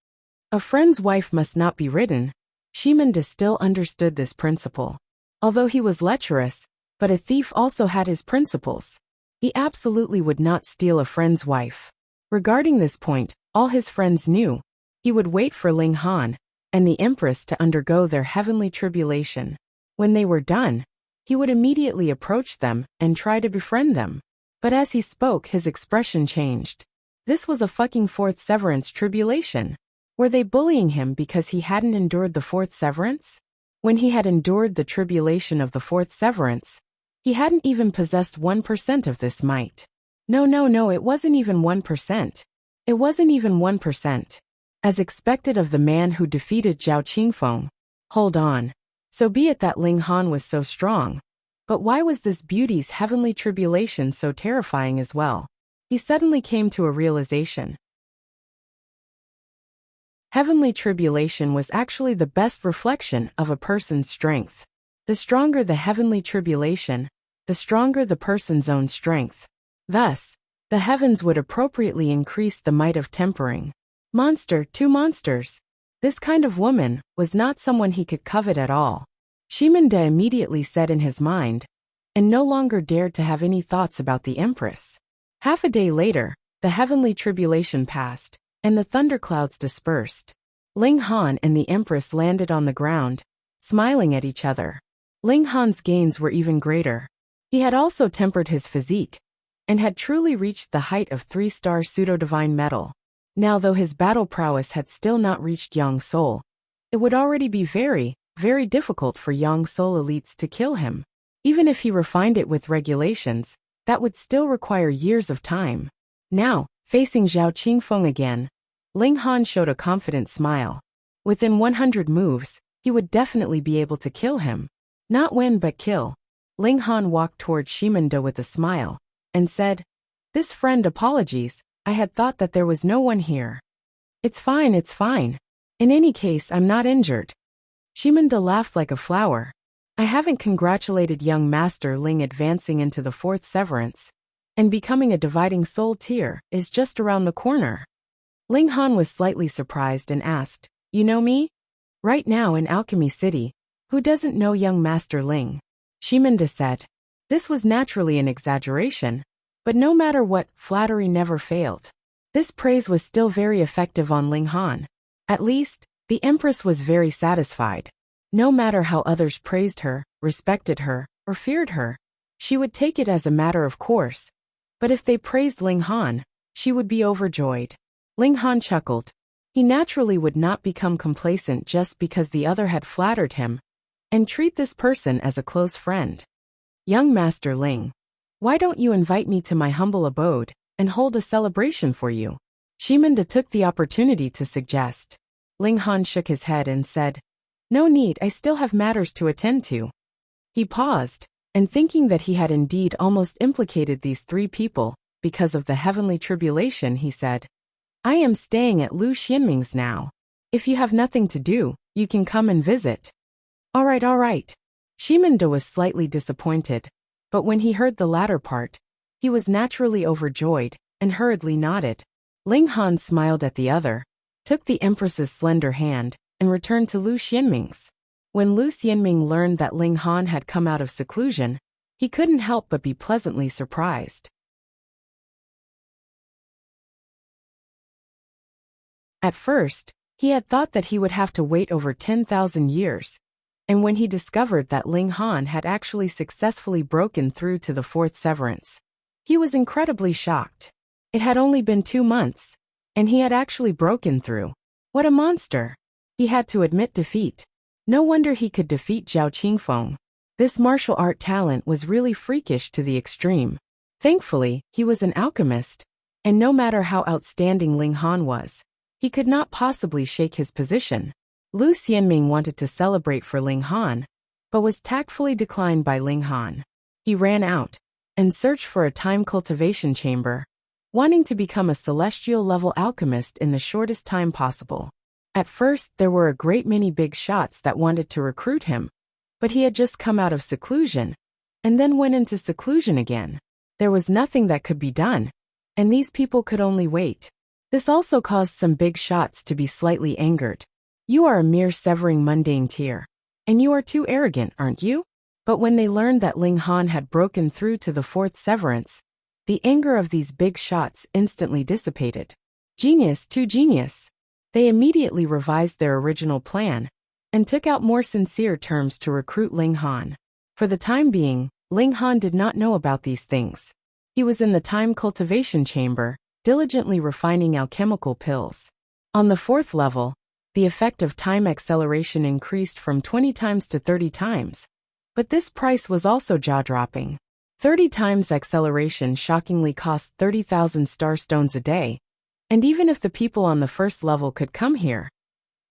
A friend's wife must not be ridden. Shimanda still understood this principle. Although he was lecherous, but a thief also had his principles. He absolutely would not steal a friend's wife. Regarding this point, all his friends knew. He would wait for Ling Han and the Empress to undergo their heavenly tribulation. When they were done, he would immediately approach them and try to befriend them. But as he spoke, his expression changed. This was a fucking fourth severance tribulation. Were they bullying him because he hadn't endured the fourth severance? When he had endured the tribulation of the fourth severance, he hadn't even possessed 1% of this might. No, it wasn't even 1%. It wasn't even 1%. As expected of the man who defeated Zhao Qingfeng. Hold on. So be it that Ling Han was so strong. But why was this beauty's heavenly tribulation so terrifying as well? He suddenly came to a realization. Heavenly tribulation was actually the best reflection of a person's strength. The stronger the heavenly tribulation, the stronger the person's own strength. Thus, the heavens would appropriately increase the might of tempering. Monster, two monsters. This kind of woman was not someone he could covet at all. Shimanda immediately said in his mind, and no longer dared to have any thoughts about the Empress. Half a day later, the heavenly tribulation passed, and the thunderclouds dispersed. Ling Han and the Empress landed on the ground, smiling at each other. Ling Han's gains were even greater. He had also tempered his physique, and had truly reached the height of 3-star pseudo-divine metal. Now though his battle prowess had still not reached Yang Soul, it would already be very, very difficult for Yang Soul elites to kill him. Even if he refined it with regulations, that would still require years of time. Now, facing Zhao Qingfeng again, Ling Han showed a confident smile. Within 100 moves, he would definitely be able to kill him. Not win but kill. Ling Han walked toward Shimanda with a smile, and said, "This friend, apologies, I had thought that there was no one here." It's fine. In any case, I'm not injured." Shimanda laughed like a flower. "I haven't congratulated young Master Ling advancing into the fourth severance, and becoming a dividing soul tier is just around the corner." Ling Han was slightly surprised and asked, "You know me?" "Right now in Alchemy City, who doesn't know young Master Ling?" Shimanda said. This was naturally an exaggeration, but no matter what, flattery never failed. This praise was still very effective on Ling Han. At least, the Empress was very satisfied. No matter how others praised her, respected her, or feared her, she would take it as a matter of course. But if they praised Ling Han, she would be overjoyed. Ling Han chuckled. He naturally would not become complacent just because the other had flattered him, and treat this person as a close friend. "Young Master Ling, why don't you invite me to my humble abode, and hold a celebration for you?" Shimanda took the opportunity to suggest. Ling Han shook his head and said, "No need, I still have matters to attend to." He paused, and thinking that he had indeed almost implicated these three people, because of the heavenly tribulation, he said, "I am staying at Lu Xianming's now. If you have nothing to do, you can come and visit." All right. Shimanda was slightly disappointed, but when he heard the latter part, he was naturally overjoyed, and hurriedly nodded. Ling Han smiled at the other, took the Empress's slender hand, and returned to Lu Xianming's. When Lu Xianming learned that Ling Han had come out of seclusion, he couldn't help but be pleasantly surprised. At first, he had thought that he would have to wait over 10,000 years, and when he discovered that Ling Han had actually successfully broken through to the fourth severance, he was incredibly shocked. It had only been 2 months, and he had actually broken through. What a monster! He had to admit defeat. No wonder he could defeat Zhao Qingfeng. This martial art talent was really freakish to the extreme. Thankfully, he was an alchemist, and no matter how outstanding Ling Han was, he could not possibly shake his position. Lu Xianming wanted to celebrate for Ling Han, but was tactfully declined by Ling Han. He ran out and searched for a time cultivation chamber, wanting to become a celestial-level alchemist in the shortest time possible. At first, there were a great many big shots that wanted to recruit him, but he had just come out of seclusion, and then went into seclusion again. There was nothing that could be done, and these people could only wait. This also caused some big shots to be slightly angered. You are a mere severing mundane tier, and you are too arrogant, aren't you? But when they learned that Ling Han had broken through to the fourth severance, the anger of these big shots instantly dissipated. Genius, too genius. They immediately revised their original plan and took out more sincere terms to recruit Ling Han. For the time being, Ling Han did not know about these things. He was in the time cultivation chamber, diligently refining alchemical pills. On the fourth level, the effect of time acceleration increased from 20 times to 30 times. But this price was also jaw-dropping. 30 times acceleration shockingly cost 30,000 star stones a day, and even if the people on the first level could come here,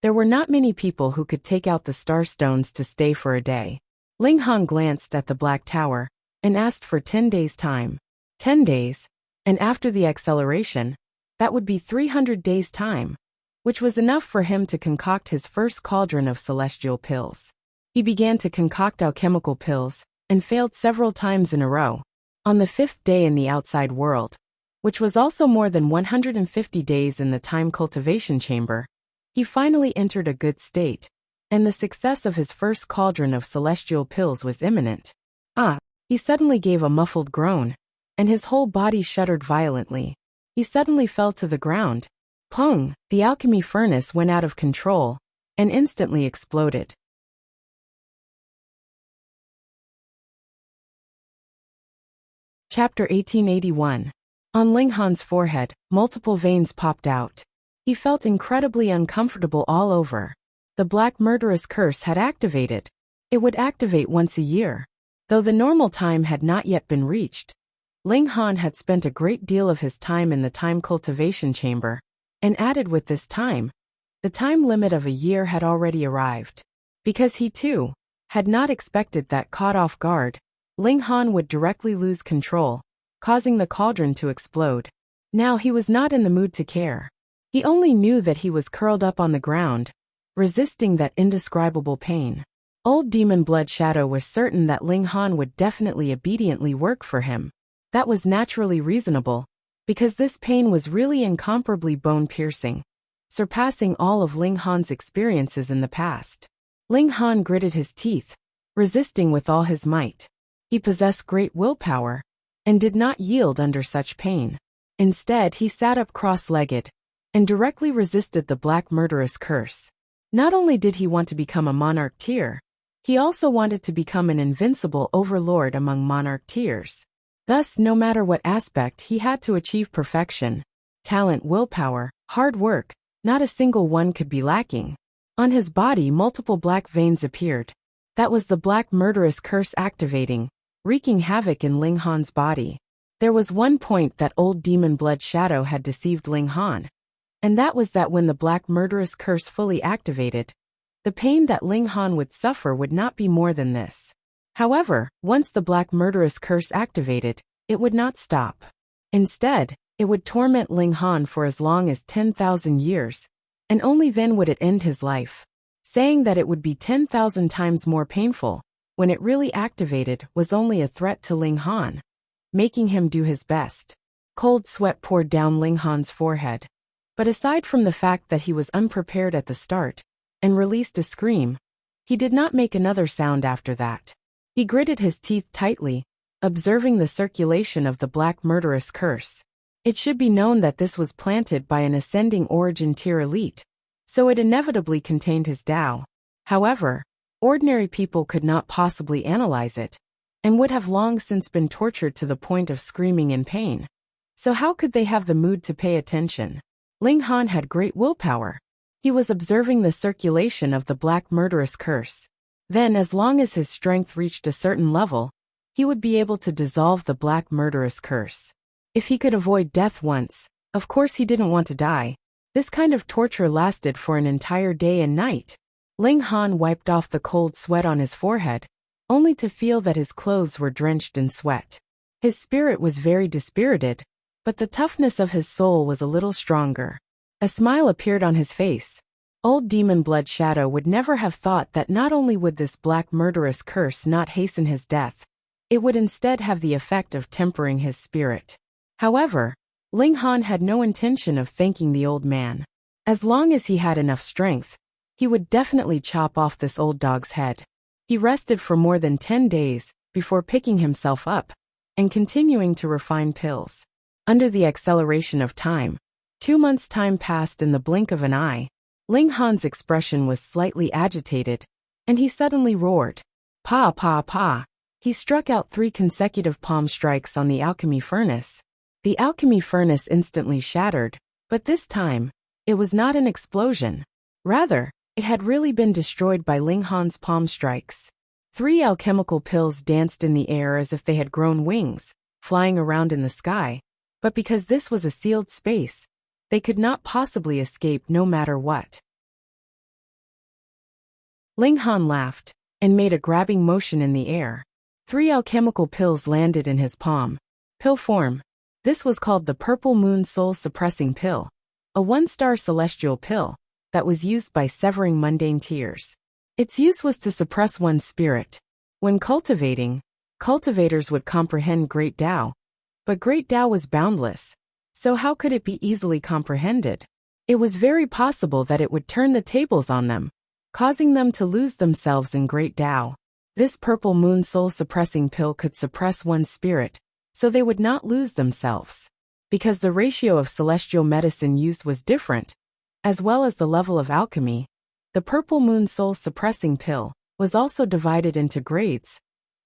there were not many people who could take out the star stones to stay for a day. Ling Han glanced at the Black Tower and asked for 10 days' time. 10 days, and after the acceleration, that would be 300 days' time, which was enough for him to concoct his first cauldron of celestial pills. He began to concoct alchemical pills and failed several times in a row. On the 5th day in the outside world, which was also more than 150 days in the time cultivation chamber, he finally entered a good state, and the success of his first cauldron of celestial pills was imminent. He suddenly gave a muffled groan, and his whole body shuddered violently. He suddenly fell to the ground. Pong! The alchemy furnace went out of control and instantly exploded. Chapter 1881. On Ling Han's forehead, multiple veins popped out. He felt incredibly uncomfortable all over. The black murderous curse had activated. It would activate once a year. Though the normal time had not yet been reached, Ling Han had spent a great deal of his time in the time cultivation chamber, and added with this time, the time limit of a year had already arrived. Because he too had not expected that, caught off guard, Ling Han would directly lose control, causing the cauldron to explode. Now he was not in the mood to care. He only knew that he was curled up on the ground, resisting that indescribable pain. Old Demon Blood Shadow was certain that Ling Han would definitely obediently work for him. That was naturally reasonable, because this pain was really incomparably bone-piercing, surpassing all of Ling Han's experiences in the past. Ling Han gritted his teeth, resisting with all his might. He possessed great willpower, and did not yield under such pain. Instead, he sat up cross-legged, and directly resisted the black murderous curse. Not only did he want to become a monarch tier, he also wanted to become an invincible overlord among monarch tiers. Thus, no matter what aspect, he had to achieve perfection. Talent, willpower, hard work, not a single one could be lacking. On his body, multiple black veins appeared. That was the black murderous curse activating, wreaking havoc in Ling Han's body. There was one point that old Demon Blood Shadow had deceived Ling Han, and that was that when the black murderous curse fully activated, the pain that Ling Han would suffer would not be more than this. However, once the black murderous curse activated, it would not stop. Instead, it would torment Ling Han for as long as 10,000 years, and only then would it end his life. Saying that it would be 10,000 times more painful when it really activated was only a threat to Ling Han, making him do his best. Cold sweat poured down Ling Han's forehead. But aside from the fact that he was unprepared at the start, and released a scream, he did not make another sound after that. He gritted his teeth tightly, observing the circulation of the black murderous curse. It should be known that this was planted by an ascending origin tier elite, so it inevitably contained his Tao. However, ordinary people could not possibly analyze it, and would have long since been tortured to the point of screaming in pain. So how could they have the mood to pay attention? Ling Han had great willpower. He was observing the circulation of the black murderous curse. Then, as long as his strength reached a certain level, he would be able to dissolve the black murderous curse. If he could avoid death once, of course he didn't want to die. This kind of torture lasted for an entire day and night. Ling Han wiped off the cold sweat on his forehead, only to feel that his clothes were drenched in sweat. His spirit was very dispirited, but the toughness of his soul was a little stronger. A smile appeared on his face. Old Demon Blood Shadow would never have thought that not only would this black murderous curse not hasten his death, it would instead have the effect of tempering his spirit. However, Ling Han had no intention of thanking the old man. As long as he had enough strength, he would definitely chop off this old dog's head. He rested for more than 10 days before picking himself up and continuing to refine pills. Under the acceleration of time, 2 months' time passed in the blink of an eye. Ling Han's expression was slightly agitated, and he suddenly roared. Pa pa pa! He struck out 3 consecutive palm strikes on the alchemy furnace. The alchemy furnace instantly shattered, but this time, it was not an explosion. Rather, it had really been destroyed by Ling Han's palm strikes. 3 alchemical pills danced in the air as if they had grown wings, flying around in the sky, but because this was a sealed space, they could not possibly escape no matter what. Ling Han laughed and made a grabbing motion in the air. 3 alchemical pills landed in his palm. Pill form. This was called the Purple Moon Soul Suppressing Pill, a 1-star celestial pill that was used by severing mundane tears. Its use was to suppress one's spirit. When cultivating, cultivators would comprehend Great Tao, but Great Tao was boundless. So how could it be easily comprehended? It was very possible that it would turn the tables on them, causing them to lose themselves in Great Tao. This Purple Moon Soul Suppressing Pill could suppress one's spirit, so they would not lose themselves. Because the ratio of celestial medicine used was different, as well as the level of alchemy, the Purple Moon Soul Suppressing Pill was also divided into grades,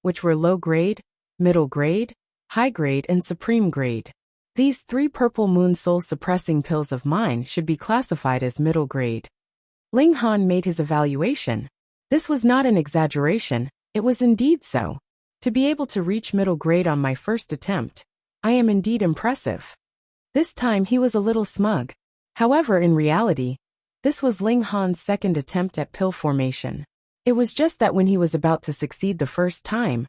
which were low grade, middle grade, high grade, and supreme grade. These 3 Purple Moon Soul Suppressing Pills of mine should be classified as middle grade. Ling Han made his evaluation. This was not an exaggeration, it was indeed so. To be able to reach middle grade on my first attempt, I am indeed impressive. This time he was a little smug. However, in reality, this was Ling Han's second attempt at pill formation. It was just that when he was about to succeed the first time,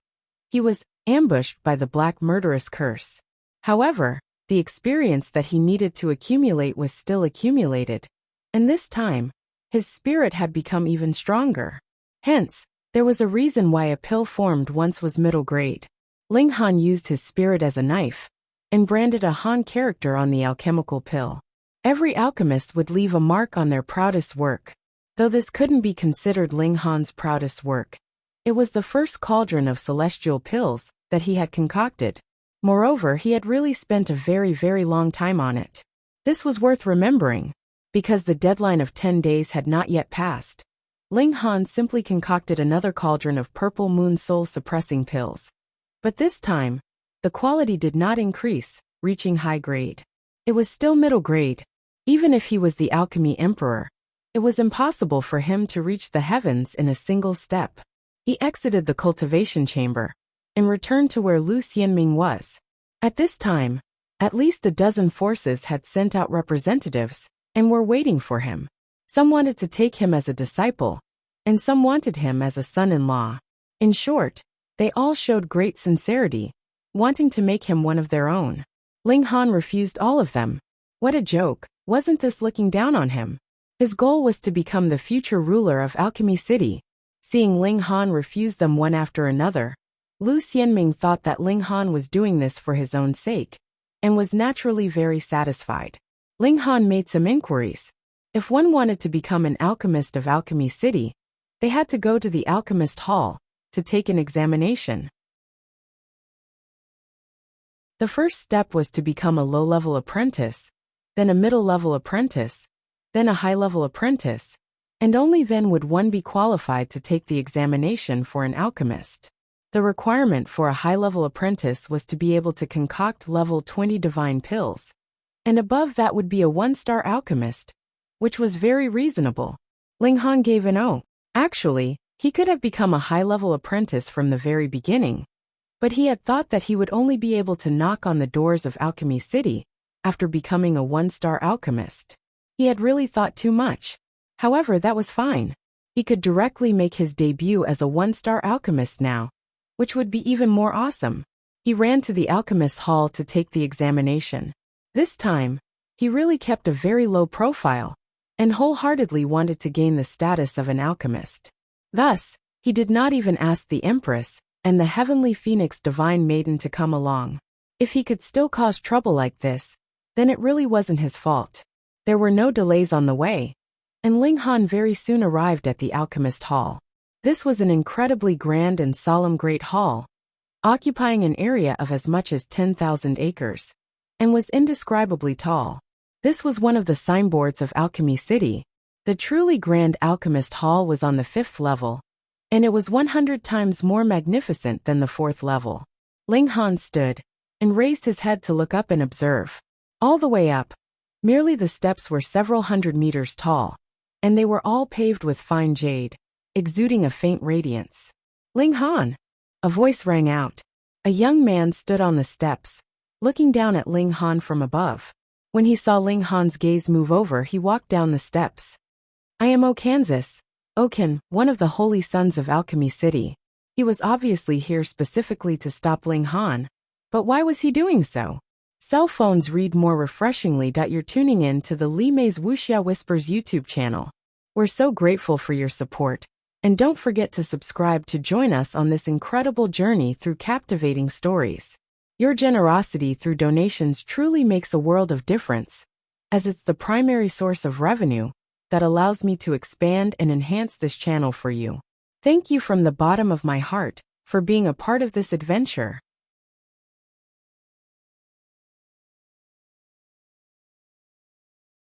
he was ambushed by the black murderous curse. However, the experience that he needed to accumulate was still accumulated, and this time, his spirit had become even stronger. Hence, there was a reason why a pill formed once was middle grade. Ling Han used his spirit as a knife, and branded a Han character on the alchemical pill. Every alchemist would leave a mark on their proudest work. Though this couldn't be considered Ling Han's proudest work, it was the first cauldron of celestial pills that he had concocted. Moreover, he had really spent a very, very long time on it. This was worth remembering. Because the deadline of 10 days had not yet passed, Ling Han simply concocted another cauldron of Purple Moon Soul Suppressing Pills. But this time, the quality did not increase, reaching high grade. It was still middle grade. Even if he was the Alchemy Emperor, it was impossible for him to reach the heavens in a single step. He exited the cultivation chamber and returned to where Lu Xianming was. At this time, at least a dozen forces had sent out representatives and were waiting for him. Some wanted to take him as a disciple, and some wanted him as a son-in-law. In short, they all showed great sincerity, wanting to make him one of their own. Ling Han refused all of them. What a joke, wasn't this looking down on him? His goal was to become the future ruler of Alchemy City. Seeing Ling Han refuse them one after another, Lu Xianming thought that Ling Han was doing this for his own sake, and was naturally very satisfied. Ling Han made some inquiries. If one wanted to become an alchemist of Alchemy City, they had to go to the Alchemist Hall to take an examination. The first step was to become a low-level apprentice, then a middle-level apprentice, then a high-level apprentice, and only then would one be qualified to take the examination for an alchemist. The requirement for a high-level apprentice was to be able to concoct level 20 divine pills, and above that would be a 1-star alchemist, which was very reasonable. Ling Han gave an O. Actually, he could have become a high-level apprentice from the very beginning, but he had thought that he would only be able to knock on the doors of Alchemy City after becoming a 1-star alchemist. He had really thought too much. However, that was fine. He could directly make his debut as a 1-star alchemist now, which would be even more awesome. He ran to the Alchemist Hall to take the examination. This time, he really kept a very low profile, and wholeheartedly wanted to gain the status of an alchemist. Thus, he did not even ask the Empress and the heavenly phoenix divine maiden to come along. If he could still cause trouble like this, then it really wasn't his fault. There were no delays on the way, and Ling Han very soon arrived at the Alchemist Hall. This was an incredibly grand and solemn great hall, occupying an area of as much as 10,000 acres, and was indescribably tall. This was one of the signboards of Alchemy City. The truly grand Alchemist Hall was on the 5th level, and it was 100 times more magnificent than the 4th level. Ling Han stood and raised his head to look up and observe. All the way up, merely the steps were several hundred meters tall, and they were all paved with fine jade, exuding a faint radiance. Ling Han! A voice rang out. A young man stood on the steps, looking down at Ling Han from above. When he saw Ling Han's gaze move over, he walked down the steps. I am Kansas, Okan, one of the holy sons of Alchemy City. He was obviously here specifically to stop Ling Han. But why was he doing so? Cell phones read more refreshingly. You're tuning in to the Li Mei's Wuxia Whispers YouTube channel. We're so grateful for your support. And don't forget to subscribe to join us on this incredible journey through captivating stories. Your generosity through donations truly makes a world of difference, as it's the primary source of revenue that allows me to expand and enhance this channel for you. Thank you from the bottom of my heart for being a part of this adventure.